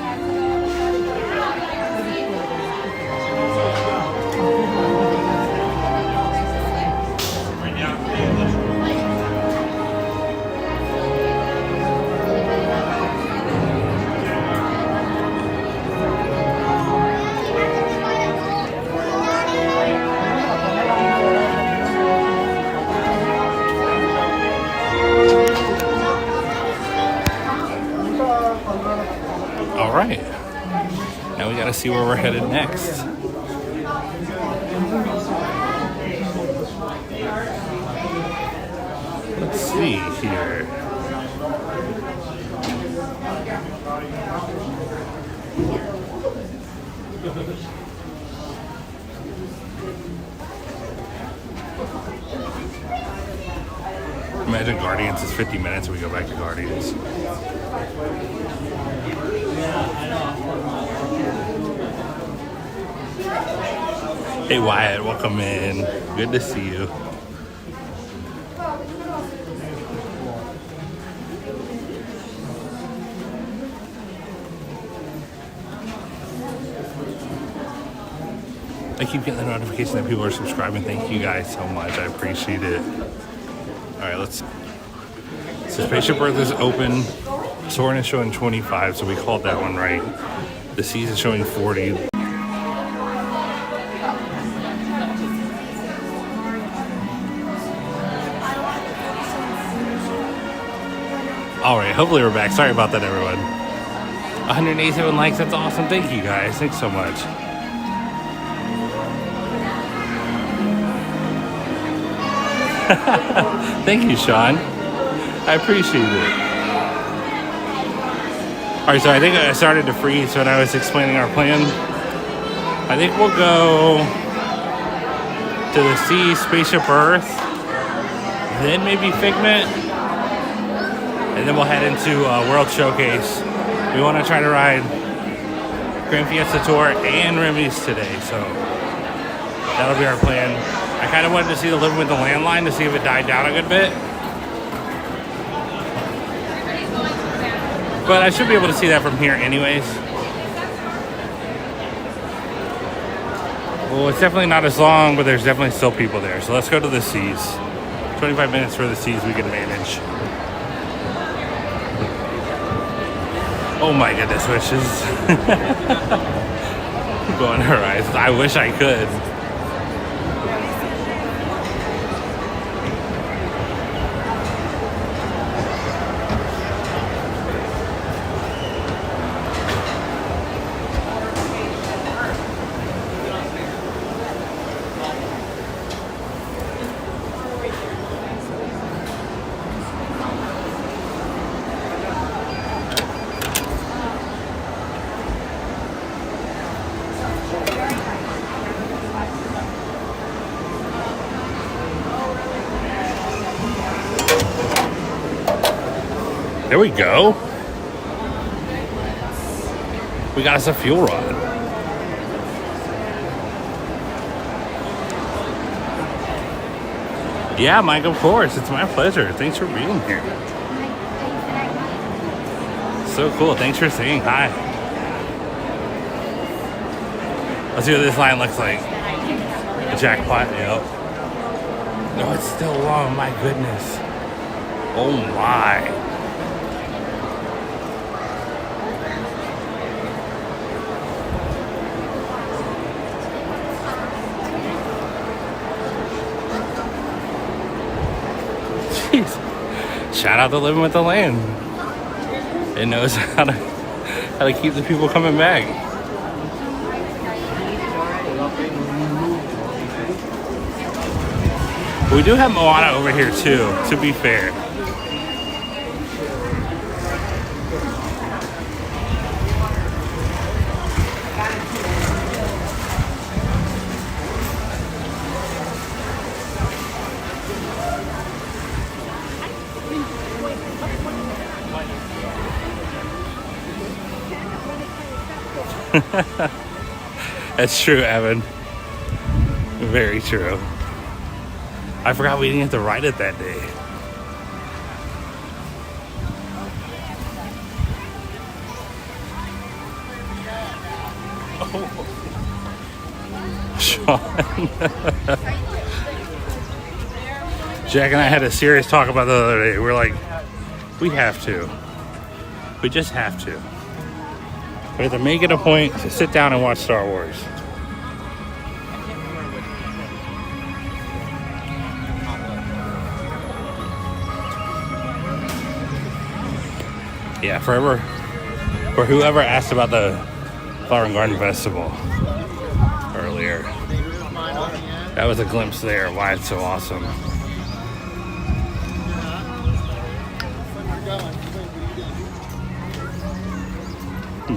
All right, now we got to see where we're headed next. Let's see here. Imagine Guardians is 50 minutes and we go back to Guardians. Hey Wyatt, welcome in. Good to see you. I keep getting the notification that people are subscribing. Thank you guys so much. I appreciate it. Alright, let's... So Spaceship Earth is open. Soarin is showing 25, so we called that one right. The Seas is showing 40. Alright, hopefully we're back. Sorry about that, everyone. 187 likes, that's awesome. Thank you guys. Thanks so much. Thank you, Sean. I appreciate it. Alright, so I think I started to freeze when I was explaining our plan. I think we'll go to the Sea, Spaceship Earth, then maybe Figment, and then we'll head into World Showcase. We want to try to ride Grand Fiesta Tour and Remy's today, so that'll be our plan. I kind of wanted to see the Living with the Landline to see if it died down a good bit. But I should be able to see that from here anyways. Well, it's definitely not as long, but there's definitely still people there. So let's go to the Seas. 25 minutes for the Seas we can manage. Oh my goodness, wishes. Go on Horizons. I wish I could. There we go. We got us a fuel rod. Yeah, Mike, of course. It's my pleasure. Thanks for being here. So cool. Thanks for saying hi. Let's see what this line looks like. A jackpot, yep. No, it's still long. My goodness. Oh my. Shout out to Living with the Land. It knows how to keep the people coming back. We do have Moana over here too, to be fair. That's true, Evan. Very true. I forgot we didn't have to ride it that day. Oh. Sean. Jack and I had a serious talk about the other day. We're like, we have to. We just have to. We have to make it a point to sit down and watch Star Wars. Yeah, for whoever asked about the Flower and Garden Festival earlier, that was a glimpse there why it's so awesome.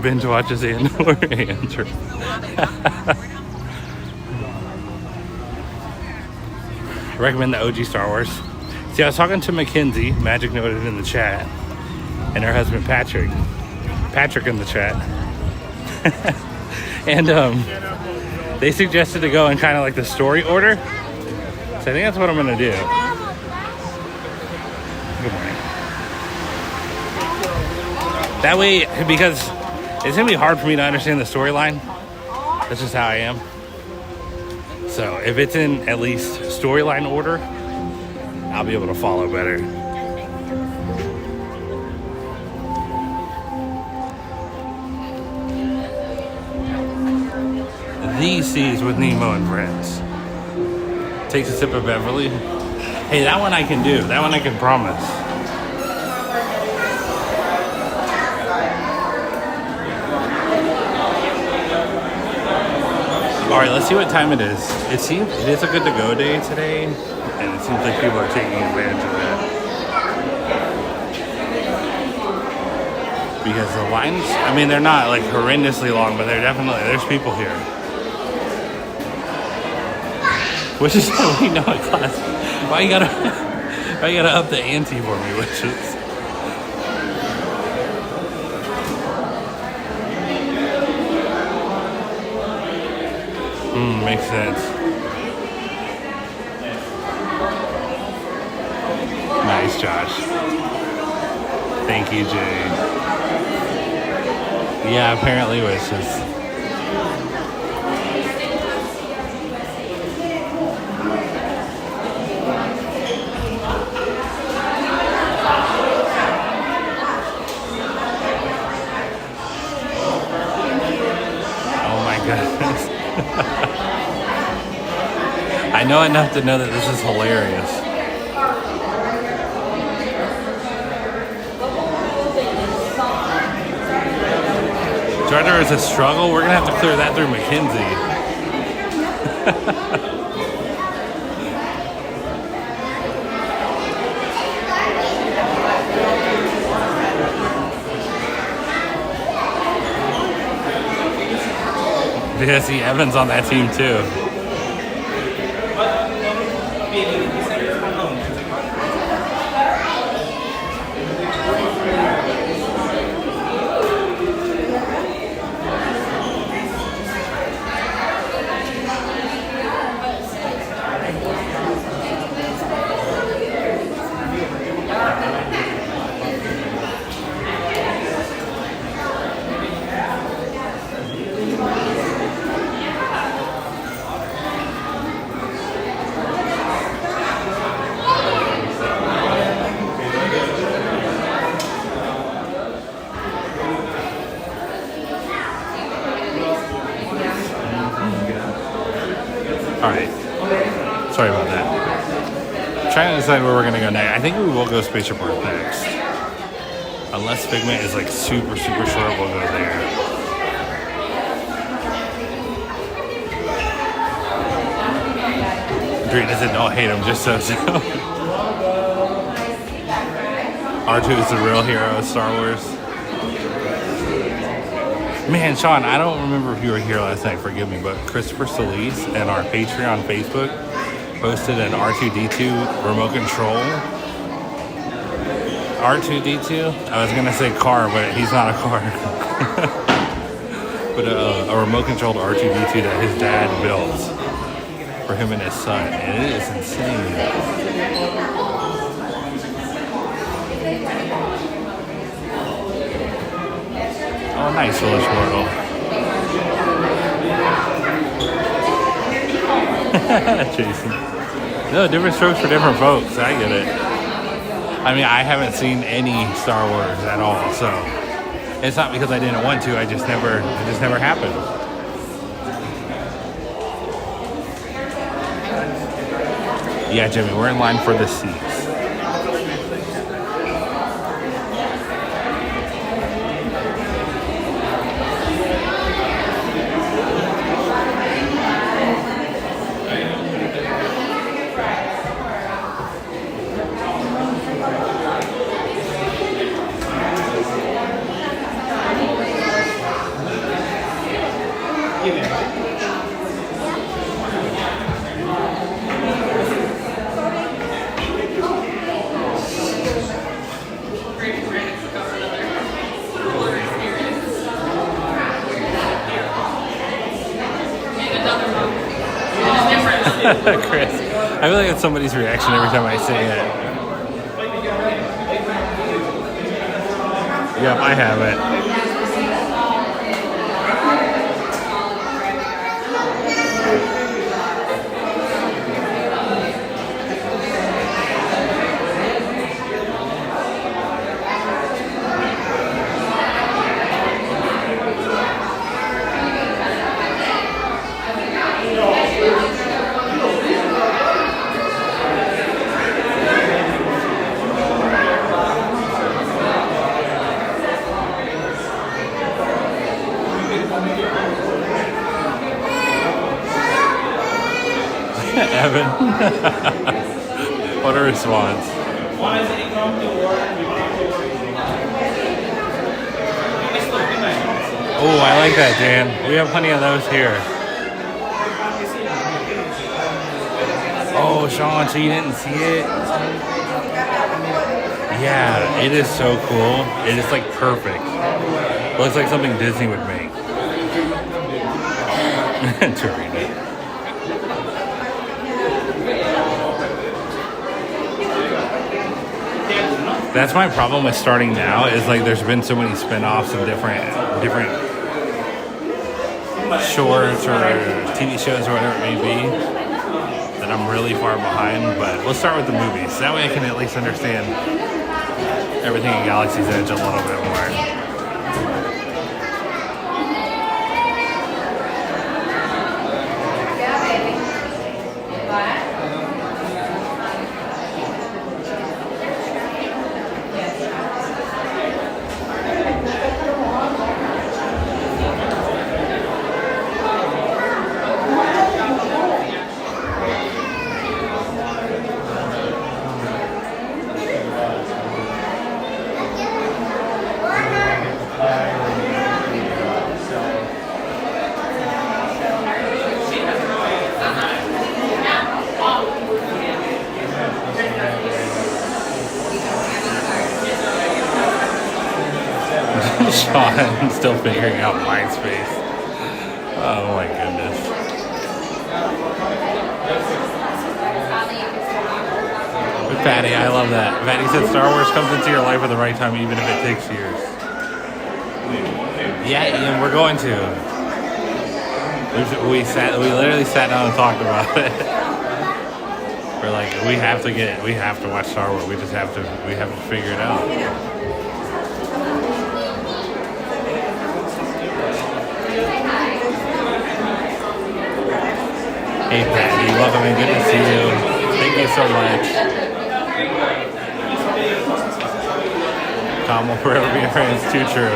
Binge watches Andor. Andrew. I recommend the OG Star Wars. See, I was talking to Mackenzie, Magic noted in the chat, and her husband Patrick in the chat. And they suggested to go in kind of like the story order. So I think that's what I'm gonna do. Good morning. That way, because it's gonna be hard for me to understand the storyline. That's just how I am. So if it's in at least storyline order, I'll be able to follow better. These Seas with Nemo and Friends. Takes a sip of Beverly. Hey, that one I can do. That one I can promise. All right, let's see what time it is. It is a good to go day today, and it seems like people are taking advantage of that. Because the lines, I mean, they're not like horrendously long, but there's people here. Which is how we know in class. Why you gotta up the ante for me, which is. Makes sense. Nice, Josh. Thank you, Jay. Yeah, apparently wishes. I know enough to know that this is hilarious. Jar Jar is a struggle. We're gonna have to clear that through Mackenzie. Yeah, see, Evan's on that team too. Sorry about that. I'm trying to decide where we're gonna go next. I think we will go Spaceship Earth next. Unless Figment is like super short, we'll go there. Dream doesn't know, hate him, just so. R2 is the real hero of Star Wars. Man, Sean, I don't remember if you were here last night, forgive me, but Christopher Solis and our Patreon Facebook posted an R2-D2 remote control. R2-D2? I was gonna say car, but he's not a car. but a remote-controlled R2-D2 that his dad built for him and his son, and it is insane. Oh, nice, Village Mortal. Jason. No, different strokes for different folks. I get it. I mean, I haven't seen any Star Wars at all, so it's not because I didn't want to. It just never happened. Yeah, Jimmy, we're in line for the seats. Chris, I feel like it's somebody's reaction every time I say it. Yep, I have it. Evan. What a response. Oh, I like that, Dan. We have plenty of those here. Oh, Sean, so you didn't see it? Yeah, it is so cool. It is like perfect. It looks like something Disney would make. Serene. That's my problem with starting now, is like there's been so many spin-offs and different shorts or TV shows or whatever it may be that I'm really far behind, but let's start with the movies. That way I can at least understand everything in Galaxy's Edge a little bit more. Sean still figuring out MySpace. Oh my goodness. But Patty, I love that. Patty said Star Wars comes into your life at the right time, even if it takes years. Yeah, Ian, we're going to. We literally sat down and talked about it. We're like, we have to watch Star Wars. We have to figure it out. Hey Patty, welcome and good to see you. Thank you so much. Tom will forever be a friend. It's too true.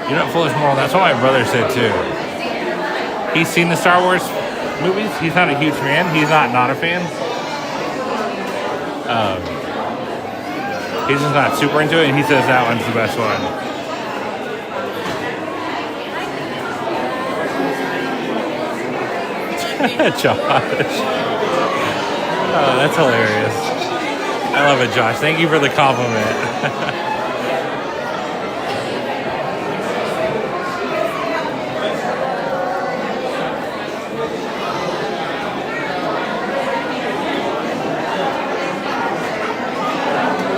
You're not foolish, moral. That's what my brother said too. He's seen the Star Wars movies. He's not a huge fan. He's not a fan. He's just not super into it, and he says that one's the best one. Josh. Oh, that's hilarious. I love it, Josh. Thank you for the compliment.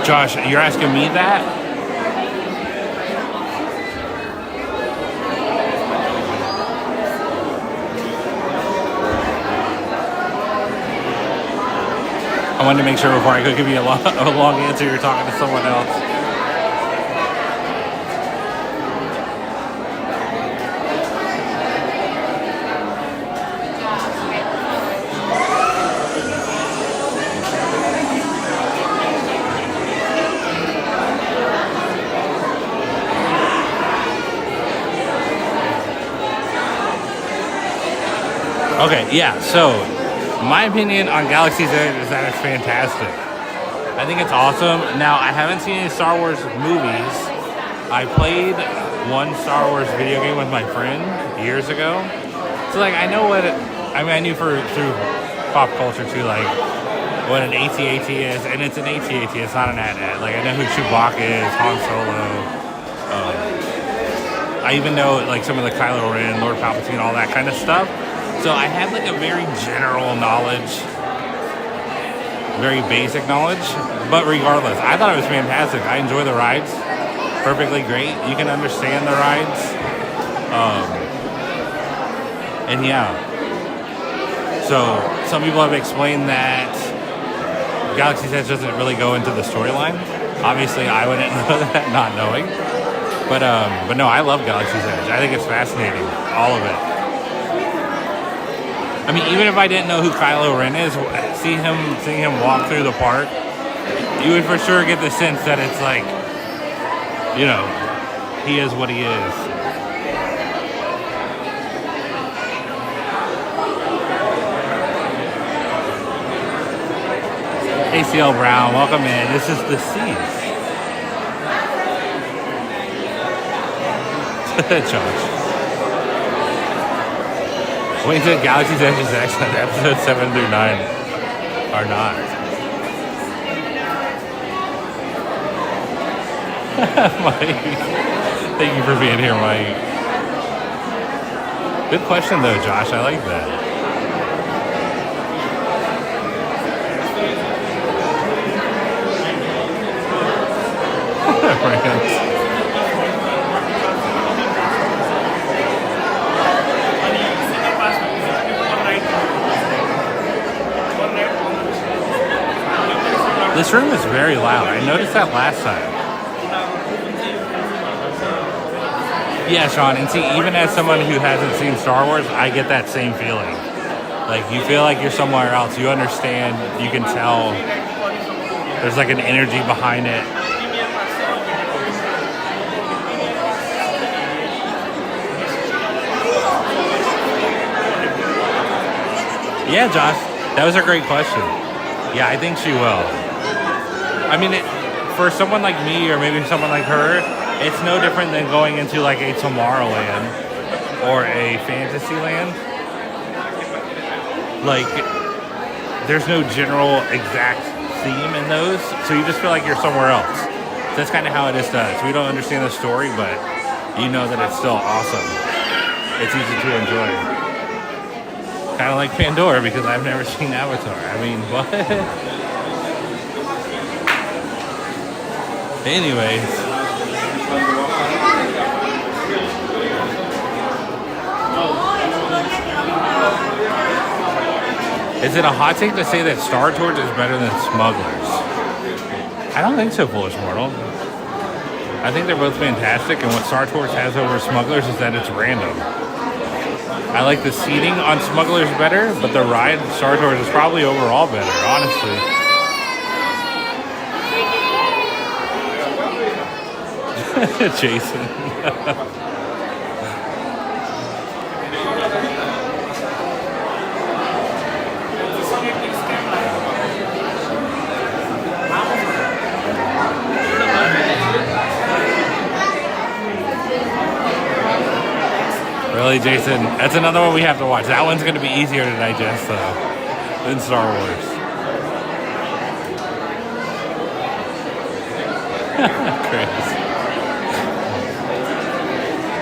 Josh, you're asking me that? I wanted to make sure before I could give you a long answer, you're talking to someone else. Okay, yeah, so my opinion on Galaxy's Edge is that it's fantastic. I think it's awesome. Now, I haven't seen any Star Wars movies. I played one Star Wars video game with my friend years ago. So, like, I know what I knew through pop culture, too, like, what an AT-AT is. And it's an AT-AT, it's not an AT-AT. Like, I know who Chewbacca is, Han Solo. I even know, like, some of the Kylo Ren, Lord Palpatine, all that kind of stuff. So I had like a very general knowledge, very basic knowledge, but regardless, I thought it was fantastic. I enjoy the rides, perfectly great. You can understand the rides, and yeah. So some people have explained that Galaxy's Edge doesn't really go into the storyline. Obviously, I wouldn't know that, not knowing. But no, I love Galaxy's Edge. I think it's fascinating, all of it. I mean, even if I didn't know who Kylo Ren is, seeing him walk through the park, you would for sure get the sense that it's like, you know, he is what he is. ACL Brown, welcome in. This is the Seas. Josh. Wait until Galaxy's Edge is excellent. Episodes 7 through 9 are not. Mike. Thank you for being here, Mike. Good question, though, Josh. I like that. This room is very loud. I noticed that last time. Yeah, Sean, and see, even as someone who hasn't seen Star Wars, I get that same feeling. Like, you feel like you're somewhere else. You understand, you can tell. There's like an energy behind it. Yeah, Josh, that was a great question. Yeah, I think she will. I mean, for someone like me or maybe someone like her, it's no different than going into like a Tomorrowland or a Fantasyland. Like, there's no general exact theme in those, so you just feel like you're somewhere else. So that's kind of how it is to us. We don't understand the story, but you know that it's still awesome. It's easy to enjoy. Kind of like Pandora, because I've never seen Avatar. I mean, what? Anyways. Is it a hot take to say that Star Tours is better than Smugglers? I don't think so, Foolish Mortal. I think they're both fantastic, and what Star Tours has over Smugglers is that it's random. I like the seating on Smugglers better, but the ride Star Tours is probably overall better, honestly. Jason. Really, Totally, Jason. That's another one we have to watch. That one's going to be easier to digest, though, than Star Wars. Chris.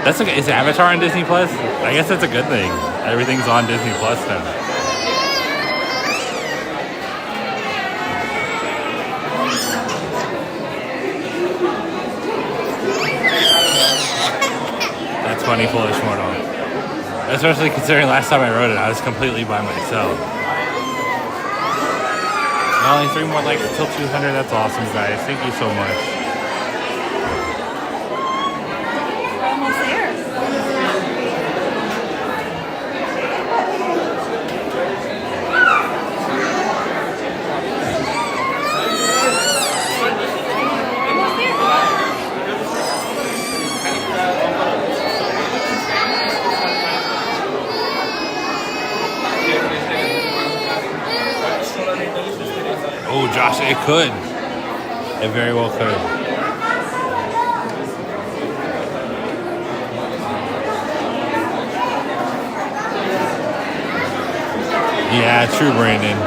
That's okay. Is Avatar on Disney Plus? I guess that's a good thing. Everything's on Disney Plus now. That's funny, foolish mortal. Especially considering last time I wrote it, I was completely by myself. Only 3 more likes until 200. That's awesome, guys. Thank you so much. Oh, Josh, it could. It very well could. Yeah, true, Brandon.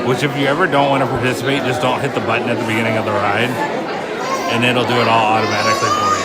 Which, if you ever don't want to participate, just don't hit the button at the beginning of the ride, and it'll do it all automatically for you.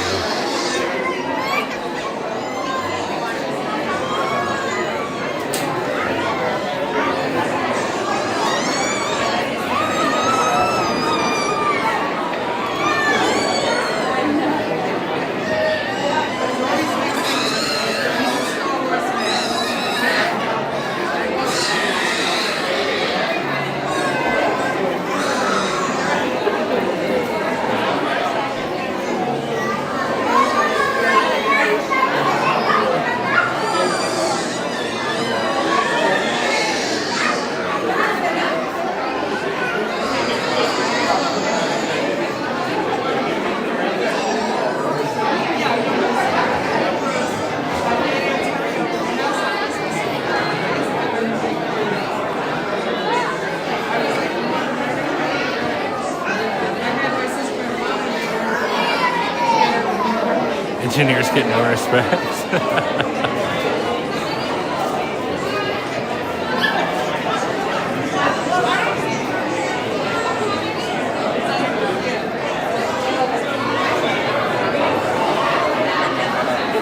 Engineers get no respect.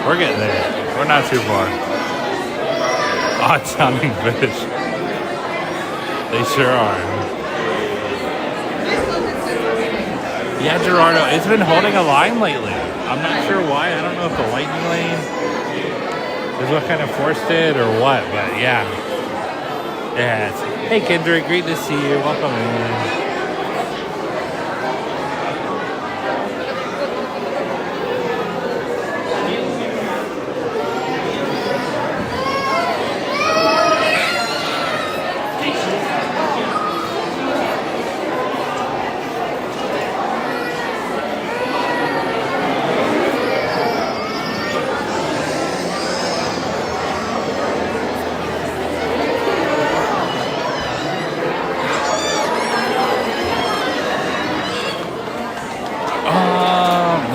We're getting there. We're not too far. Odd sounding fish. They sure are. Yeah, Gerardo, it's been holding a line lately. I'm not sure why. I don't know if the lightning lane is what kind of forced it or what, but yeah. Yeah. Hey, Kendrick, great to see you. Welcome in.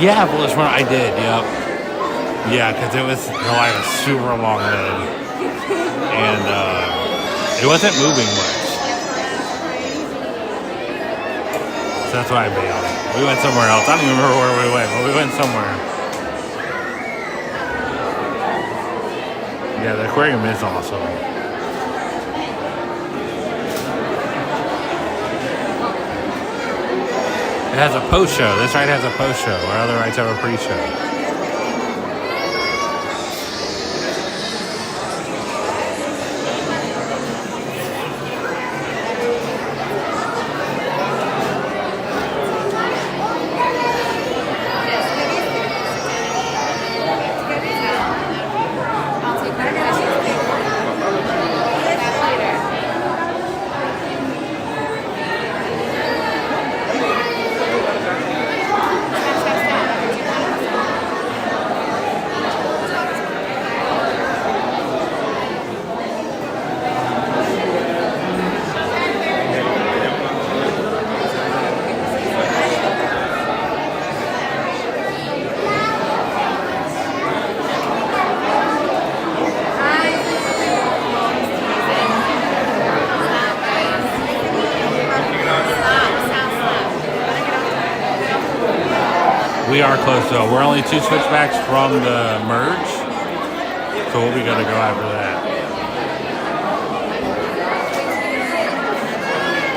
Yeah, Bullish Run, I did, yep. Yeah, because the line was super long then. And it wasn't moving much. So that's why I bailed. We went somewhere else. I don't even remember where we went, but we went somewhere. Yeah, the aquarium is awesome. It has a post-show. This ride has a post-show, where other rides have a pre-show. We are close though. We're only 2 switchbacks from the merge, so we'll be good to go after that.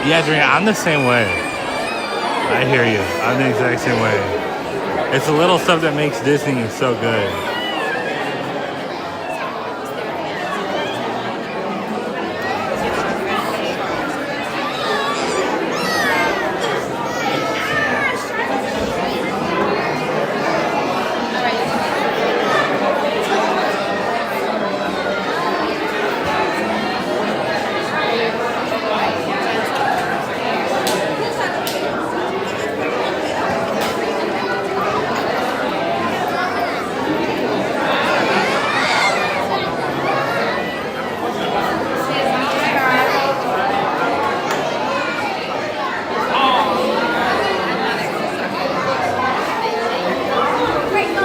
Yeah, Adrian, I'm the same way. I hear you. I'm the exact same way. It's the little stuff that makes Disney so good.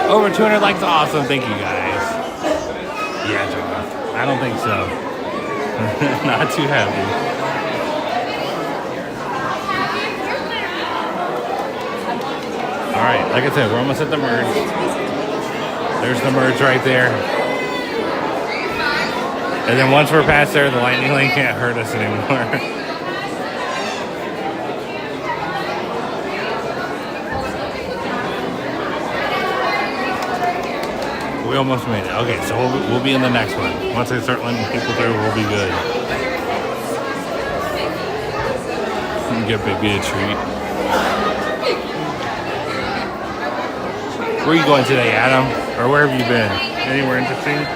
Over 200 likes, awesome. Thank you guys. Yeah, John. I don't think so. Not too happy. All right, like I said, we're almost at the merge. There's the merge right there. And then once we're past there, the lightning lane can't hurt us anymore. We almost made it. Okay, so we'll be in the next one. Once I start letting people through, we'll be good. Give baby a treat. Where are you going today, Adam? Or where have you been? Anywhere interesting?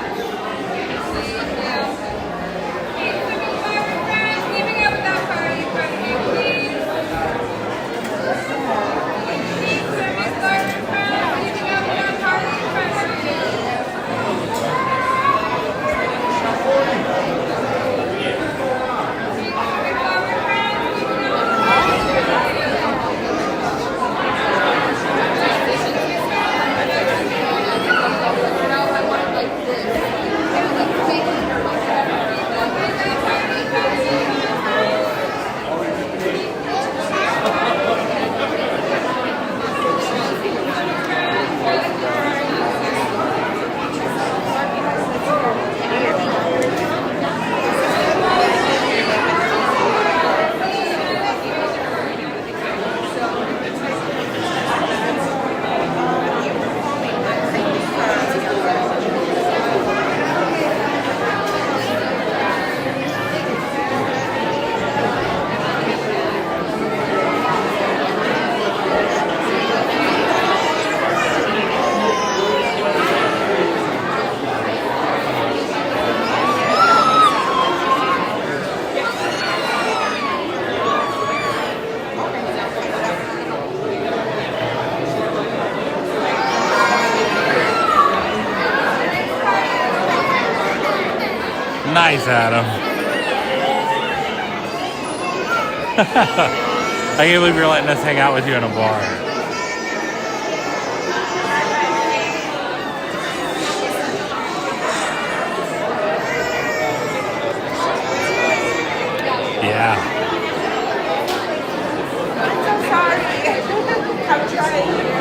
Nice, Adam. I can't believe you're letting us hang out with you in a bar. Yeah. I'm so sorry. I'm trying.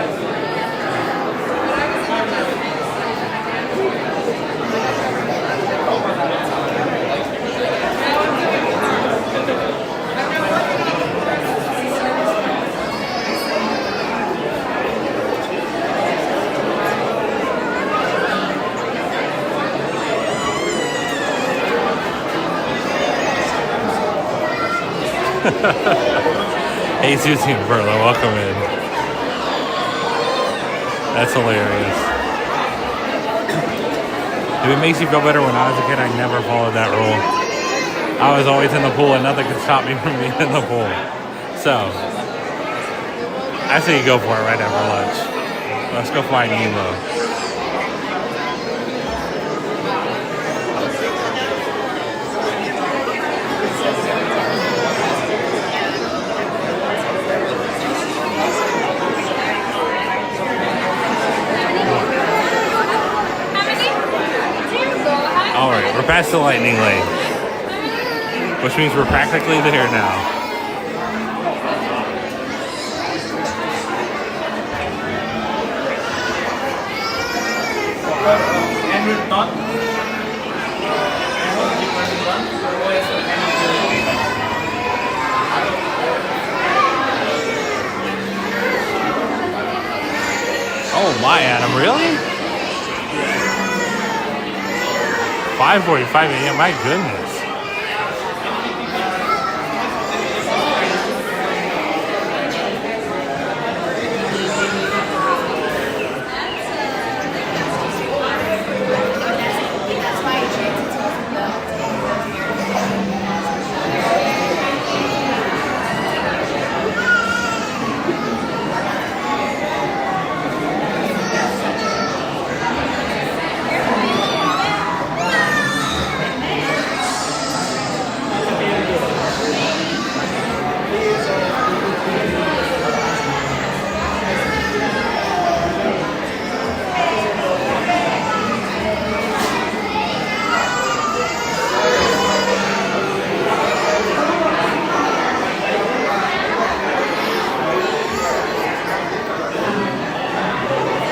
Hey, Susie and Berla, welcome in. That's hilarious. If it makes you feel better, when I was a kid, I never followed that rule. I was always in the pool and nothing could stop me from being in the pool. So, I say you go for it right after lunch. Let's go find Nemo. Alright, we're past the lightning lane, which means we're practically there now. Oh my, Adam, really? 5:45 a.m. My goodness.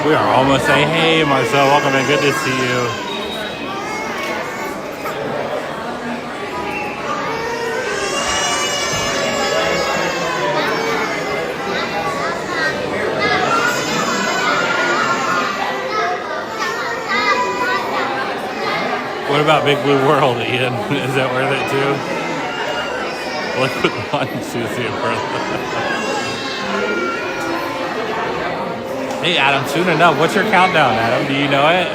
We are almost saying, hey Marcel, welcome and good to see you. What about Big Blue World, Ian? Is that worth it too? Liquid one, Susie and Bertha. Hey Adam, soon enough. What's your countdown, Adam? Do you know it?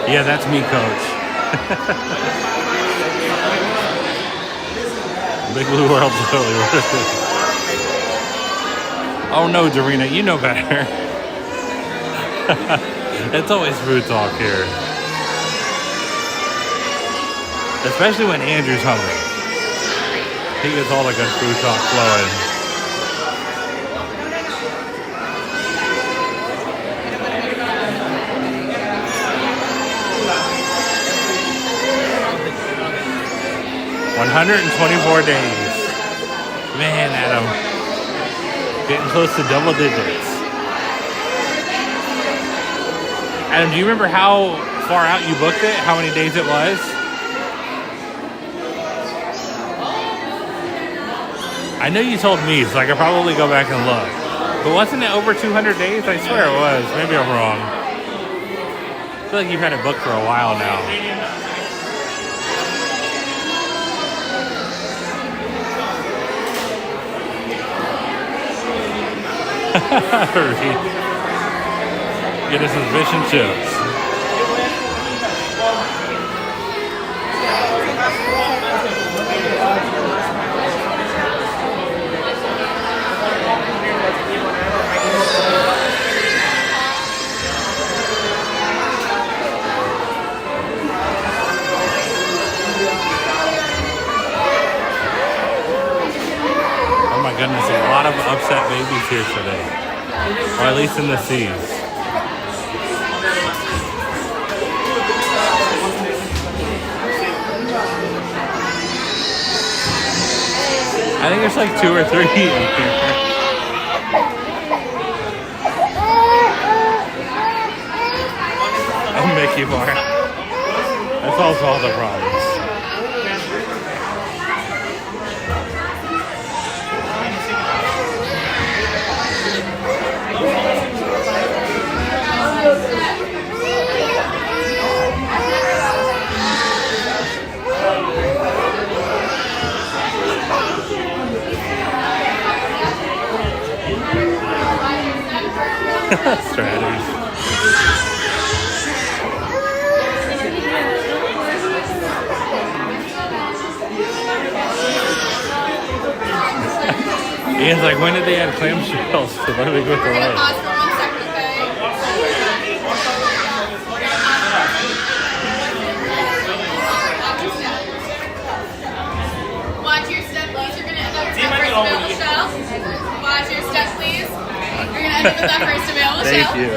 Yeah, that's me, Coach. Big Blue World's totally worth it. Oh no, Dorina, you know better. It's always food talk here. Especially when Andrew's hungry. He gets all the good food talk flowing. 124 days. Man, Adam. Getting close to double digits. Adam, do you remember how far out you booked it? How many days it was? I know you told me, so I could probably go back and look. But wasn't it over 200 days? I swear it was. Maybe I'm wrong. I feel like you've had it booked for a while now. Get us some fish and chips. Oh my goodness, a lot of upset babies here today. Or at least in the seas. I think there's like 2 or 3 in here. Oh, Mickey Bar. That solves all the problems. Strategies. Ian's like, when did they add clamshells to living with the lake? give it that first available Thank show. you.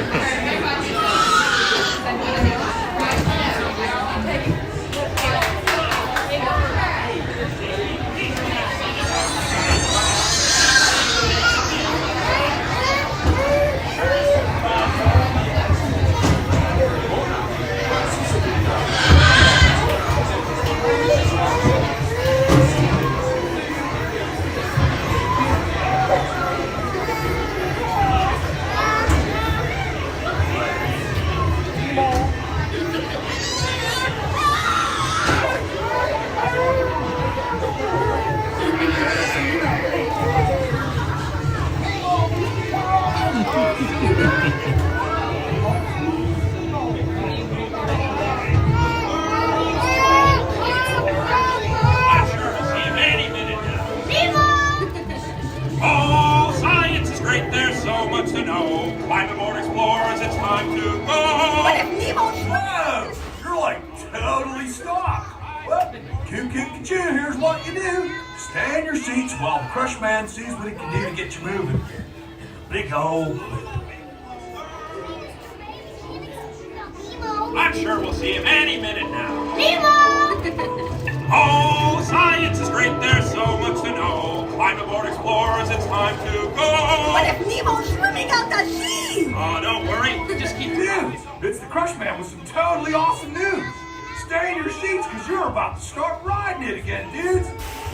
Oh, science is great, there's so much to know. Climb aboard, explorers, it's time to go. What if Nemo's whoa? You're like totally stopped. Well, coo-coo-ca-choo, here's what you do. Stay in your seats while the crush man sees what he can do to get you moving. Big ol'. I'm sure we'll see him any minute now. Nemo! Oh, science is great, there's so much to know. Climb aboard, explorers, it's time to go. What if Nemo's swimming out the sea? Oh, don't worry, just keep Dudes, it's the Crush Man with some totally awesome news. Stay in your seats because you're about to start riding it again, dudes.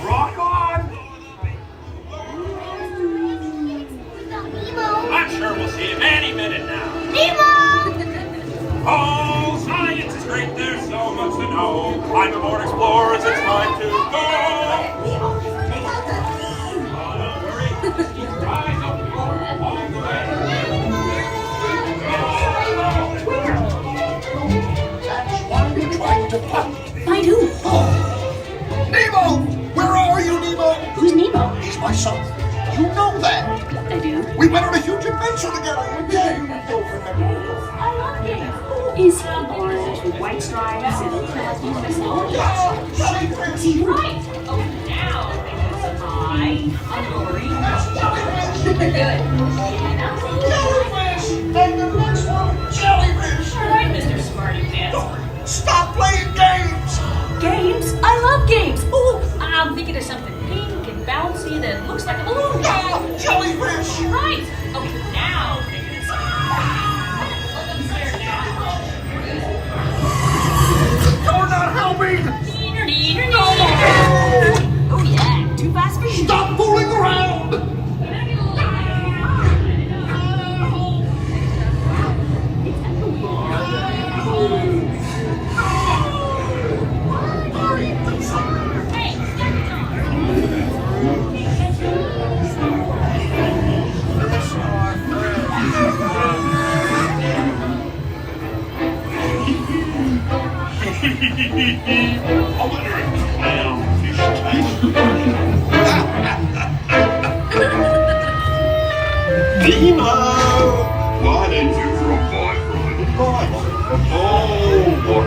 Rock on. I'm sure we'll see him any minute now. Nemo! Oh, science is great, there's so much to know. Climb aboard, explorers, it's time to go. Oh, don't worry, just keep your eyes open all the way. That's why you tried to fight. Find who? Nemo! Where are you, Nemo? Who's Nemo? He's my son. You know that. I do. We went on a huge adventure together. I love games. Is he orange with white stripes and he's my snow? Right. Oh, now I'm Lori. Good. Jellyfish! And the next one, jellyfish! All right, Mr. Smarty Pants. Stop playing games! Games? I love games. Oh, I'm thinking of something pink and bouncy that looks like a balloon. Ah, jellyfish! Right. Okay, now I'm thinking of something. Look upstairs now. You're not helping! Oh yeah, too fast for you. Stop fooling around! Nemo! Why didn't you from my private life? Oh, what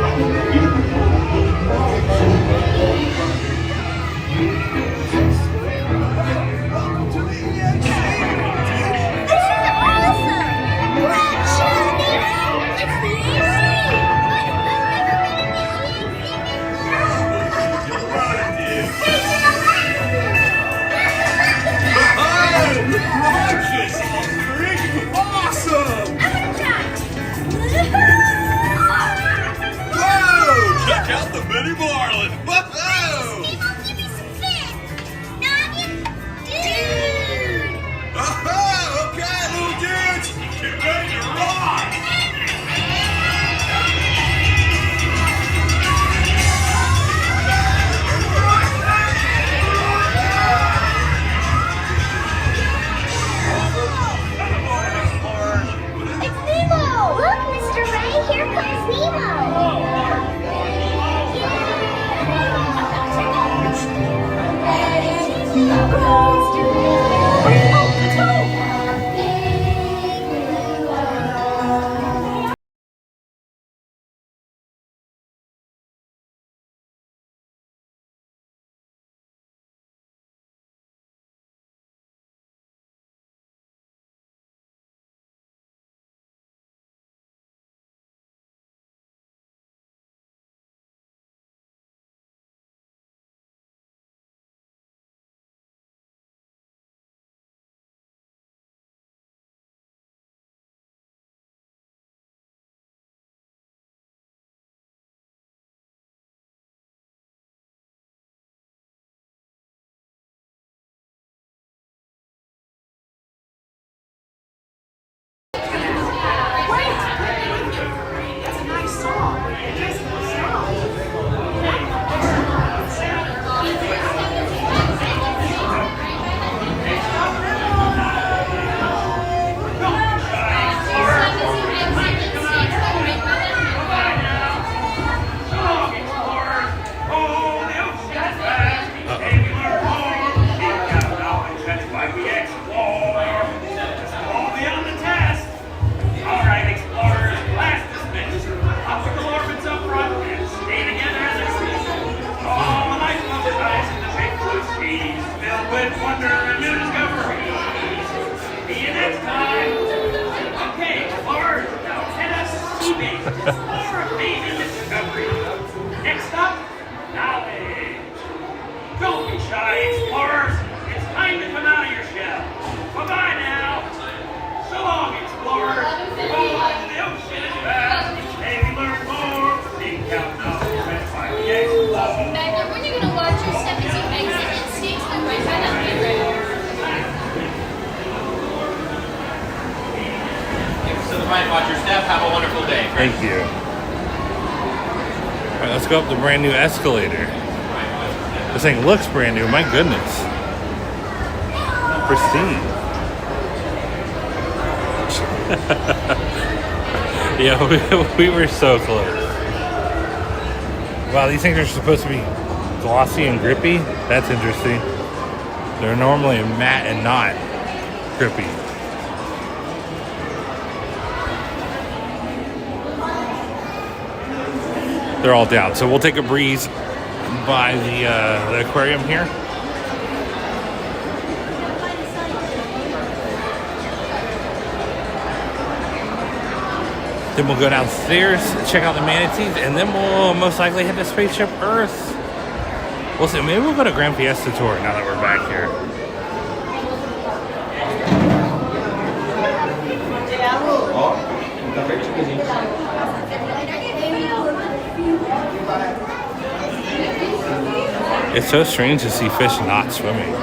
Awesome! Whoa! Check out the mini marlin! Whoa! Give me some fish! Nugget? Dude! Okay, little dudes! Get ready to rock! It's Nemo! Look, Mr. Ray, here comes Nemo! with wonder and new discoveries. See you next time. Okay, explorers, now head us to sea base to explore amazing discoveries. Next up, knowledge. Don't be shy, explorers. It's time to come out of your shell. Bye-bye now. So long, explorers. Oh, the ocean is vast. Each day we learn more. Big count knowledge meant by the explorers. Magna, when are you going to watch your 17 exit and sneaks them right by that mirror? Thanks to the Mind Watcher staff. Have a wonderful day. Thank you. All right, let's go up the brand new escalator. This thing looks brand new. My goodness. Pristine. Yeah, we were so close. Wow, these things are supposed to be glossy and grippy. That's interesting. They're normally matte and not grippy. They're all down. So we'll take a breeze by the aquarium here. Then we'll go downstairs, check out the manatees, and then we'll most likely head to Spaceship Earth. We'll see. Maybe we'll go to Grand Fiesta tour now that we're back here. It's so strange to see fish not swimming.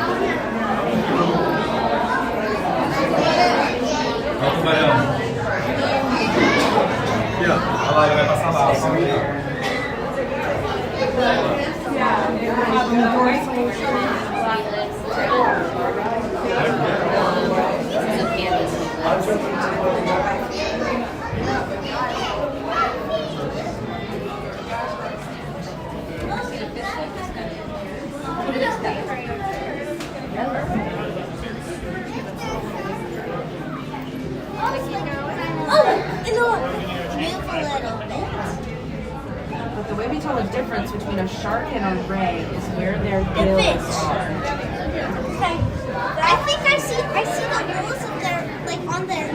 But the way we tell the difference between a shark and a ray is where their gills are. Okay. I think I see the gills of their, like, on their.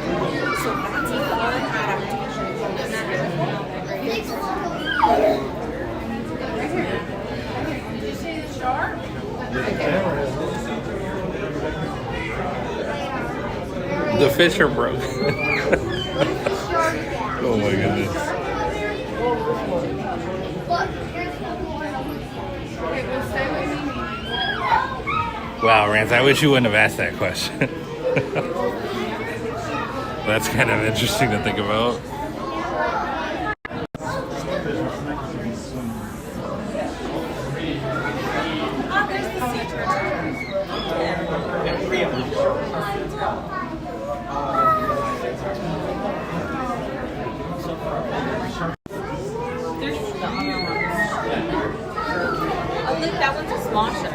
So that's a fun adaptation. Did you see the shark? The fish are broken. Oh my goodness. Wow, Rance, I wish you wouldn't have asked that question. That's kind of interesting to think about. That one's a small shark.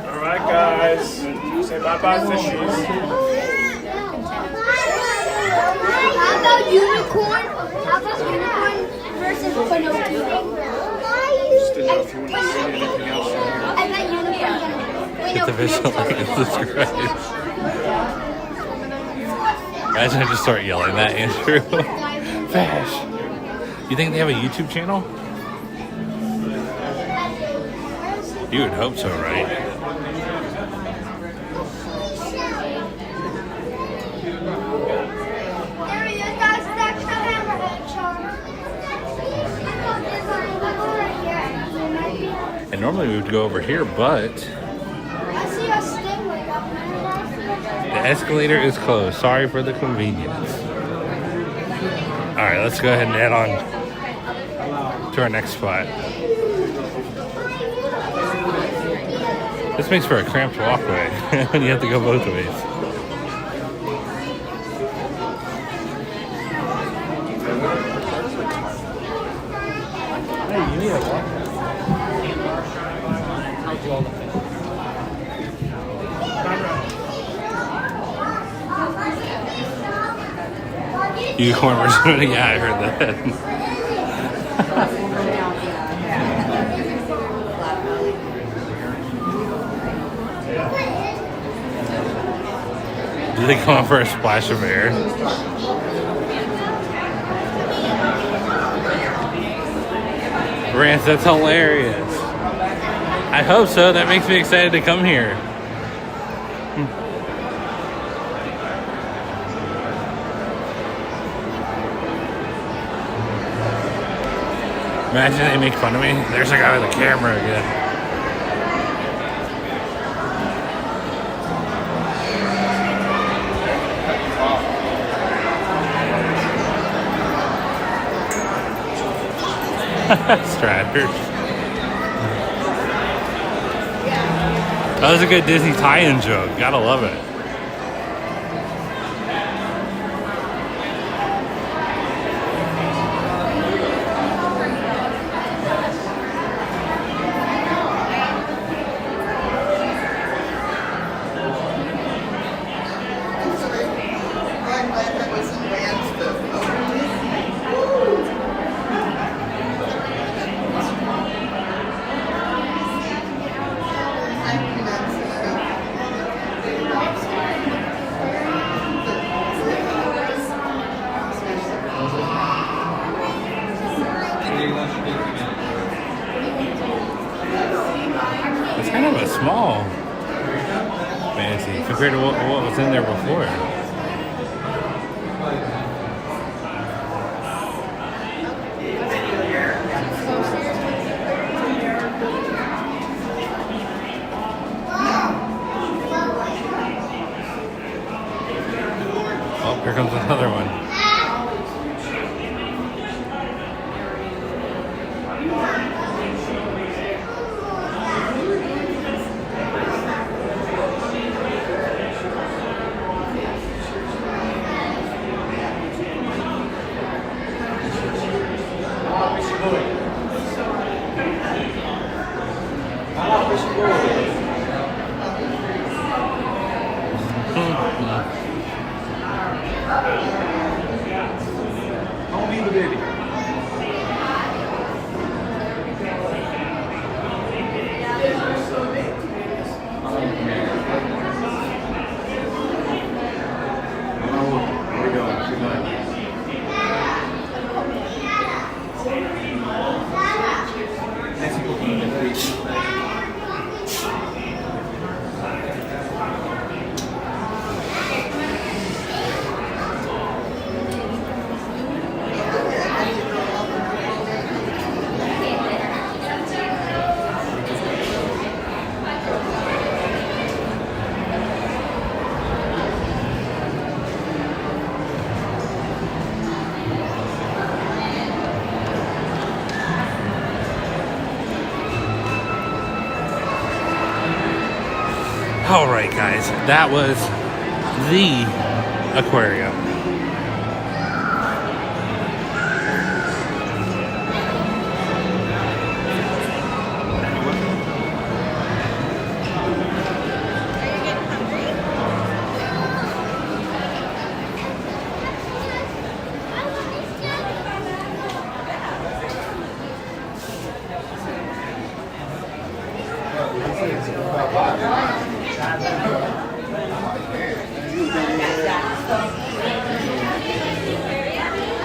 All right, guys. Say bye-bye, fishies. How about unicorn? How about unicorn versus Pinocchio? I bet unicorn. Get the visual Jesus Christ. Imagine I just start yelling that, Andrew. Fish. You think they have a YouTube channel? You would hope so, right? There he is, guys. That's the hammerhead shark. And normally we would go over here, but I see a stingray up there. the escalator is closed. Sorry for the convenience. All right, let's go ahead and head on to our next spot. This makes for a cramped walkway when you have to go both ways. Hey, you need a walk. Unicorn version. Yeah, I heard that. Do they come up for a splash of air? Rance, that's hilarious. I hope so. That makes me excited to come here. Imagine they make fun of me. There's a guy with a camera again. Stratford. That was a good Disney tie-in joke. Gotta love it. It's kind of a small fantasy compared to what was in there before. Oh, here comes another one. All right, guys, that was the aquarium.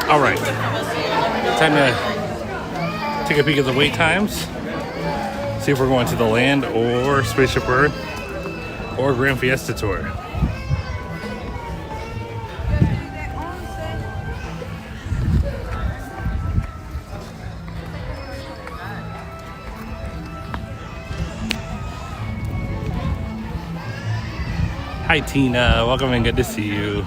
All right, time to take a peek at the wait times. See if we're going to the land or Spaceship Earth or Grand Fiesta Tour. Hi Tina, welcome and good to see you.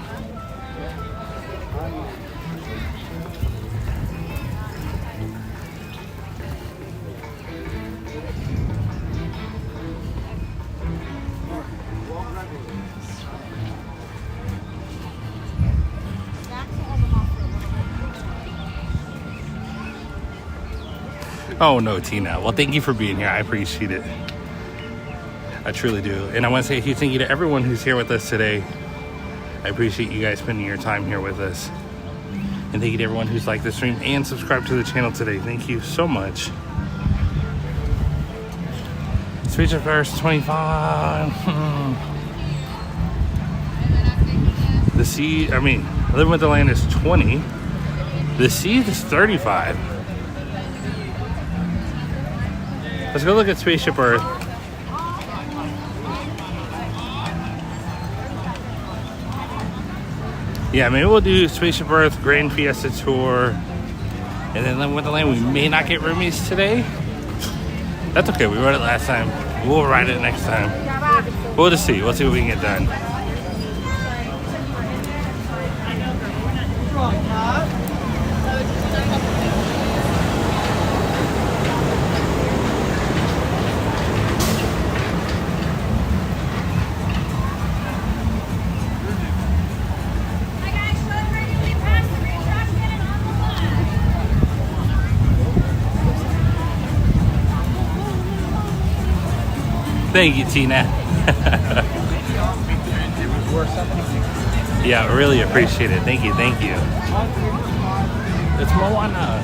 Oh no, Tina. Well, thank you for being here. I appreciate it. I truly do. And I want to say a huge thank you to everyone who's here with us today. I appreciate you guys spending your time here with us. And thank you to everyone who's liked the stream and subscribed to the channel today. Thank you so much. Spaceship Earth 25. The sea, I mean, Living with the Land is 20. The sea is 35. Let's go look at Spaceship Earth. Yeah, maybe we'll do Spaceship Earth, Grand Fiesta Tour, and then Living with the Land. We may not get roomies today. That's okay, we rode it last time. We'll ride it next time. We'll just see. We'll see what we can get done. Thank you, Tina. Yeah, really appreciate it. Thank you, thank you. It's Moana.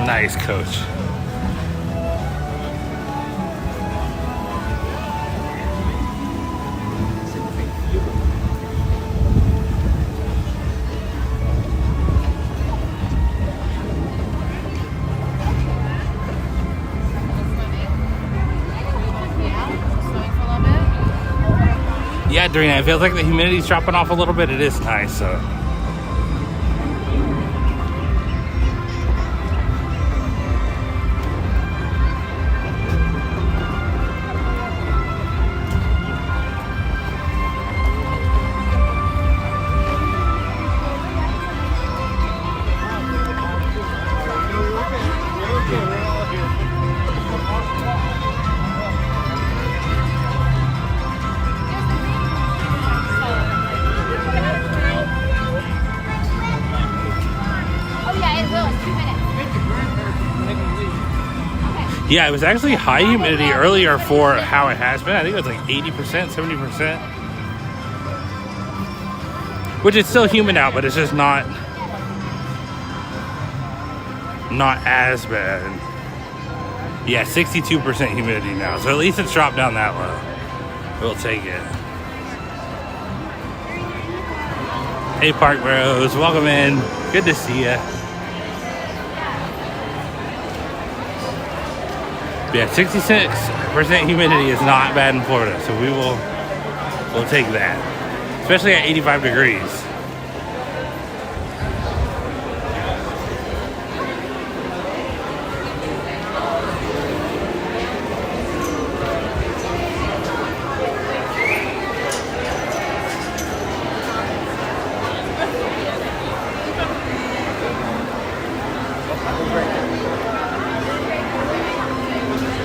Nice, coach. Yeah, Dorina, it feels like the humidity's dropping off a little bit. It is nice, so. Yeah, it was actually high humidity earlier for how it has been. I think it was like 80%, 70%. Which is still humid out, but it's just not as bad. Yeah, 62% humidity now. So at least it's dropped down that low. We'll take it. Hey, Park Bros. Welcome in. Good to see ya. Yeah, 66% humidity is not bad in Florida, so we'll take that, especially at 85 degrees.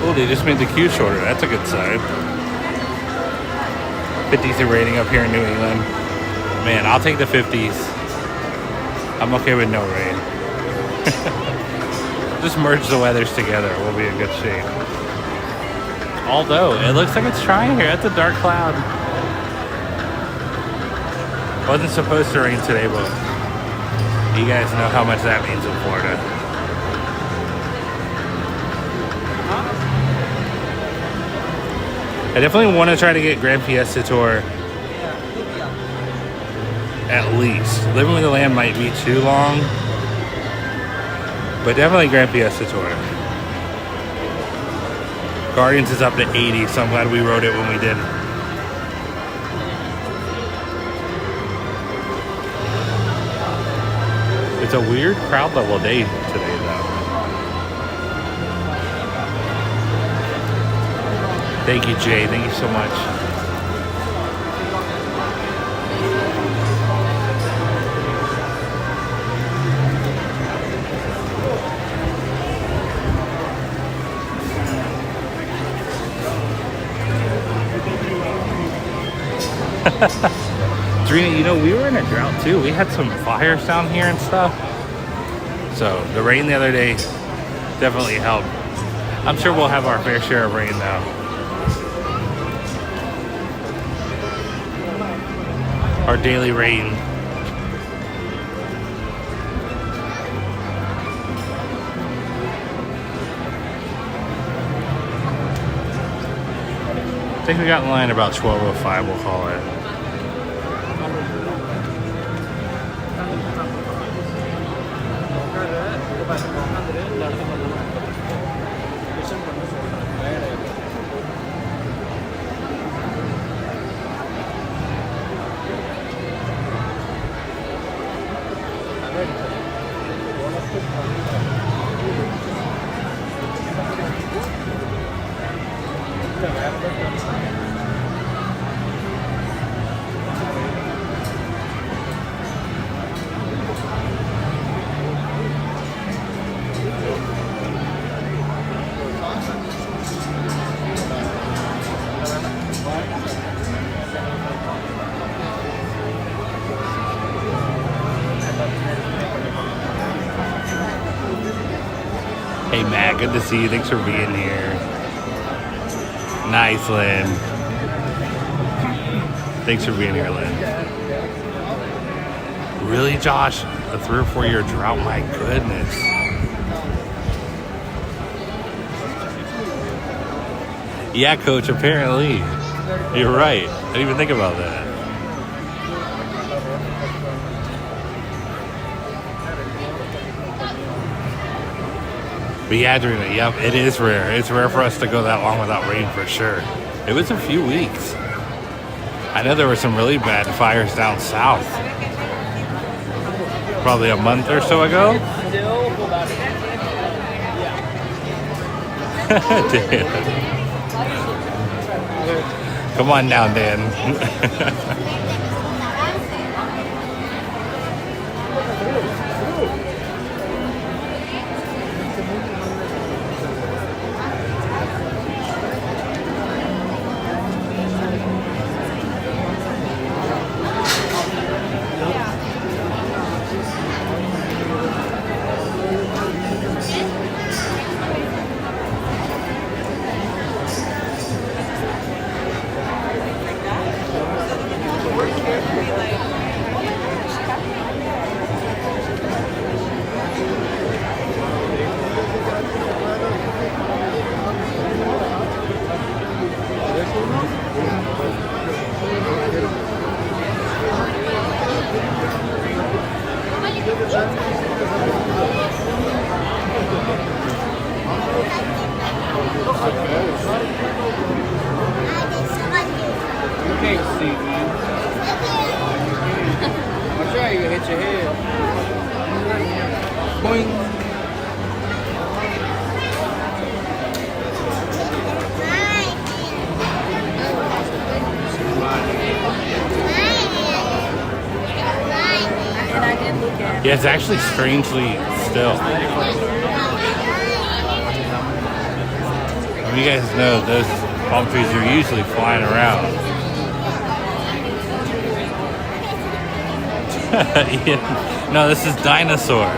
They just made the queue shorter. That's a good sign. 50s rating up here in New England. Man, I'll take the 50s. I'm okay with no rain. Just merge the weathers together. We'll be in good shape. Although, it looks like it's trying here. That's a dark cloud. Wasn't supposed to rain today, but you guys know how much that means in Florida. I definitely want to try to get Grand Fiesta Tour at least. Living with the Land might be too long, but definitely Grand Fiesta Tour. Guardians is up to 80, so I'm glad we rode it when we did. It's a weird crowd level day today, though. Thank you, Jay. Thank you so much. Serena, you know, we were in a drought too. We had some fires down here and stuff. So the rain the other day definitely helped. I'm sure we'll have our fair share of rain now. Our daily rain. I think we got in line about 12:05, we'll call it. Hey Matt, good to see you. Thanks for being here. Nice, Lynn. Thanks for being here, Lynn. Really, Josh? A 3 or 4 year drought? My goodness. Yeah, Coach, apparently. You're right. I didn't even think about that. But yeah, Adriana, yep, it is rare. It's rare for us to go that long without rain for sure. It was a few weeks. I know there were some really bad fires down south. Probably a month or so ago. Dan. Come on down, Dan. Yeah, it's actually strangely still. You guys know those palm trees are usually flying around. Yeah. No, this is dinosaur.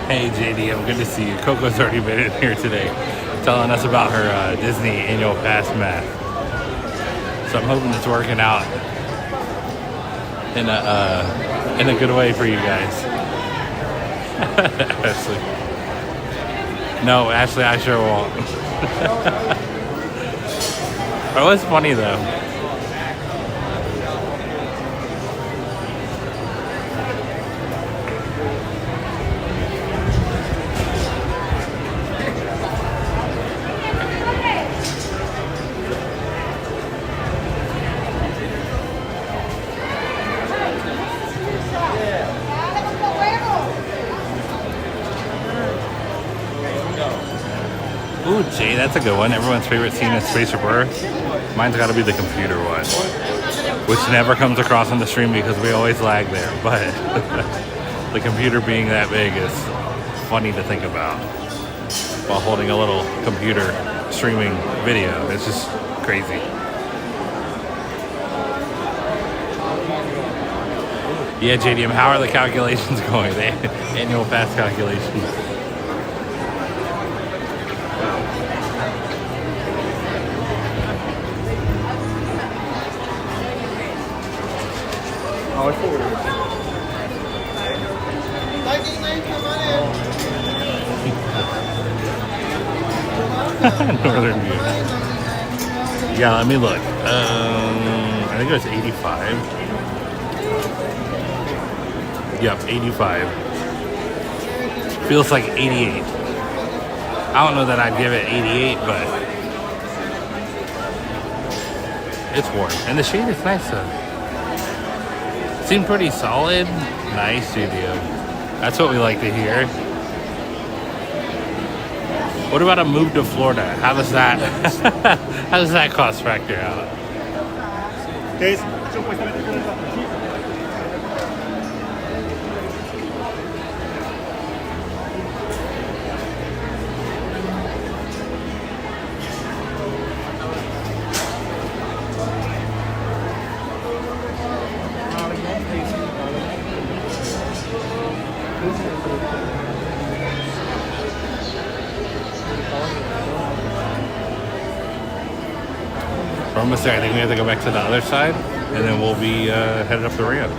Hey JD, I'm good to see you. Coco's already been in here today telling us about her Disney annual pass math. So I'm hoping it's working out in a good way for you guys. Ashley. No, Ashley, I sure won't. It was funny though. that's a good one. Everyone's favorite scene is Spaceship Earth. Mine's got to be the computer one, which never comes across on the stream because we always lag there. But the computer being that big is funny to think about while holding a little computer streaming video. It's just crazy. Yeah, JDM, how are the calculations going? The annual pass calculations. Oh, it's forward. Northern View. Yeah, let me look. I think it was 85. Yep, 85. Feels like 88. I don't know that I'd give it 88, but it's warm. And the shade is nice though. Seemed pretty solid. Nice studio. That's what we like to hear. What about a move to Florida? How does that how does that cost factor out? We're almost there. I think we have to go back to the other side, and then we'll be headed up the ramp.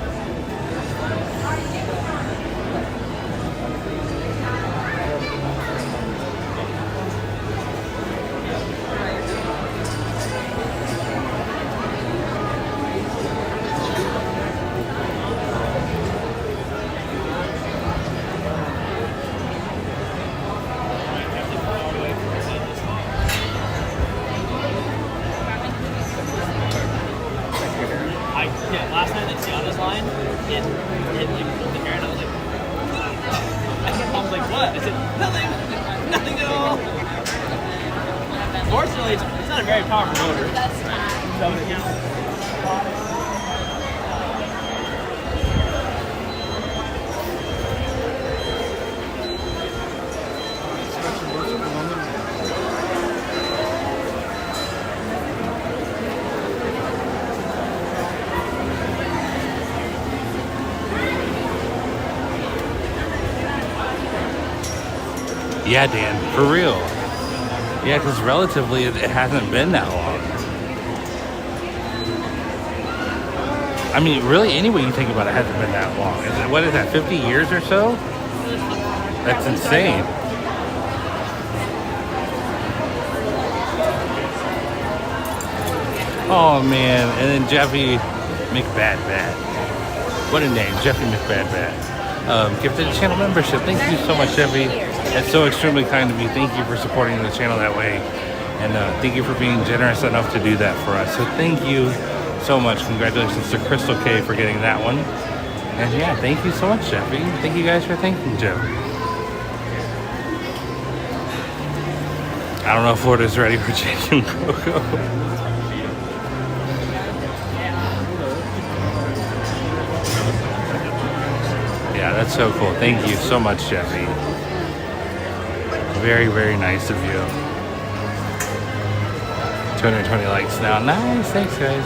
Last time they see on this line, it pulled the hair, and I was like, I was like, what? I said, nothing at all. Fortunately, it's not a very powerful motor. So it counts. Yeah, Dan, for real. Yeah, because relatively it hasn't been that long. I mean, really, any way you think about it, hasn't been that long. What is that, 50 years or so? That's insane. Oh, man. And then Jeffy McBadbad. What a name, Jeffy McBadbad. Gifted a channel membership. Thank you so much, Jeffy. It's so extremely kind of you. Thank you for supporting the channel that way. And thank you for being generous enough to do that for us. So thank you so much. Congratulations to Crystal K for getting that one. And yeah, thank you so much, Jeffy. Thank you guys for thanking Jeffy. I don't know if Florida's ready for changing Coco. Yeah, that's so cool. Thank you so much, Jeffy. Very, very nice of you. 220 likes now. Nice. Thanks, guys.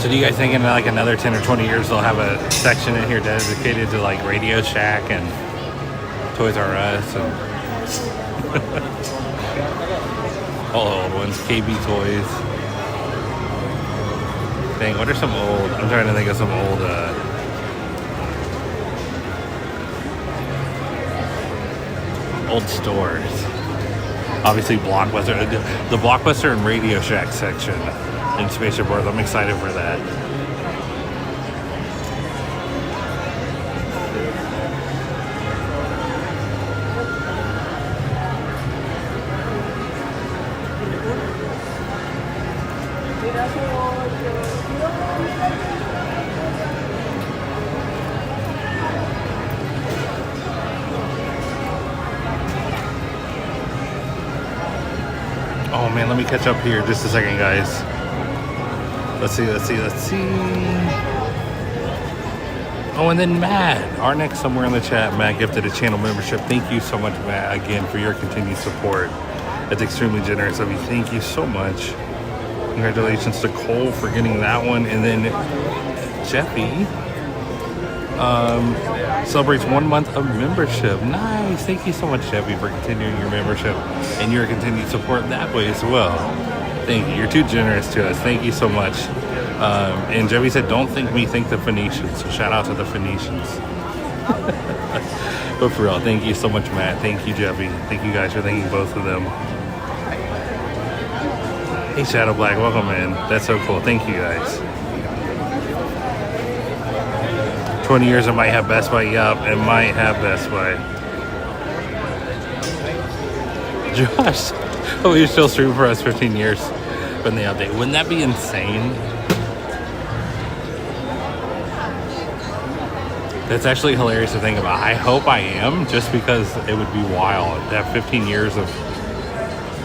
So do you guys think in like another 10 or 20 years they'll have a section in here dedicated to like Radio Shack and Toys R Us and all the old ones, KB Toys. Dang, what are some old, I'm trying to think of some old, old stores. Obviously Blockbuster, the Blockbuster and Radio Shack section in Spaceship Earth. I'm excited for that. man, let me catch up here just a second, guys. Let's see. Oh, and then Matt, our next somewhere in the chat, Matt gifted a channel membership. Thank you so much, Matt, again, for your continued support. That's extremely generous of you. Thank you so much. Congratulations to Cole for getting that one. And then Jeffy celebrates 1 month of membership. Nice. Thank you so much, Jeffy, for continuing your membership and your continued support that way as well. Thank you. You're too generous to us. Thank you so much. And Jeffy said, don't think me, think the Phoenicians. So shout out to the Phoenicians. But for real, thank you so much, Matt. Thank you, Jeffy. Thank you guys for thanking both of them. Hey, Shadow Black, welcome in. That's so cool. Thank you, guys. 20 years, it might have Best Buy. Yup, it might have Best Buy. Josh, oh, you're still streaming for us 15 years from the update. Wouldn't that be insane? That's actually hilarious to think about. I hope I am, just because it would be wild to have 15 years of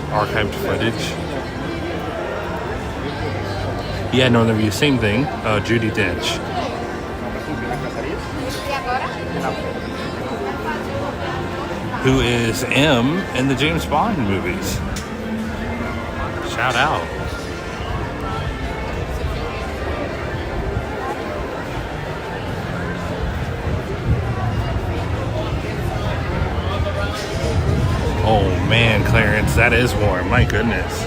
archived footage. Yeah, Northern View, same thing. Judi Dench. Who is M in the James Bond movies. Shout out. Oh man, Clarence, that is warm. My goodness.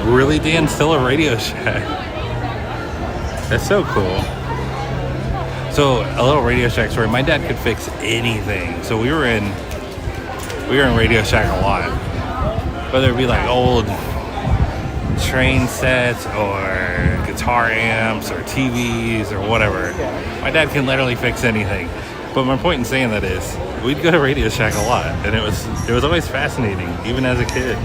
Really, Dan? Still a Radio Shack? That's so cool. So a little Radio Shack story. My dad could fix anything. So we were in Radio Shack a lot. Whether it be like old train sets or guitar amps or TVs or whatever. My dad can literally fix anything. But my point in saying that is, we'd go to Radio Shack a lot, and it was always fascinating, even as a kid.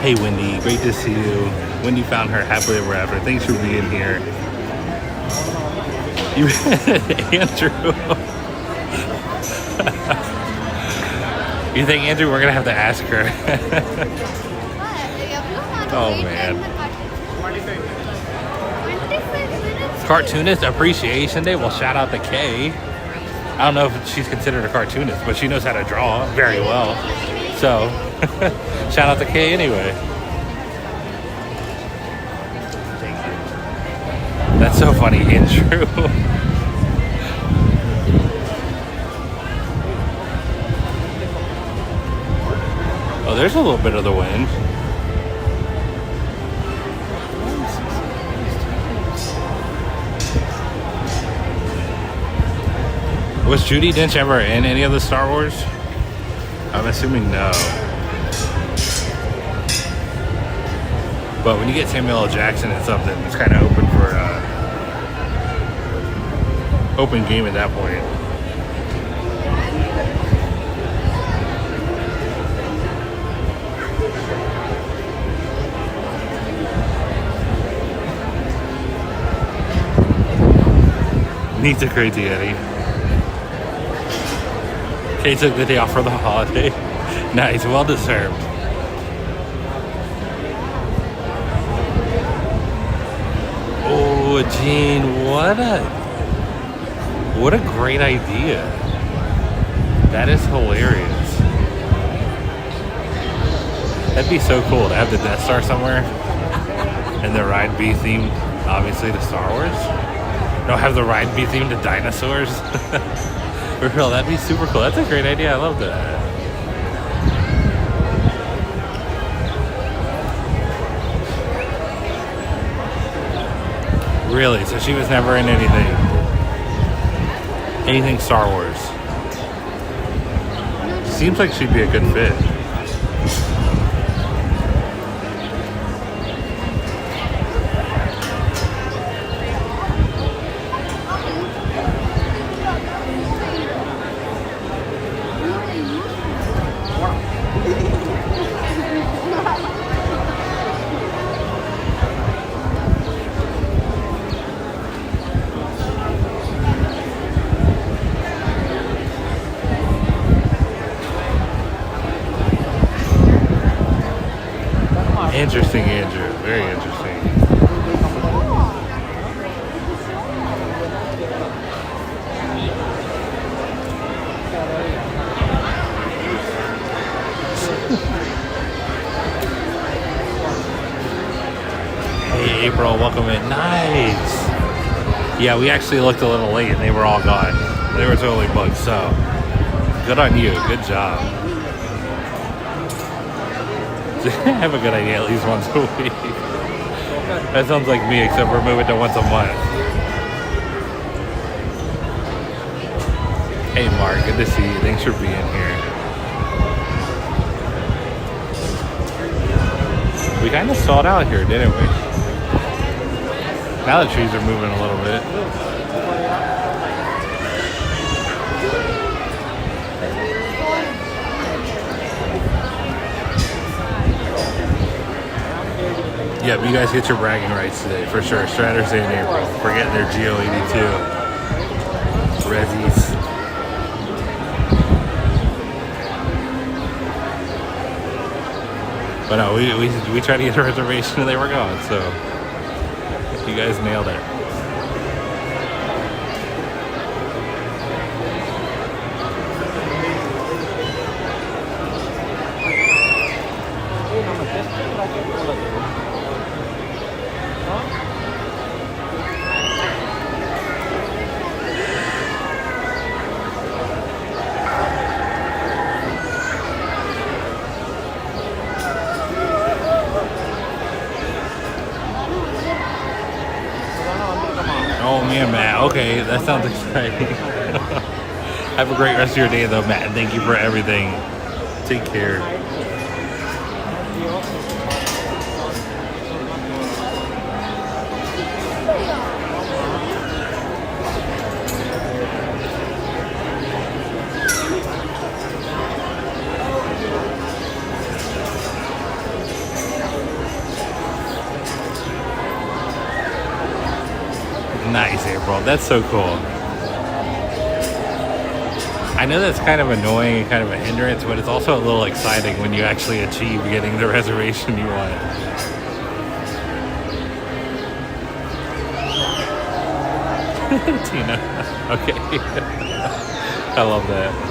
Hey Wendy, great to see you. Wendy found her happily ever after. Thanks for being here. You Andrew. You think, Andrew, we're gonna have to ask her? Oh man. Cartoonist Appreciation Day. Well, shout out to Kay. I don't know if she's considered a cartoonist, but she knows how to draw very well. So, shout out to Kay anyway. That's so funny, Andrew. Oh, there's a little bit of the wind. Was Judi Dench ever in any of the Star Wars? I'm assuming no. But when you get Samuel L. Jackson in something, it's kind of open for open game at that point. Needs a crazy Eddie. Kay took the day off for the holiday. Nice, well deserved. Oh, Gene, what a great idea. That is hilarious. That'd be so cool to have the Death Star somewhere and the ride be themed, obviously, to Star Wars. No, have the ride be themed to dinosaurs. For real, that'd be super cool. That's a great idea. I love that. Really? So she was never in anything Star Wars. Seems like she'd be a good fit. Interesting, Andrew. Very interesting. Hey, April, welcome in. Nice. Yeah, we actually looked a little late and they were all gone. They were totally booked, so good on you. Good job. Have a good idea at least once a week. That sounds like me, except we're moving to once a month. Hey, Mark, good to see you. Thanks for being here. We kind of stalled out here, didn't we? Now the trees are moving a little bit. Yep, you guys get your bragging rights today, for sure. Stratters Day in April. We're getting their GO82. Rezzies. But no, we tried to get a reservation and they were gone, so you guys nailed it. Oh man, Matt. Okay, that sounds exciting. Have a great rest of your day though, Matt, and thank you for everything. Take care. Nice, April. That's so cool. I know that's kind of annoying and kind of a hindrance, but it's also a little exciting when you actually achieve getting the reservation you want. Tina. Okay. I love that.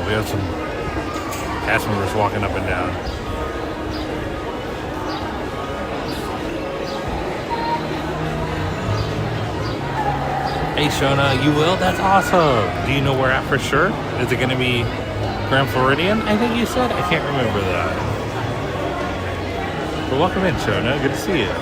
We have some cast members walking up and down. Hey Shona, you will? That's awesome. Do you know where at for sure? Is it going to be Grand Floridian? I think you said. I can't remember that. But welcome in, Shona. Good to see you.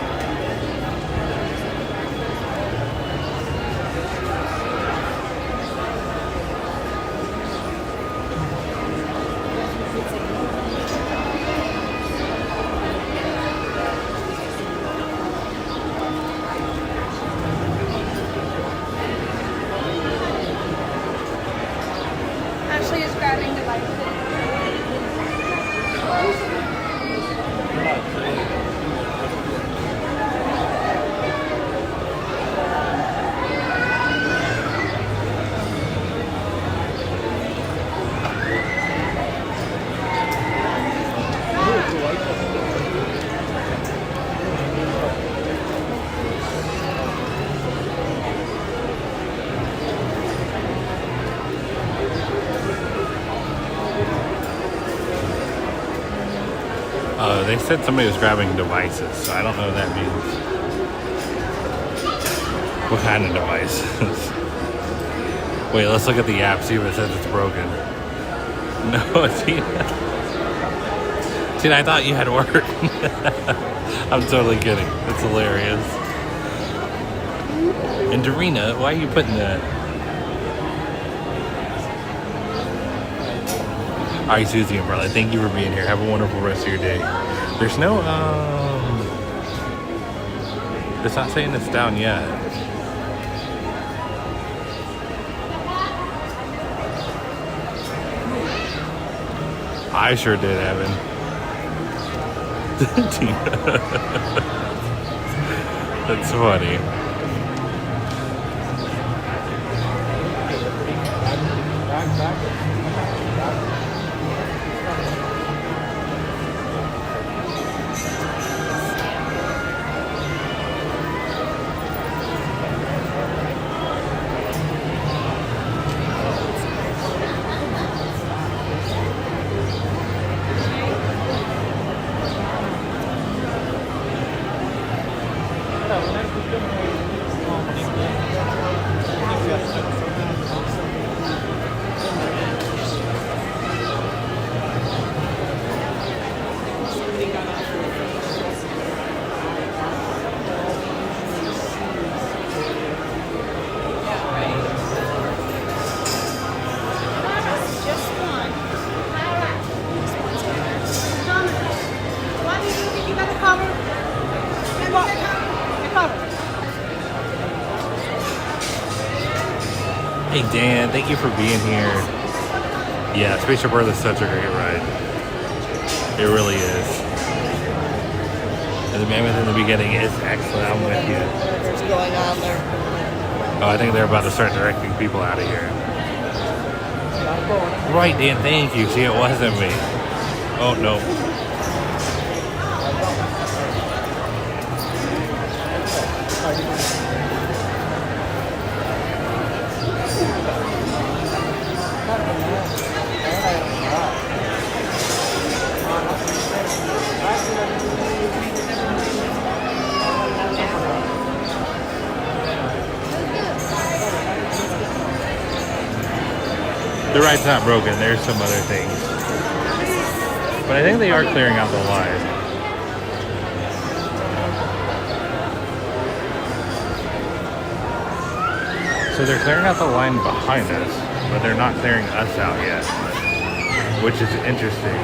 They said somebody was grabbing devices, so I don't know what that means. What kind of devices? Wait, let's look at the app, see if it says it's broken. No, Tina. See, I thought you had work. I'm totally kidding. It's hilarious. And Dorina, why are you putting that? Alright, Susie and Brother, thank you for being here. Have a wonderful rest of your day. There's no, it's not saying it's down yet. I sure did, Evan. That's funny. Hey Dan, thank you for being here. Yeah, Spaceship Earth is such a great ride. It really is. And the mammoth in the beginning is excellent. I'm with you. What's going on there? Oh, I think they're about to start directing people out of here. Right, Dan, thank you. See, it wasn't me. Oh, no. The ride's not broken, there's some other things. But I think they are clearing out the line. So they're clearing out the line behind us, but they're not clearing us out yet, which is interesting.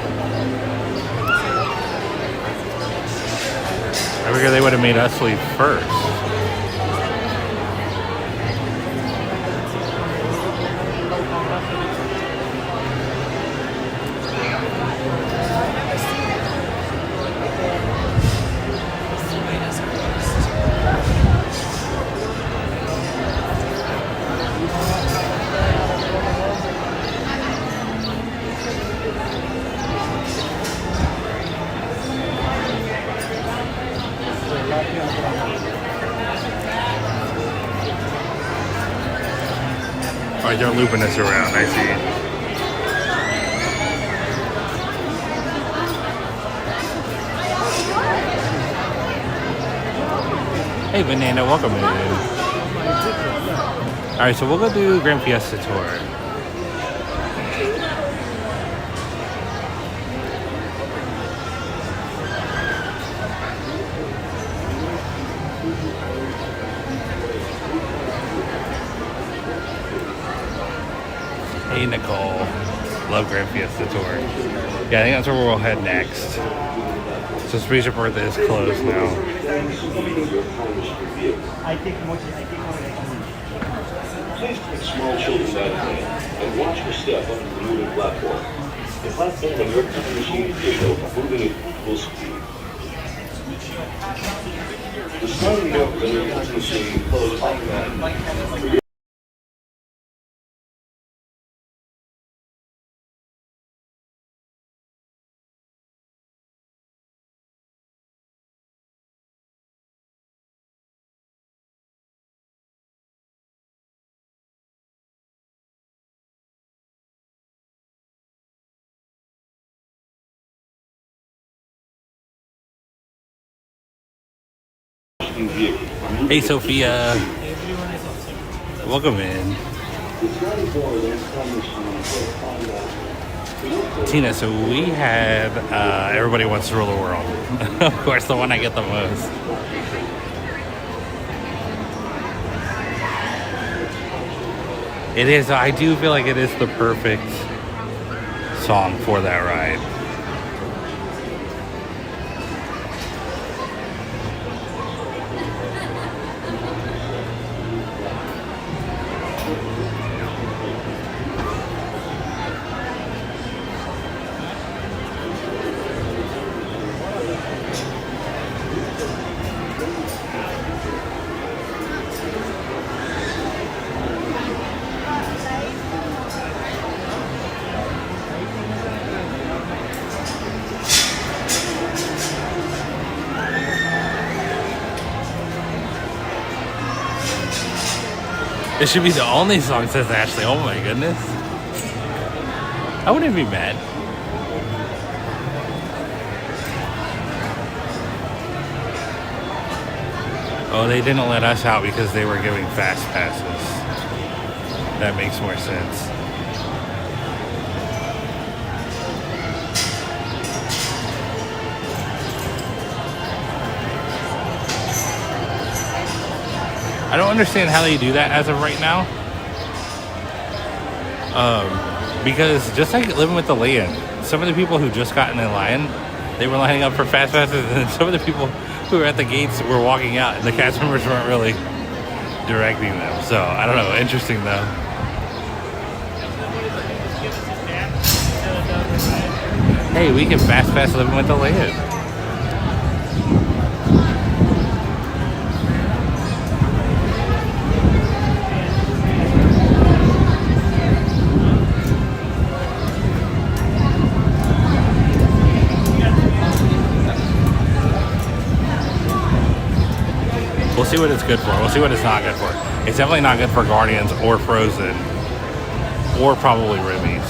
I figured they would have made us leave first. Alright, they're looping us around, I see. Hey Banana, welcome in. Alright, so we'll go do Grand Fiesta Tour. Hey Nicole, love Grand Fiesta Tour. Yeah, I think that's where we'll head next. So Spaceship Earth is closed now. Please take small children by the hand and watch your step on the moving platform. The platform and your machine is moving at full speed. The starting up of the machine closed automatically. Hey Sophia, welcome in. Tina, so we had Everybody Wants to Rule the World. Of course, the one I get the most. It is, I do feel like it is the perfect song for that ride. It should be the only song, says Ashley. Oh my goodness. I wouldn't be mad. Oh, they didn't let us out because they were giving fast passes. That makes more sense. I don't understand how they do that as of right now. Because just like living with the land, some of the people who just got in the line, they were lining up for fast passes, and some of the people who were at the gates were walking out, and the cast members weren't really directing them. So I don't know. Interesting though. Hey, we can fast pass living with the land. We'll see what it's good for. We'll see what it's not good for. It's definitely not good for Guardians or Frozen or probably Rimmy's.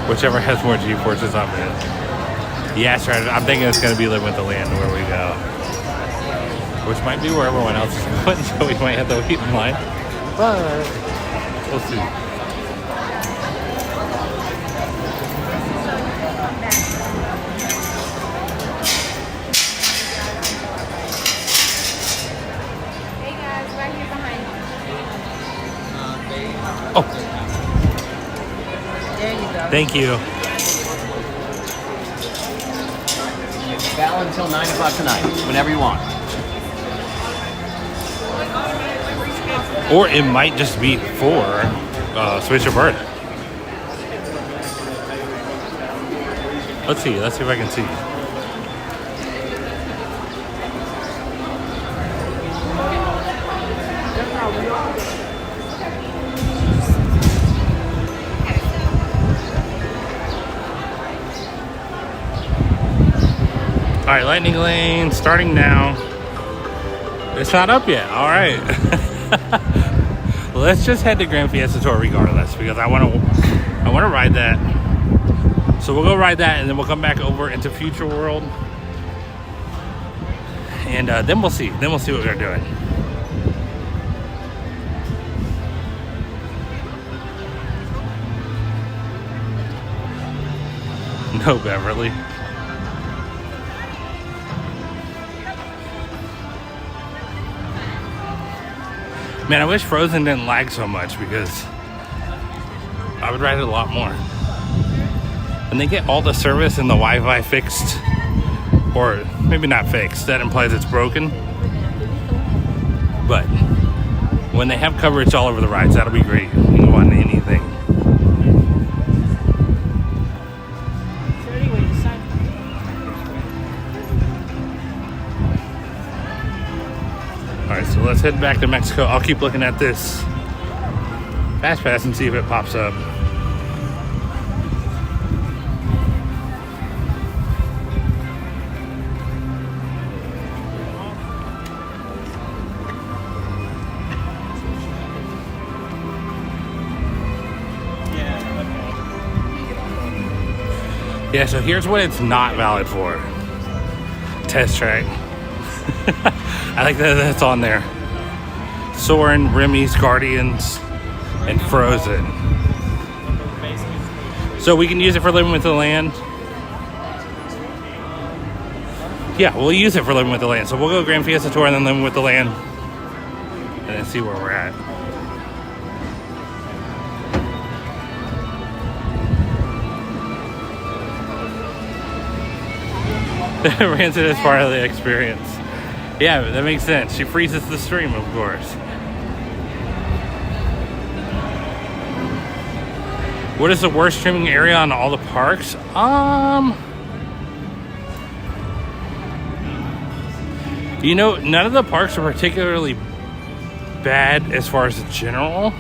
Whichever has more G-forces on it. Yeah, sure. I'm thinking it's going to be Living with the Land where we go. Which might be where everyone else is going, so we might have to wait in line. But we'll see. Hey guys, right here behind you. Oh. There you go. Thank you. Valid until 9 o'clock tonight, whenever you want. Or it might just be for Spaceship Earth. Let's see if I can see. All right, lightning lane starting now. It's not up yet. All right. Let's just head to Grand Fiesta Tour regardless because I want to ride that. So we'll go ride that and then we'll come back over into Future World. And then we'll see. Then we'll see what we're doing. No, Beverly. Man, I wish Frozen didn't lag so much because I would ride it a lot more. When they get all the service and the Wi-Fi fixed, or maybe not fixed, that implies it's broken. But when they have coverage all over the rides, that'll be great. You can go on anything. Alright, so let's head back to Mexico. I'll keep looking at this Fast Pass and see if it pops up. Yeah, so here's what it's not valid for. Test track. I like that that's on there. Soarin', Remy's, Guardians, and Frozen. So we can use it for Living with the Land. Yeah, we'll use it for Living with the Land. So we'll go Grand Fiesta Tour and then Living with the Land. And then see where we're at. Rancid is part of the experience. Yeah, that makes sense. She freezes the stream, of course. What is the worst streaming area on all the parks? You know, none of the parks are particularly bad as far as the general,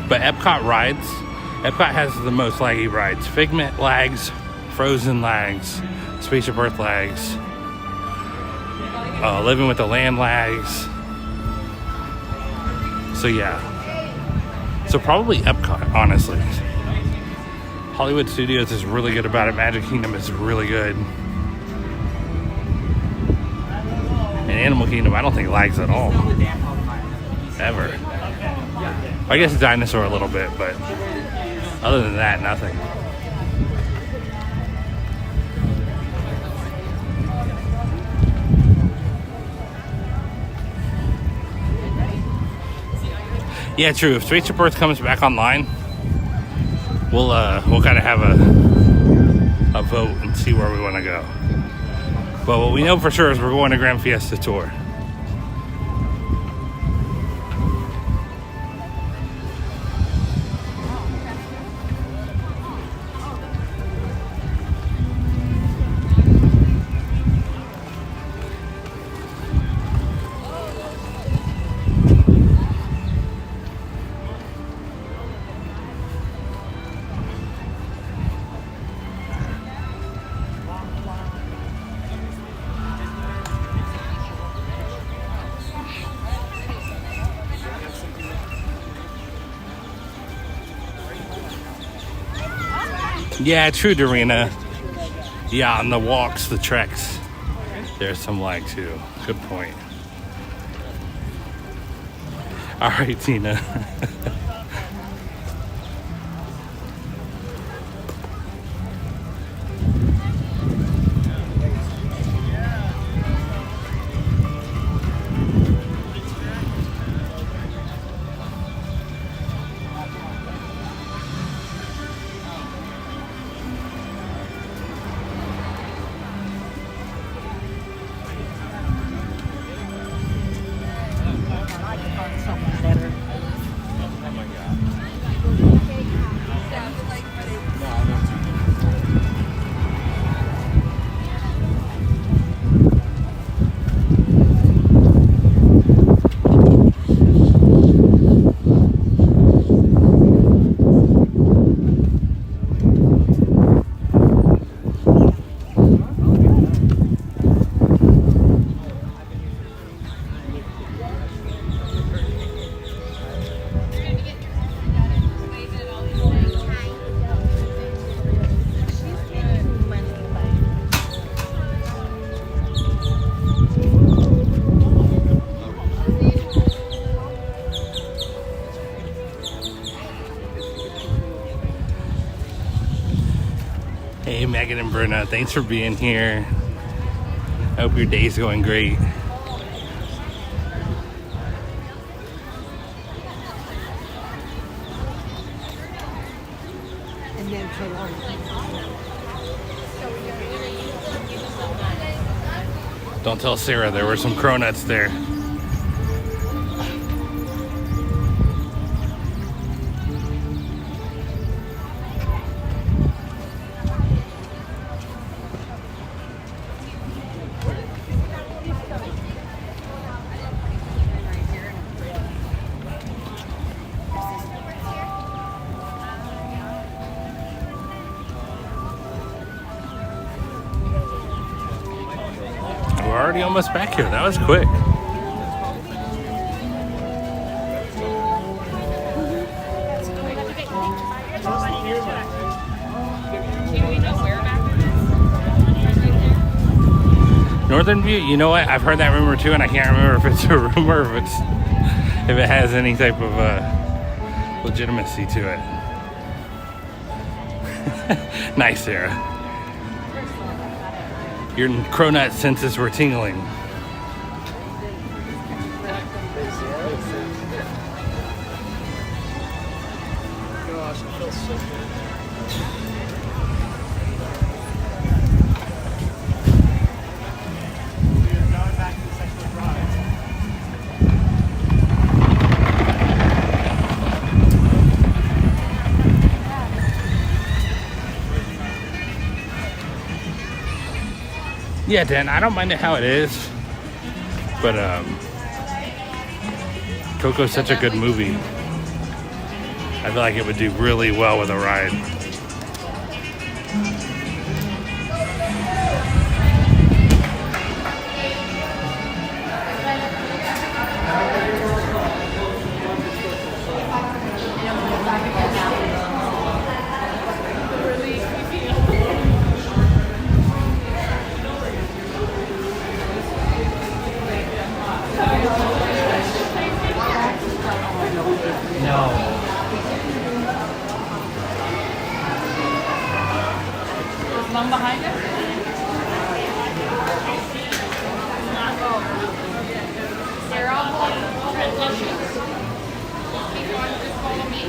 but Epcot rides. Epcot has the most laggy rides. Figment lags, Frozen lags, Spaceship Earth lags, Living with the Land lags. So yeah. So probably Epcot, honestly. Hollywood Studios is really good about it. Magic Kingdom is really good. And Animal Kingdom, I don't think lags at all. Ever. I guess Dinosaur a little bit, but other than that, nothing. Yeah, true. If Spaceship Earth comes back online, we'll kind of have a vote and see where we want to go. But what we know for sure is we're going to Grand Fiesta Tour. Yeah, true, Dorina. Yeah, on the walks, the treks, there's some lag too. Good point. All right, Tina. Hey, Megan and Bruna, thanks for being here. I hope your day's going great. And then for lunch. Don't tell Sarah there were some cronuts there. We're already almost back here. That was quick. Do we know where back Northern View, you know what? I've heard that rumor too, and I can't remember if it's a rumor or if it has any type of legitimacy to it. Nice, Sarah. Your cronut senses were tingling. Gosh, it feels so good. Yeah, Dan, I don't mind it how it is, but Coco's such a good movie. I feel like it would do really well with a ride. One behind it? They're all transitions. If you want to just follow me.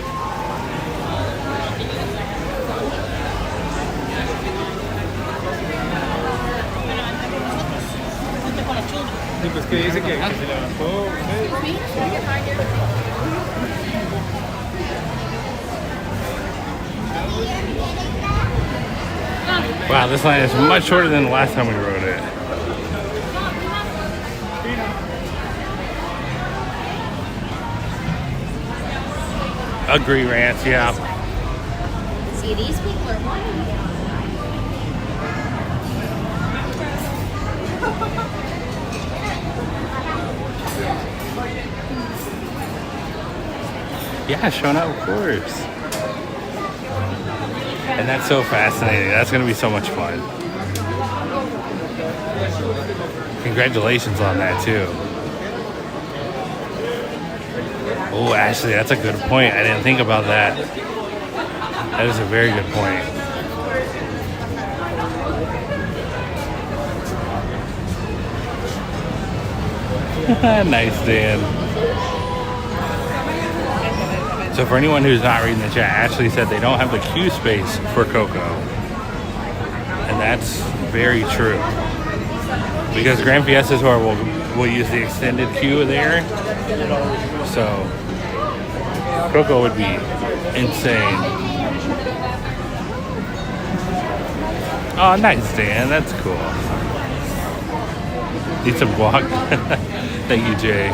Sí, pues que dice que se levantó. Wow, this line is much shorter than the last time we rode it. Agree, Rance, yeah. See, these people are wonderful. Yeah, showing up, of course. And that's so fascinating. That's going to be so much fun. Congratulations on that, too. Oh, Ashley, that's a good point. I didn't think about that. That is a very good point. Nice, Dan. So for anyone who's not reading the chat, Ashley said they don't have the queue space for Coco. And that's very true. Because Grand Fiesta Tour will use the extended queue there. So Coco would be insane. Oh, nice, Dan. That's cool. Need some guac? Thank you, Jay.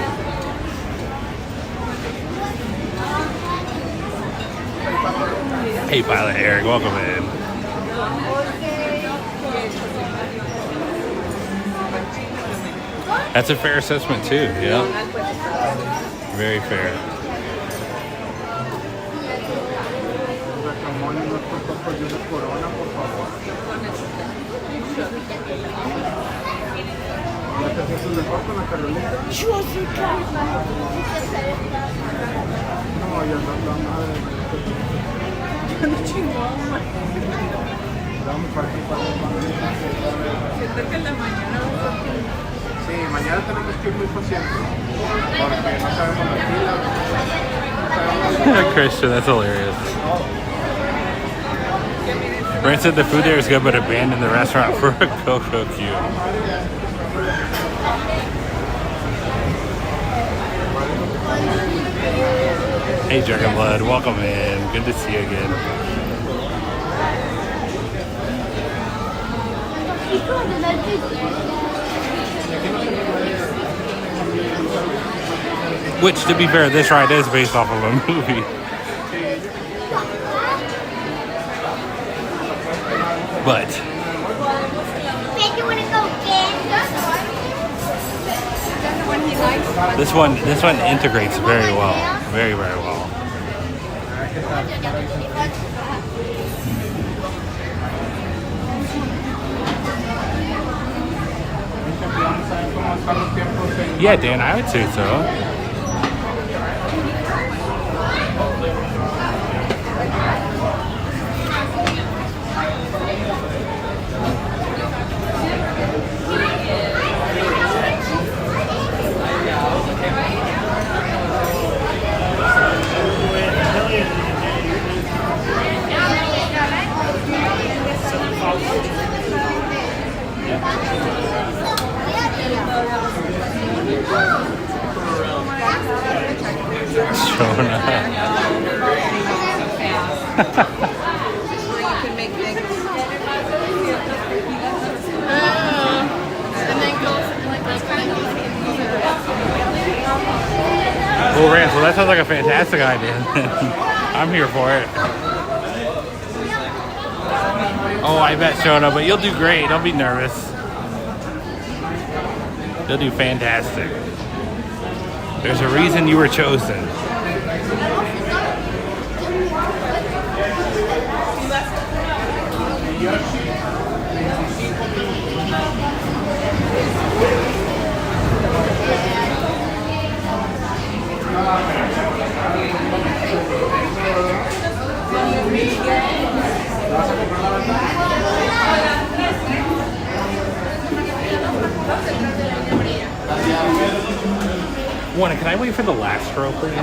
Hey, Pilot Eric, welcome in. That's a fair assessment too, yeah. Very fair. Sí, mañana tenemos que ir muy pacientes porque no sabemos la fila. Christian, that's hilarious. Brent said the food there is good, but abandoned the restaurant for a Coco queue. Hey, Dragon Blood, welcome in. Good to see you again. Which, to be fair, this ride is based off of a movie. But this one integrates very well, very well. Yeah, Dan, I would say so. Well, Rance, well, that sounds like a fantastic idea. I'm here for it. Oh, I bet, Shona, but you'll do great. Don't be nervous. You'll do fantastic. There's a reason you were chosen. One, can I wait for the last row, please?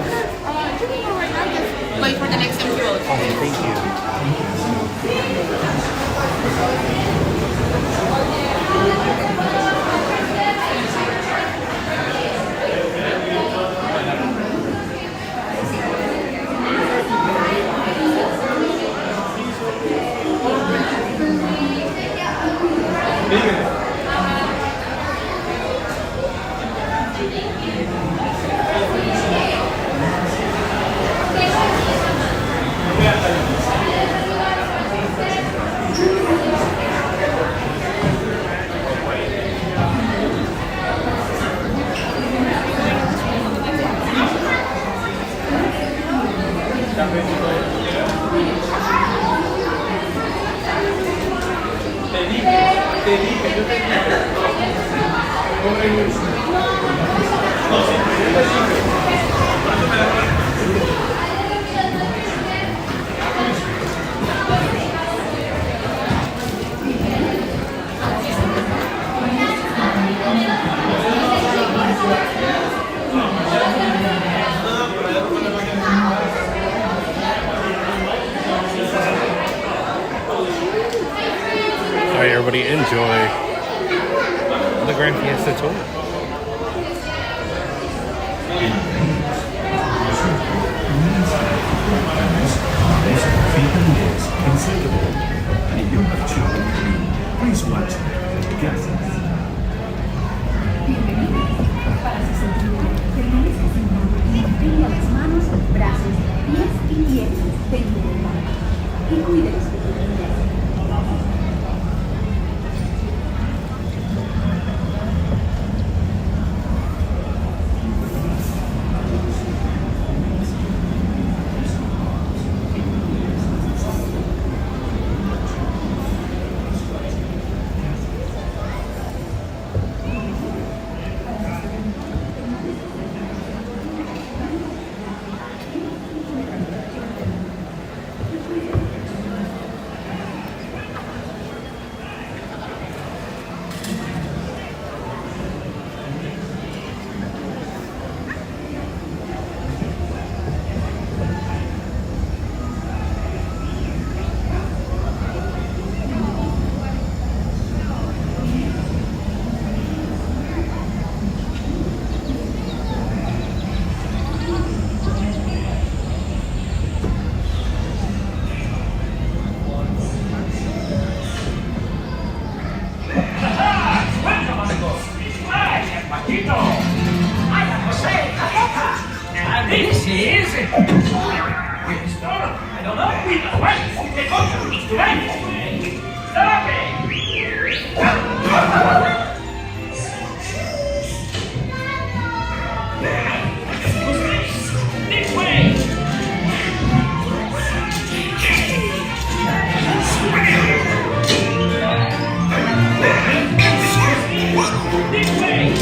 Wait for the next MQO. Okay, thank All right, everybody, enjoy the Grand Fiesta tour. Please watch together. Tenga las manos, brazos, pies y piernas dentro del barco y cuide los pequeños. This is... I don't know. This way! This way!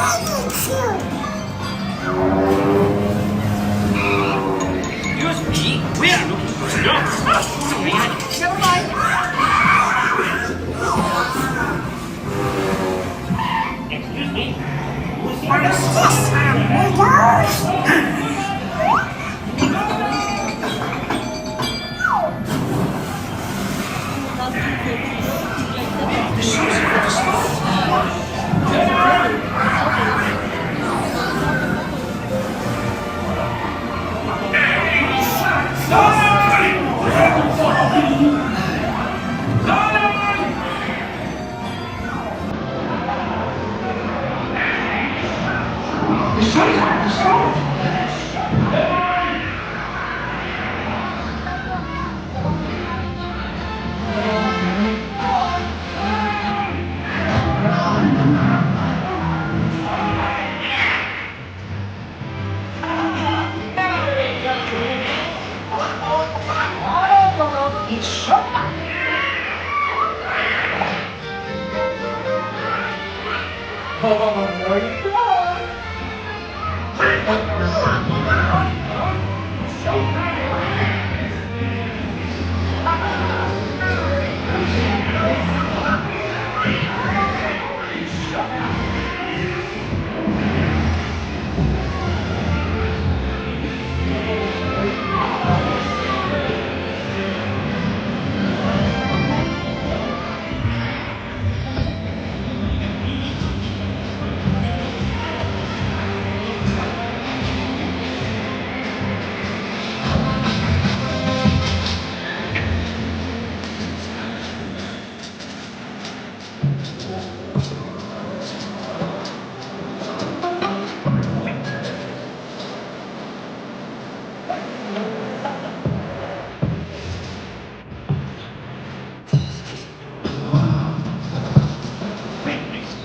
Excuse me, we are looking for dogs. Never mind. Excuse me. What is this, amigos?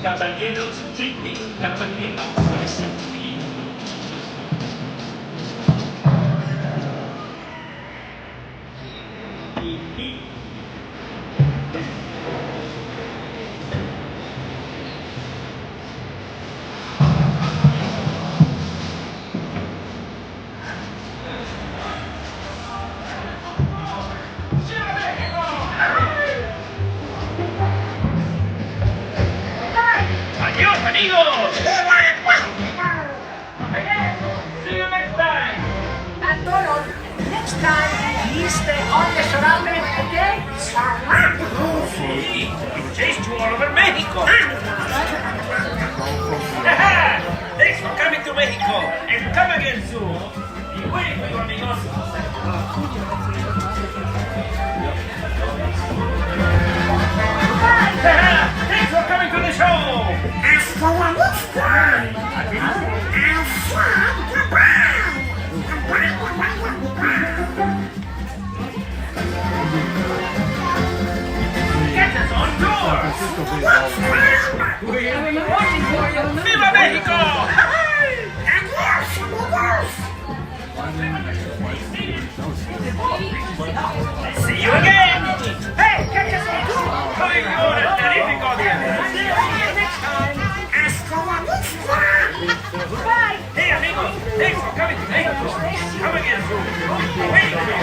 Caballeros, treat caballeros. Adiós, amigos! See you next time! And Donald, next time, please stay on the surrounding, okay? Sí, chase you all over Mexico! Thanks for coming to Mexico, and come again soon! Be waiting for you, amigos! Thanks for coming to the show! Hasta la vista! Get us on tour! We've been waiting for you! Viva Mexico! Adios, amigos! See you again! Hey, catch us on tour! Coming to the terrific audience! See you next time! Hasta la vista! Goodbye! Hey, amigos! Thanks for coming to Mexico! Come again soon! Wait for you!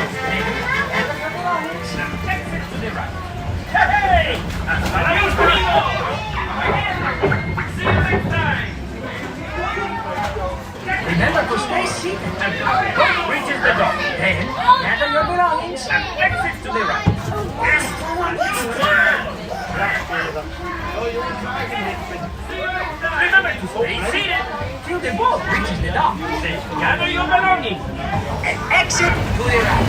Exit to the right! Hey! Hasta la vista, amigos! See you next time! Remember to stay seated until the boat reaches the dock. Then, gather your belongings and exit to the right. Remember to stay seated Till the boat reaches the dock. Then gather your belongings And exit to the right.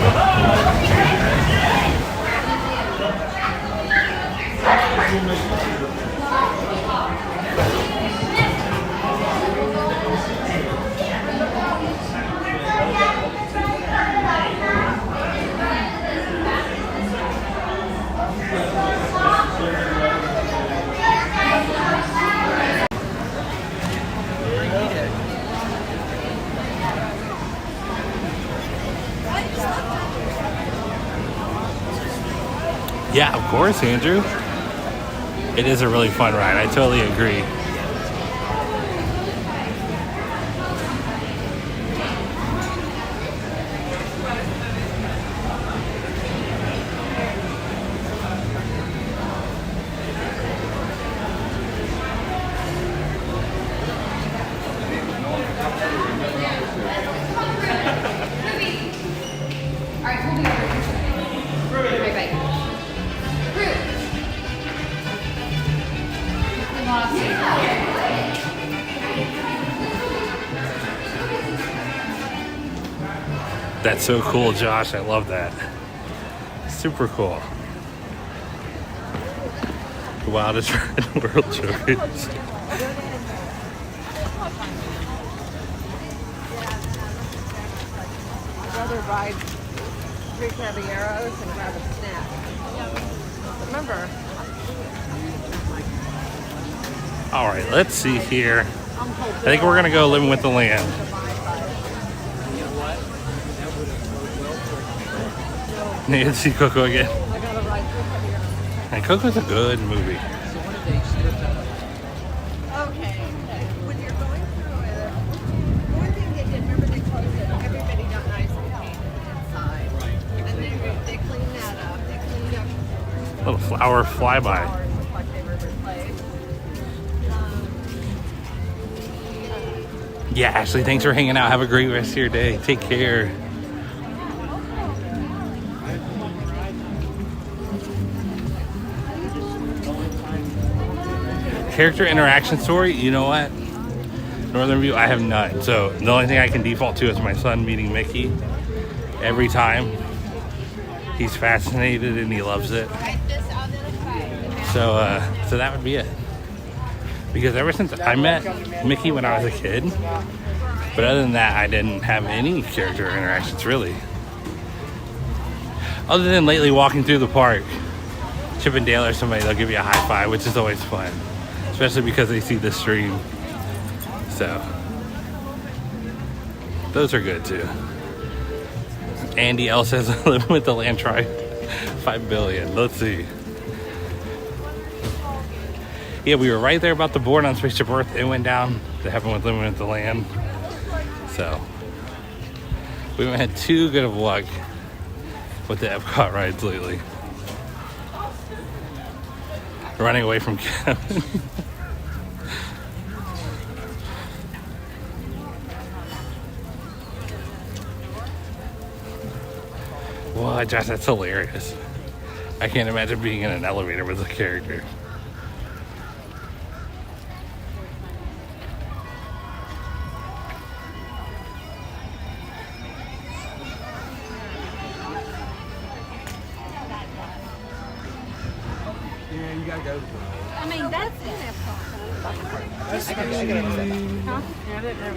Yeah, of course, Andrew. It is a really fun ride. I totally agree. That's so cool, Josh. I love that. Super cool. Wildest ride in the world trophies. I'd rather ride 3 Caballeros and grab a snack. Remember. All right, let's see here. I think we're gonna go Living with the Land. Need to see Coco again. And Coco's a good movie. Okay. When you're going through it, one thing they did, remember they closed it. Everybody got nice and painted inside. And then they cleaned that up. They cleaned up. Little flower flyby. Flowers looked like they were replaced. Yeah, Ashley, thanks for hanging out. Have a great rest of your day. Take care. Character interaction story, you know what? Northern View, I have none. So the only thing I can default to is my son meeting Mickey. Every time. He's fascinated and he loves it. So that would be it. Because ever since I met Mickey when I was a kid, but other than that, I didn't have any character interactions really. Other than lately walking through the park, Chip and Dale or somebody, they'll give you a high five, which is always fun. Especially because they see the stream. So, those are good too. Andy L says, Living with the Land, try 5 billion. Let's see. Yeah, we were right there about the board on Spaceship Earth. It went down to heaven with Living with the Land. So, we haven't had too good of luck with the EPCOT rides lately. Running away from Kevin. Wow, Josh, that's hilarious. I can't imagine being in an elevator with a character. Yeah, you gotta go. I mean, that's in EPCOT. That's Huh? Yeah, I didn't have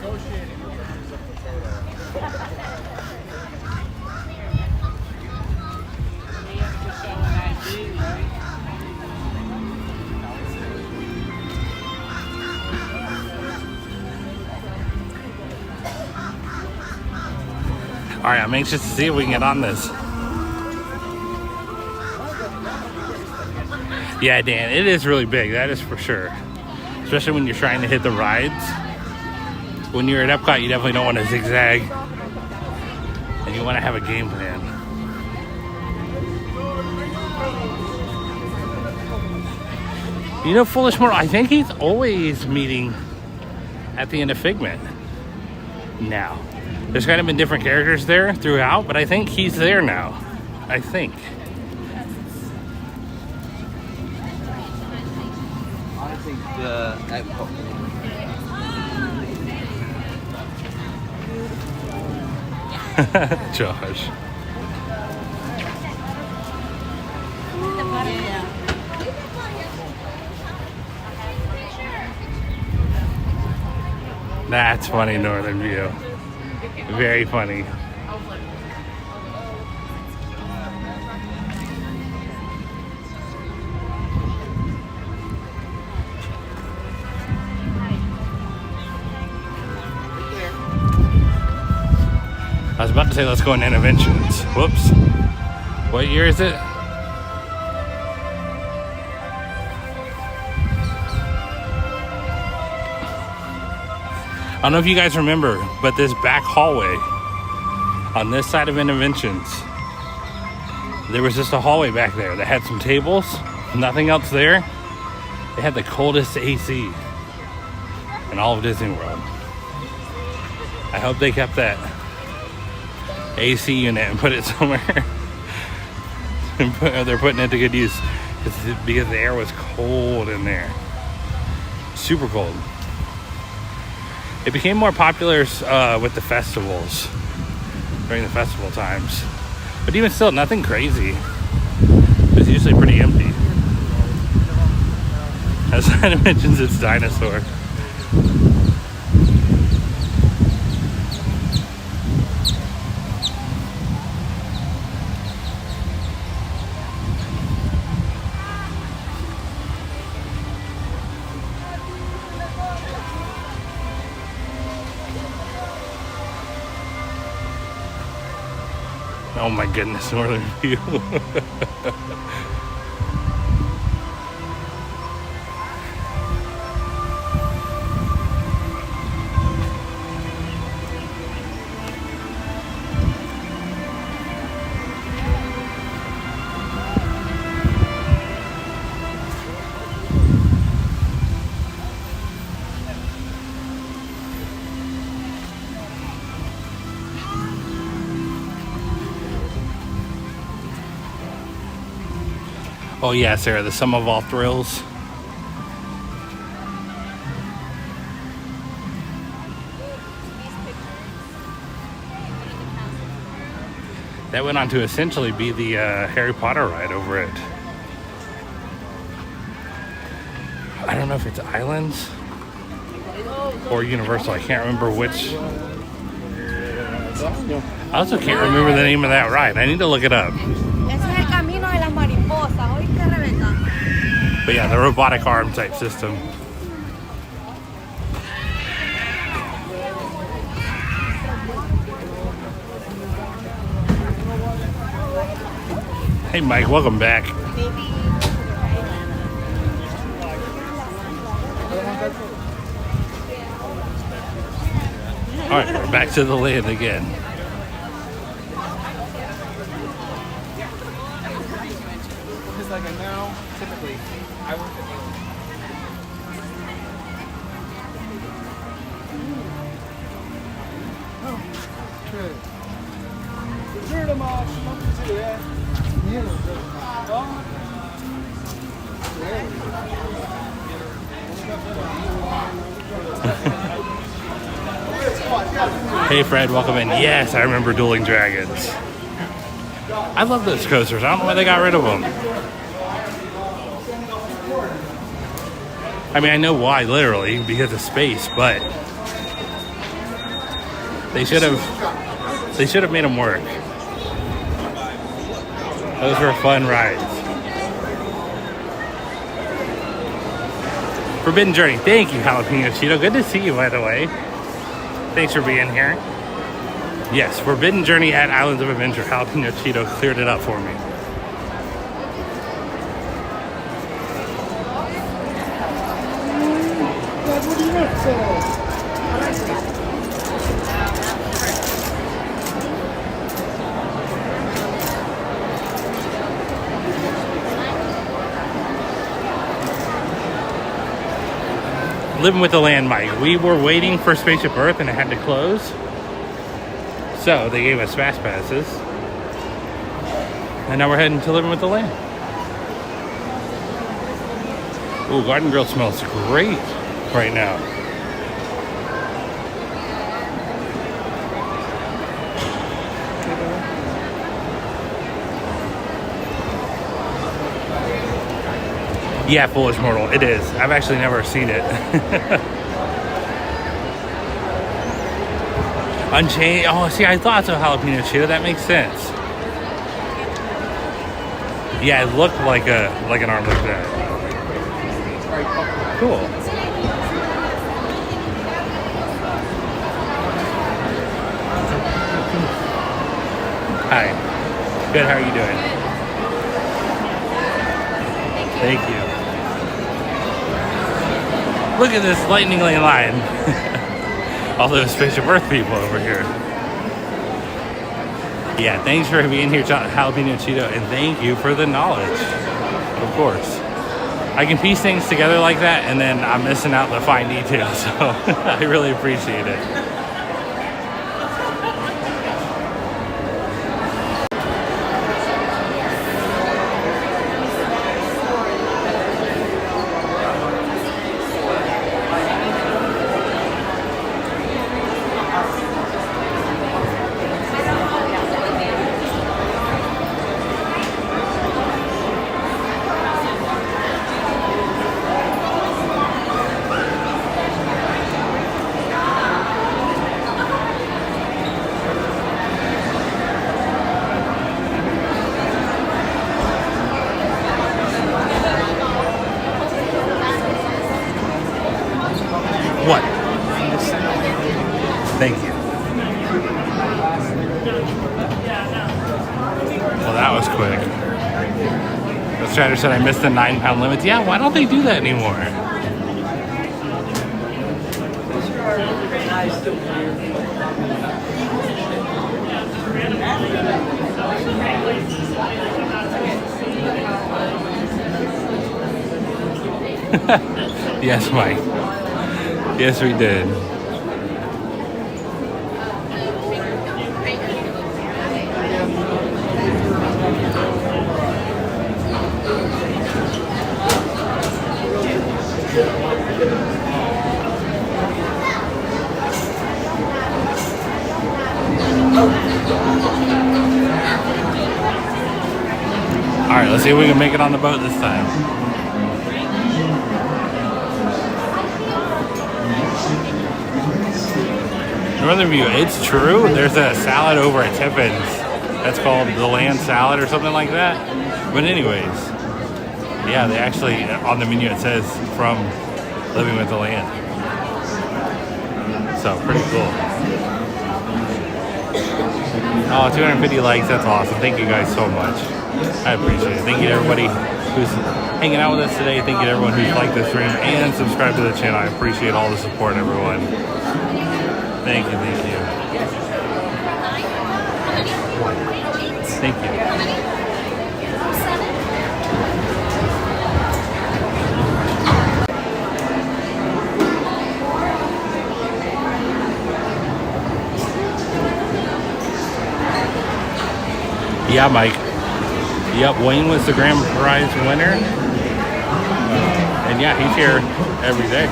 negotiating. All right, I'm anxious to see if we can get on this. Yeah, Dan, it is really big. That is for sure. Especially when you're trying to hit the rides. When you're at Epcot, you definitely don't want to zigzag. And you want to have a game plan. You know, Foolish Mortal, I think he's always meeting at the end of Figment now. There's kind of been different characters there throughout, but I think he's there now. I think. I think the Josh. That's funny, Northern View. Very funny. I was about to say let's go in Interventions. Whoops. What year is it? I don't know if you guys remember, but this back hallway on this side of Interventions, there was just a hallway back there that had some tables, nothing else there. It had the coldest AC in all of Disney World. I hope they kept that AC unit and put it somewhere. They're putting it to good use because the air was cold in there. Super cold. It became more popular with the festivals. during the festival times. But even still, nothing crazy. It's usually pretty empty. As it mentions, it's dinosaur. Oh my goodness, northern view. Oh yeah, Sarah, the sum of all thrills. That went on to essentially be the Harry Potter ride over it. I don't know if it's Islands or Universal. I can't remember which. I also can't remember the name of that ride. I need to look it up. But yeah, the robotic arm type system. Hey Mike, welcome back. Alright, we're back to the land again. Because like I know, typically, I work at Hey Fred, welcome in. Yes, I remember Dueling Dragons. I love those coasters. I don't know why they got rid of them. I mean, I know why, literally, because of space, but they should have made them work. Those were fun rides. Forbidden Journey. Thank you, Jalapeno Cheeto. Good to see you, by the way. Thanks for being here. Yes, Forbidden Journey at Islands of Adventure. Jalapeno Cheeto cleared it up for me. Living with the Land, Mike. We were waiting for Spaceship Earth and it had to close. So they gave us fast passes. And now we're heading to Living with the Land. Ooh, Garden Grill smells great right now. Yeah, Foolish Mortal. It is. I've actually never seen it. Unchained. Oh, see, I thought so. Jalapeno Cheeto. That makes sense. Yeah, it looked like an arm like that. Cool. Hi. Good. How are you doing? Thank you. Look at this lightning lane line. All those Spaceship Earth people over here. Yeah, thanks for being here, Jalapeno Cheeto, and thank you for the knowledge. Of course. I can piece things together like that, and then I'm missing out the fine details, so I really appreciate it. Thank you. Well, that was quick. The Strider said I missed the 9-pound limits. Yeah, why don't they do that anymore? Yes, Mike. Yes, we did. All right, let's see if we can make it on the boat this time. Northern View, it's true. There's a salad over at Tippon's that's called the land salad or something like that. But anyways, yeah, they actually, on the menu it says from Living with the Land. So, pretty cool. Oh, 250 likes, that's awesome. Thank you guys so much. I appreciate it. Thank you to everybody who's hanging out with us today. Thank you to everyone who's liked the stream and subscribed to the channel. I appreciate all the support, everyone. Thank you, thank you. Thank you. Yeah, Mike. Yep, Wayne was the grand prize winner. And yeah, he's here every day.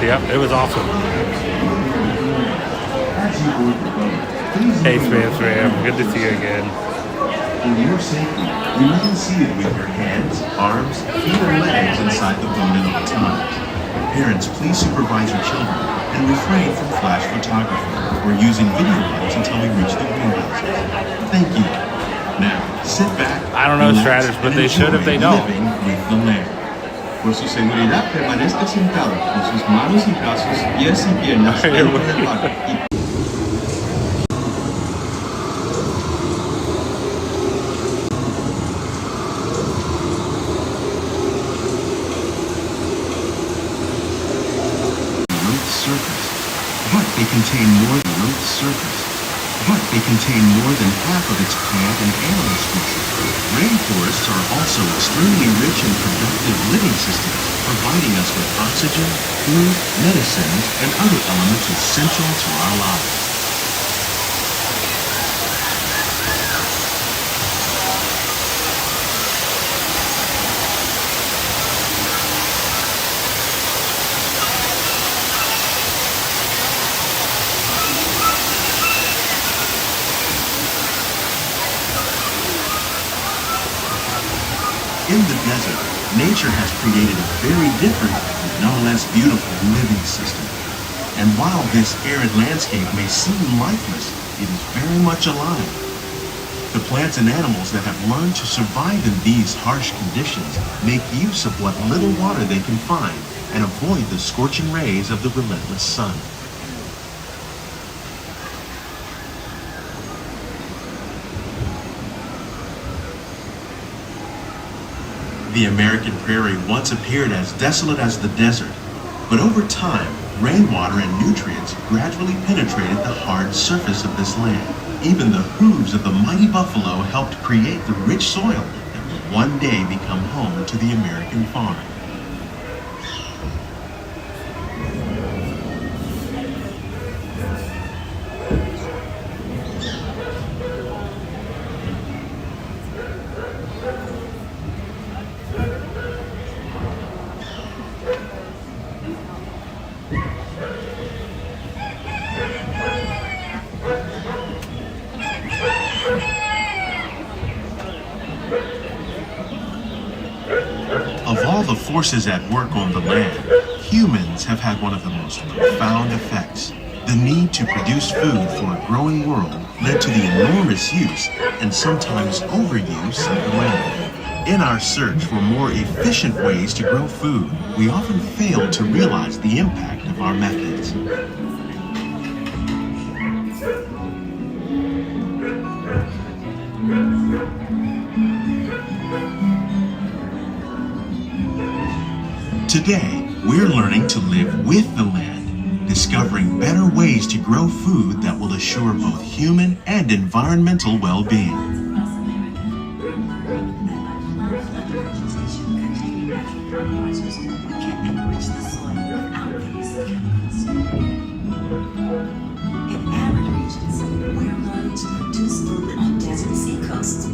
Yep, it was awesome. Hey, Spam, good to see you again. For your safety, remain seated with your hands, arms, feet, and legs inside the boat at all times. Parents, please supervise your children and refrain from flash photography or using video calls until we reach the greenhouses. Thank you. Now, sit back. I don't know Stratus, but they should if they don't. Living with the land. Por su seguridad, permanezca sentado con sus manos y brazos, pies y piernas dentro del barco. They contain more than half of its plant and animal structure. Rainforests are also extremely rich and productive living systems, providing us with oxygen, food, medicines, and other elements essential to our lives. In the desert, nature has created a very different, but no less beautiful living system. And while this arid landscape may seem lifeless, it is very much alive. The plants and animals that have learned to survive in these harsh conditions make use of what little water they can find and avoid the scorching rays of the relentless sun. The American prairie once appeared as desolate as the desert, but over time, rainwater and nutrients gradually penetrated the hard surface of this land. Even the hooves of the mighty buffalo helped create the rich soil that would one day become home to the American farm. Forces at work on the land, humans have had one of the most profound effects. The need to produce food for a growing world led to the enormous use and sometimes overuse of the land. In our search for more efficient ways to grow food, we often fail to realize the impact of our methods. Today, we're learning to live with the land, discovering better ways to grow food that will assure both human and environmental well-being.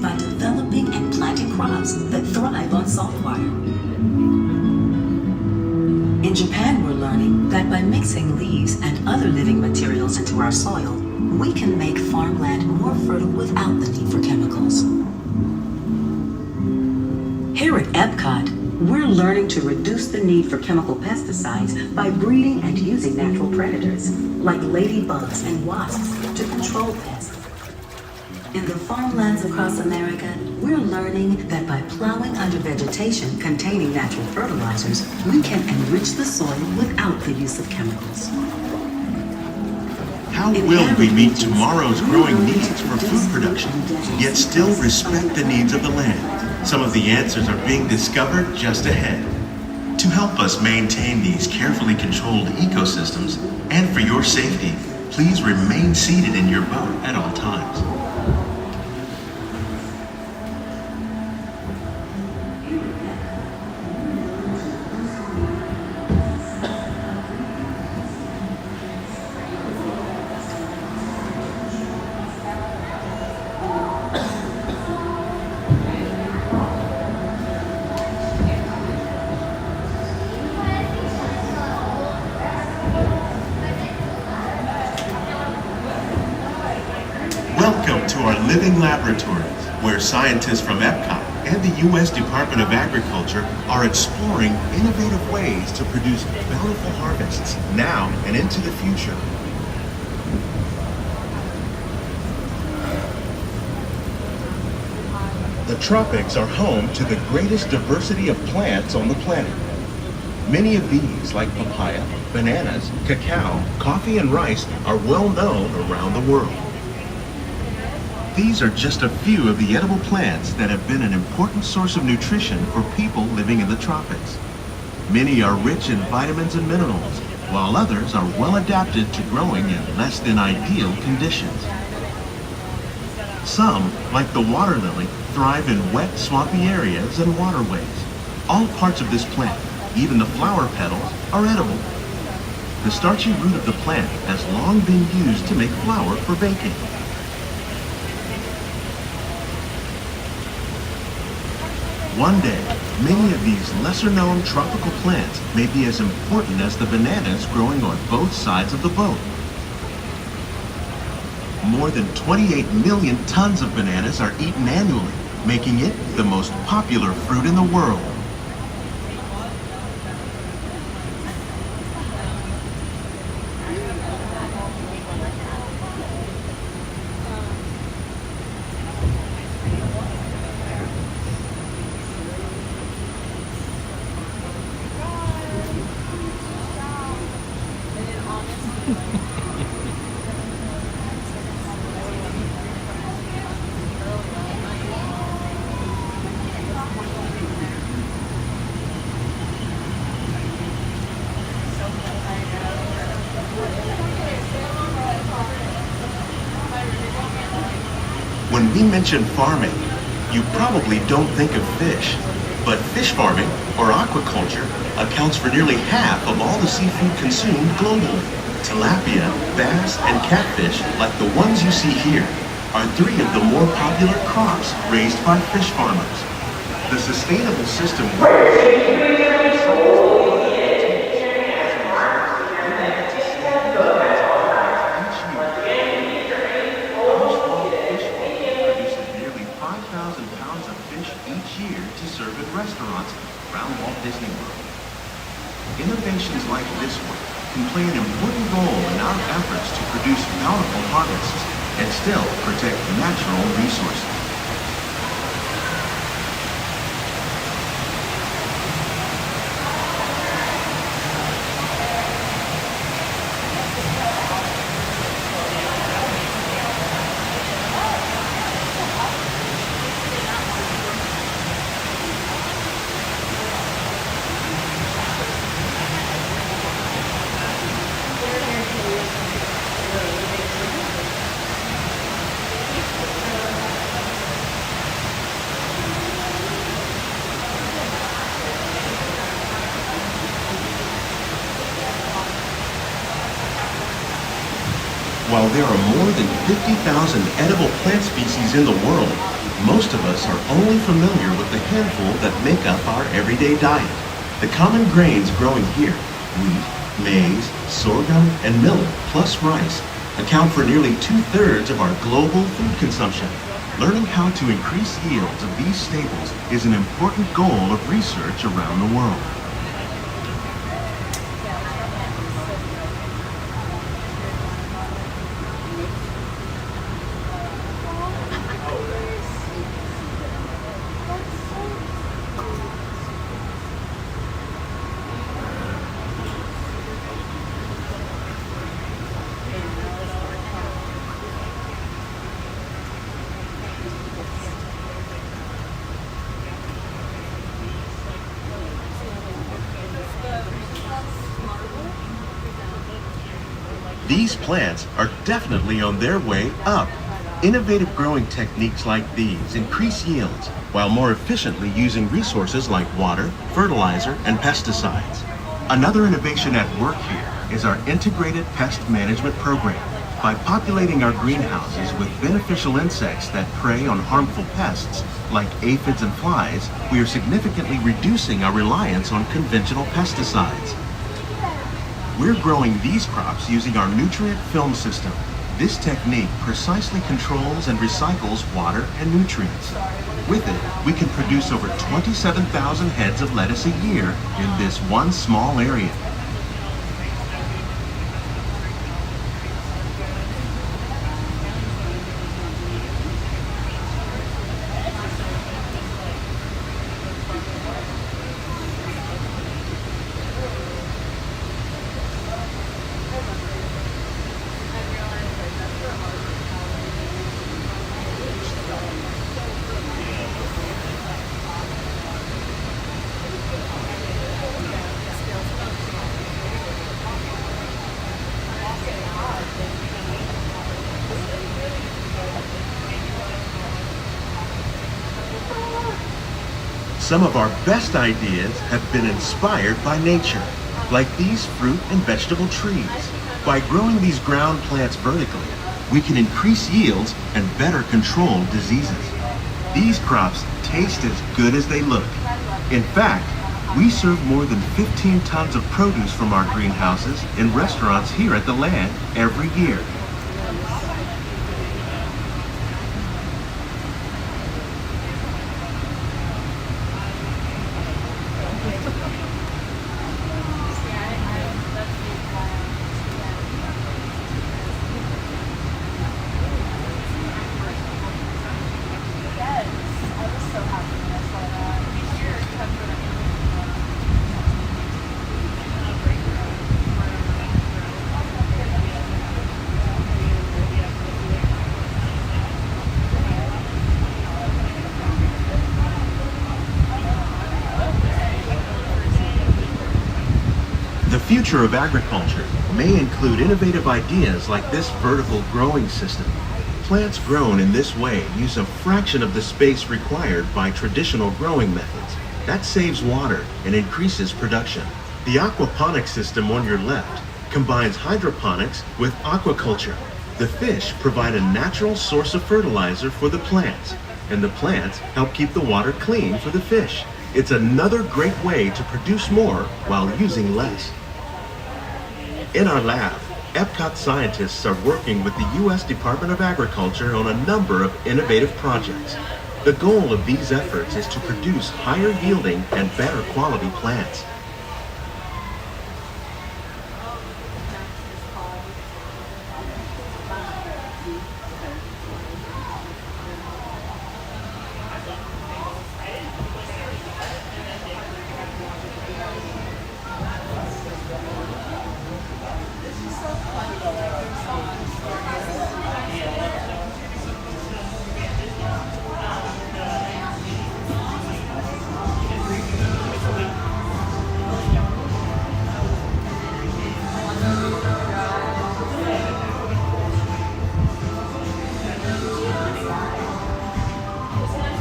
By developing and planting crops that thrive on salt water. In Japan, we're learning that by mixing leaves and other living materials into our soil, we can make farmland more fertile without the need for chemicals. Here at EPCOT, we're learning to reduce the need for chemical pesticides by breeding and using natural predators, like ladybugs and wasps, to control pests. In the farmlands across America, we're learning that by plowing under vegetation containing natural fertilizers, we can enrich the soil without the use of chemicals. How will we meet tomorrow's growing needs for food production, yet still respect the needs of the land? Some of the answers are being discovered just ahead. To help us maintain these carefully controlled ecosystems, and for your safety, please remain seated in your boat at all times. Welcome to our living laboratories, where scientists from EPCOT and the U.S. Department of Agriculture are exploring innovative ways to produce bountiful harvests now and into the future. The tropics are home to the greatest diversity of plants on the planet. Many of these, like papaya, bananas, cacao, coffee, and rice, are well known around the world. These are just a few of the edible plants that have been an important source of nutrition for people living in the tropics. Many are rich in vitamins and minerals, while others are well adapted to growing in less than ideal conditions. Some, like the water lily, thrive in wet, swampy areas and waterways. All parts of this plant, even the flower petals, are edible. The starchy root of the plant has long been used to make flour for baking. One day, many of these lesser-known tropical plants may be as important as the bananas growing on both sides of the boat. More than 28 million tons of bananas are eaten annually, making it the most popular fruit in the world. When we mention farming, you probably don't think of fish. But fish farming, or aquaculture, accounts for nearly half of all the seafood consumed globally. Tilapia, bass, and catfish, like the ones you see here, are three of the more popular crops raised by fish farmers. The sustainable system restaurants around Walt Disney World. Innovations like this one can play an important role in our efforts to produce bountiful harvests and still protect natural resources. While there are more than 50,000 edible plant species in the world, most of us are only familiar with the handful that make up our everyday diet. The common grains growing here, wheat, maize, sorghum, and millet, plus rice, account for nearly 2/3 of our global food consumption. Learning how to increase yields of these staples is an important goal of research around the world. These plants are definitely on their way up. Innovative growing techniques like these increase yields while more efficiently using resources like water, fertilizer, and pesticides. Another innovation at work here is our integrated pest management program. By populating our greenhouses with beneficial insects that prey on harmful pests like aphids and flies, we are significantly reducing our reliance on conventional pesticides. We're growing these crops using our nutrient film system. This technique precisely controls and recycles water and nutrients. With it, we can produce over 27,000 heads of lettuce a year in this one small area. Some of our best ideas have been inspired by nature, like these fruit and vegetable trees. By growing these ground plants vertically, we can increase yields and better control diseases. These crops taste as good as they look. In fact, we serve more than 15 tons of produce from our greenhouses in restaurants here at the land every year. The future of agriculture may include innovative ideas like this vertical growing system. Plants grown in this way use a fraction of the space required by traditional growing methods. That saves water and increases production. The aquaponics system on your left combines hydroponics with aquaculture. The fish provide a natural source of fertilizer for the plants, and the plants help keep the water clean for the fish. It's another great way to produce more while using less. In our lab, EPCOT scientists are working with the U.S. Department of Agriculture on a number of innovative projects. The goal of these efforts is to produce higher yielding and better quality plants.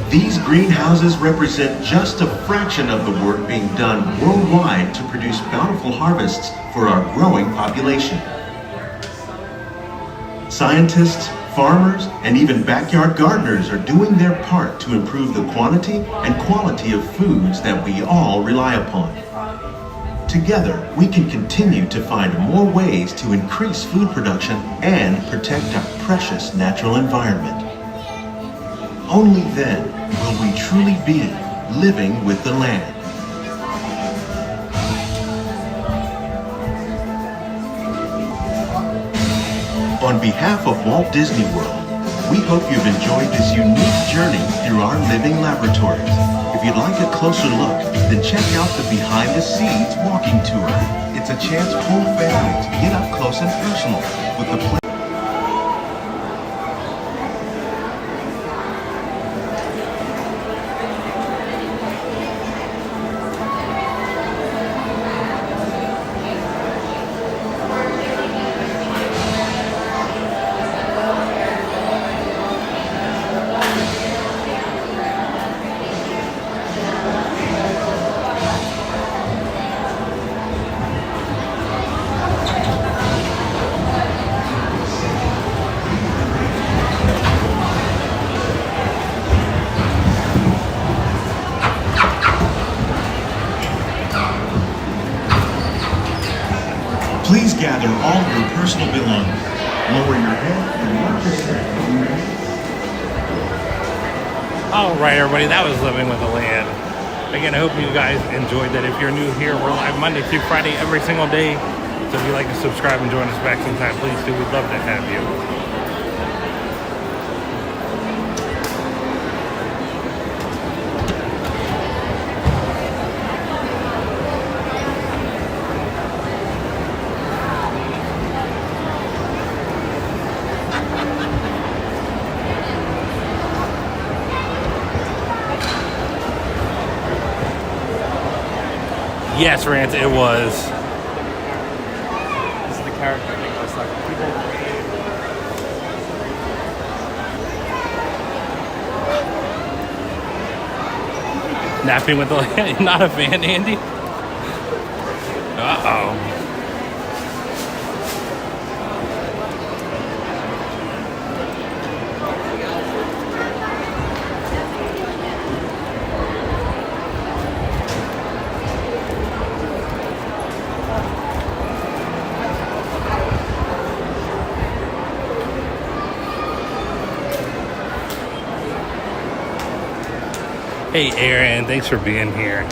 These greenhouses represent just a fraction of the work being done worldwide to produce bountiful harvests for our growing population. Scientists, farmers, and even backyard gardeners are doing their part to improve the quantity and quality of foods that we all rely upon. Together, we can continue to find more ways to increase food production and protect our precious natural environment. Only then will we truly be living with the land. On behalf of Walt Disney World, we hope you've enjoyed this unique journey through our living laboratories. If you'd like a closer look, then check out the Behind the Scenes walking tour. It's a chance for whole family to get up close and personal with the Please gather all your personal belongings. Lower your head and watch your step. All right, everybody, that was Living with the Land. Again, I hope you guys enjoyed that. If you're new here, we're live Monday through Friday every single day. So if you'd like to subscribe and join us back sometime, please do. We'd love to have you. Yes, Rance, it was. This is the character thing. It's like people. Napping with the land. Not a fan, Andy? Uh-oh. Hey Aaron, thanks for being here.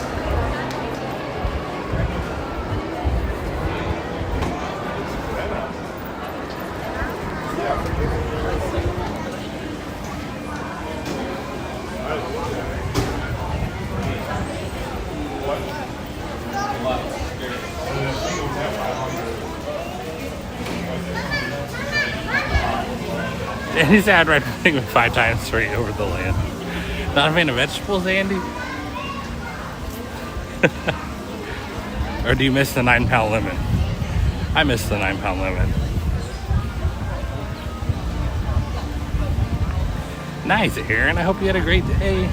And he's had right thing 5 times straight over the land. Not a fan of vegetables, Andy? Or do you miss the 9-pound limit? I miss the 9-pound limit. Nice, Aaron. I hope you had a great day.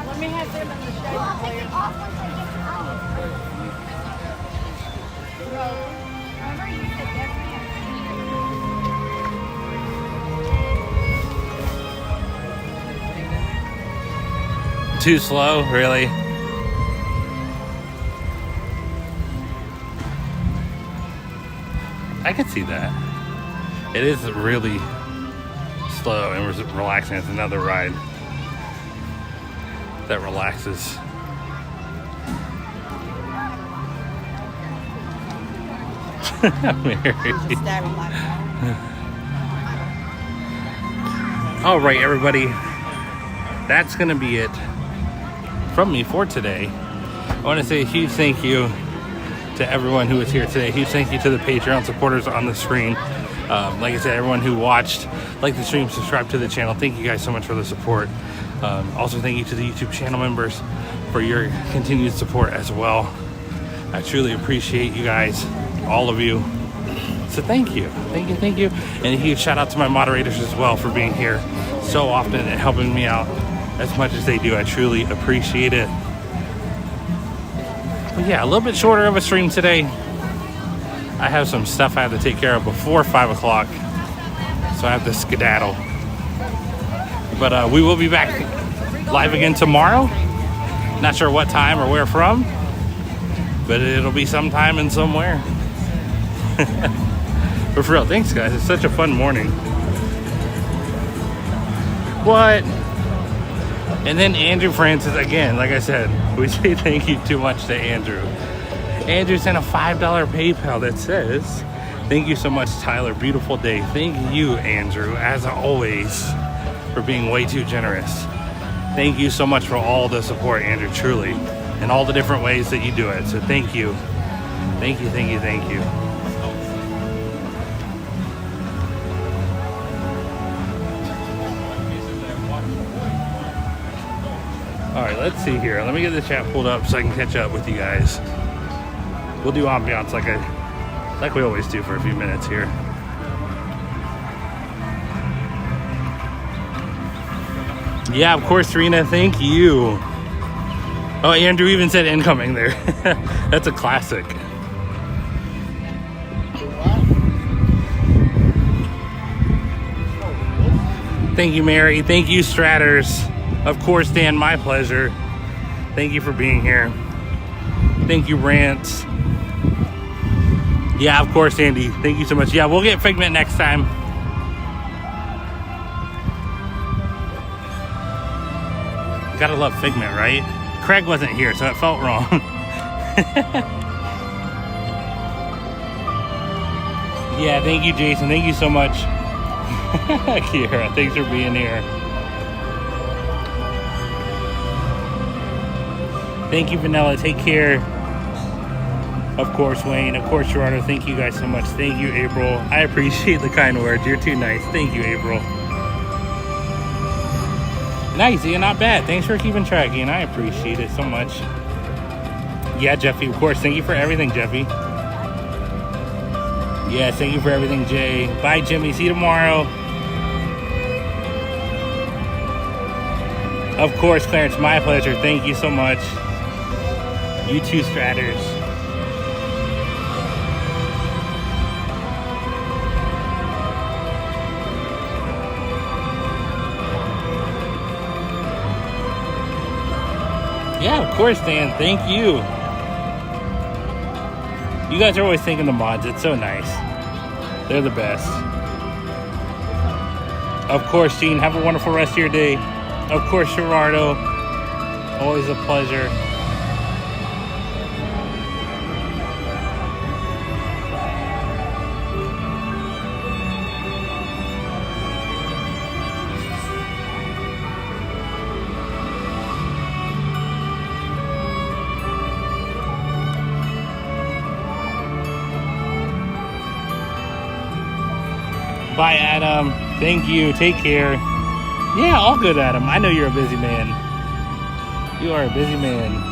Let me have them in the shade. I'll take it off once I get out. Remember you said different. Too slow, really? I can see that. It is really slow and relaxing. It's another ride that relaxes. All right, everybody. That's going to be it from me for today. I want to say a huge thank you to everyone who was here today. Huge thank you to the Patreon supporters on the screen. Like I said, everyone who watched, like the stream, subscribe to the channel. Thank you guys so much for the support. Also, thank you to the YouTube channel members for your continued support as well. I truly appreciate you guys, all of you. So thank you. And a huge shout out to my moderators as well for being here so often and helping me out as much as they do. I truly appreciate it. But yeah, a little bit shorter of a stream today. I have some stuff I have to take care of before 5 o'clock, so I have to skedaddle. But we will be back live again tomorrow. Not sure what time or where from, but it'll be sometime and somewhere. But for real, thanks guys. It's such a fun morning. What? And then Andrew Francis again, like I said, we say thank you too much to Andrew. Andrew sent a $5 PayPal that says, thank you so much, Tyler. Beautiful day. Thank you, Andrew, as always, for being way too generous. Thank you so much for all the support, Andrew, truly, and all the different ways that you do it. So thank you. Thank you. All right, let's see here. Let me get the chat pulled up so I can catch up with you guys. We'll do ambiance like we always do for a few minutes here. Yeah, of course, Serena. Thank you. Oh, Andrew even said incoming there. That's a classic. Thank you, Mary. Thank you, Stratters. Of course, Dan, my pleasure. Thank you for being here. Thank you, Rants. Yeah, of course, Andy. Thank you so much. Yeah, we'll get Figment next time. Gotta love Figment, right? Craig wasn't here, so it felt wrong. Yeah, thank you, Jason. Thank you so much. Kira, thanks for being here. Thank you, Vanilla. Take care. Of course, Wayne. Of course, Gerardo. Thank you guys so much. Thank you, April. I appreciate the kind words. You're too nice. Thank you, April. Nice, Ian. Not bad. Thanks for keeping track, Ian. I appreciate it so much. Yeah, Jeffy. Of course. Thank you for everything, Jeffy. Yeah, thank you for everything, Jay. Bye, Jimmy. See you tomorrow. Of course, Clarence. My pleasure. Thank you so much. You too, Stratters. Yeah, of course, Dan. Thank you. You guys are always thinking the mods. It's so nice. They're the best. Of course, Gene. Have a wonderful rest of your day. Of course, Gerardo. Always a pleasure. Bye, Adam. Thank you. Take care. Yeah, all good, Adam. I know you're a busy man. You are a busy man.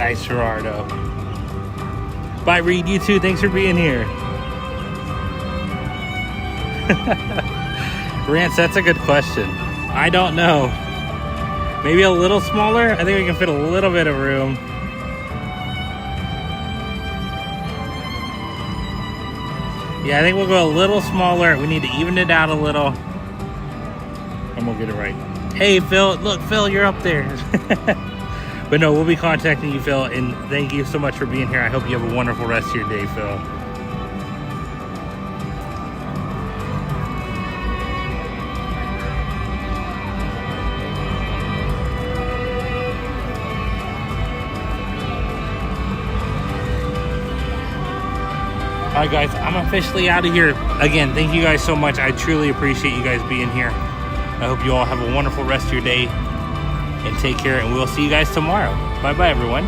Nice, Gerardo. Bye, Reed. You too. Thanks for being here. Rance, that's a good question. I don't know. Maybe a little smaller? I think we can fit a little bit of room. Yeah, I think we'll go a little smaller. We need to even it out a little. And we'll get it right. Hey, Phil. Look, Phil, you're up there. But no, we'll be contacting you, Phil. And thank you so much for being here. I hope you have a wonderful rest of your day, Phil. All right, guys, I'm officially out of here. Again, thank you guys so much. I truly appreciate you guys being here. I hope you all have a wonderful rest of your day and take care, and we'll see you guys tomorrow. Bye-bye, everyone.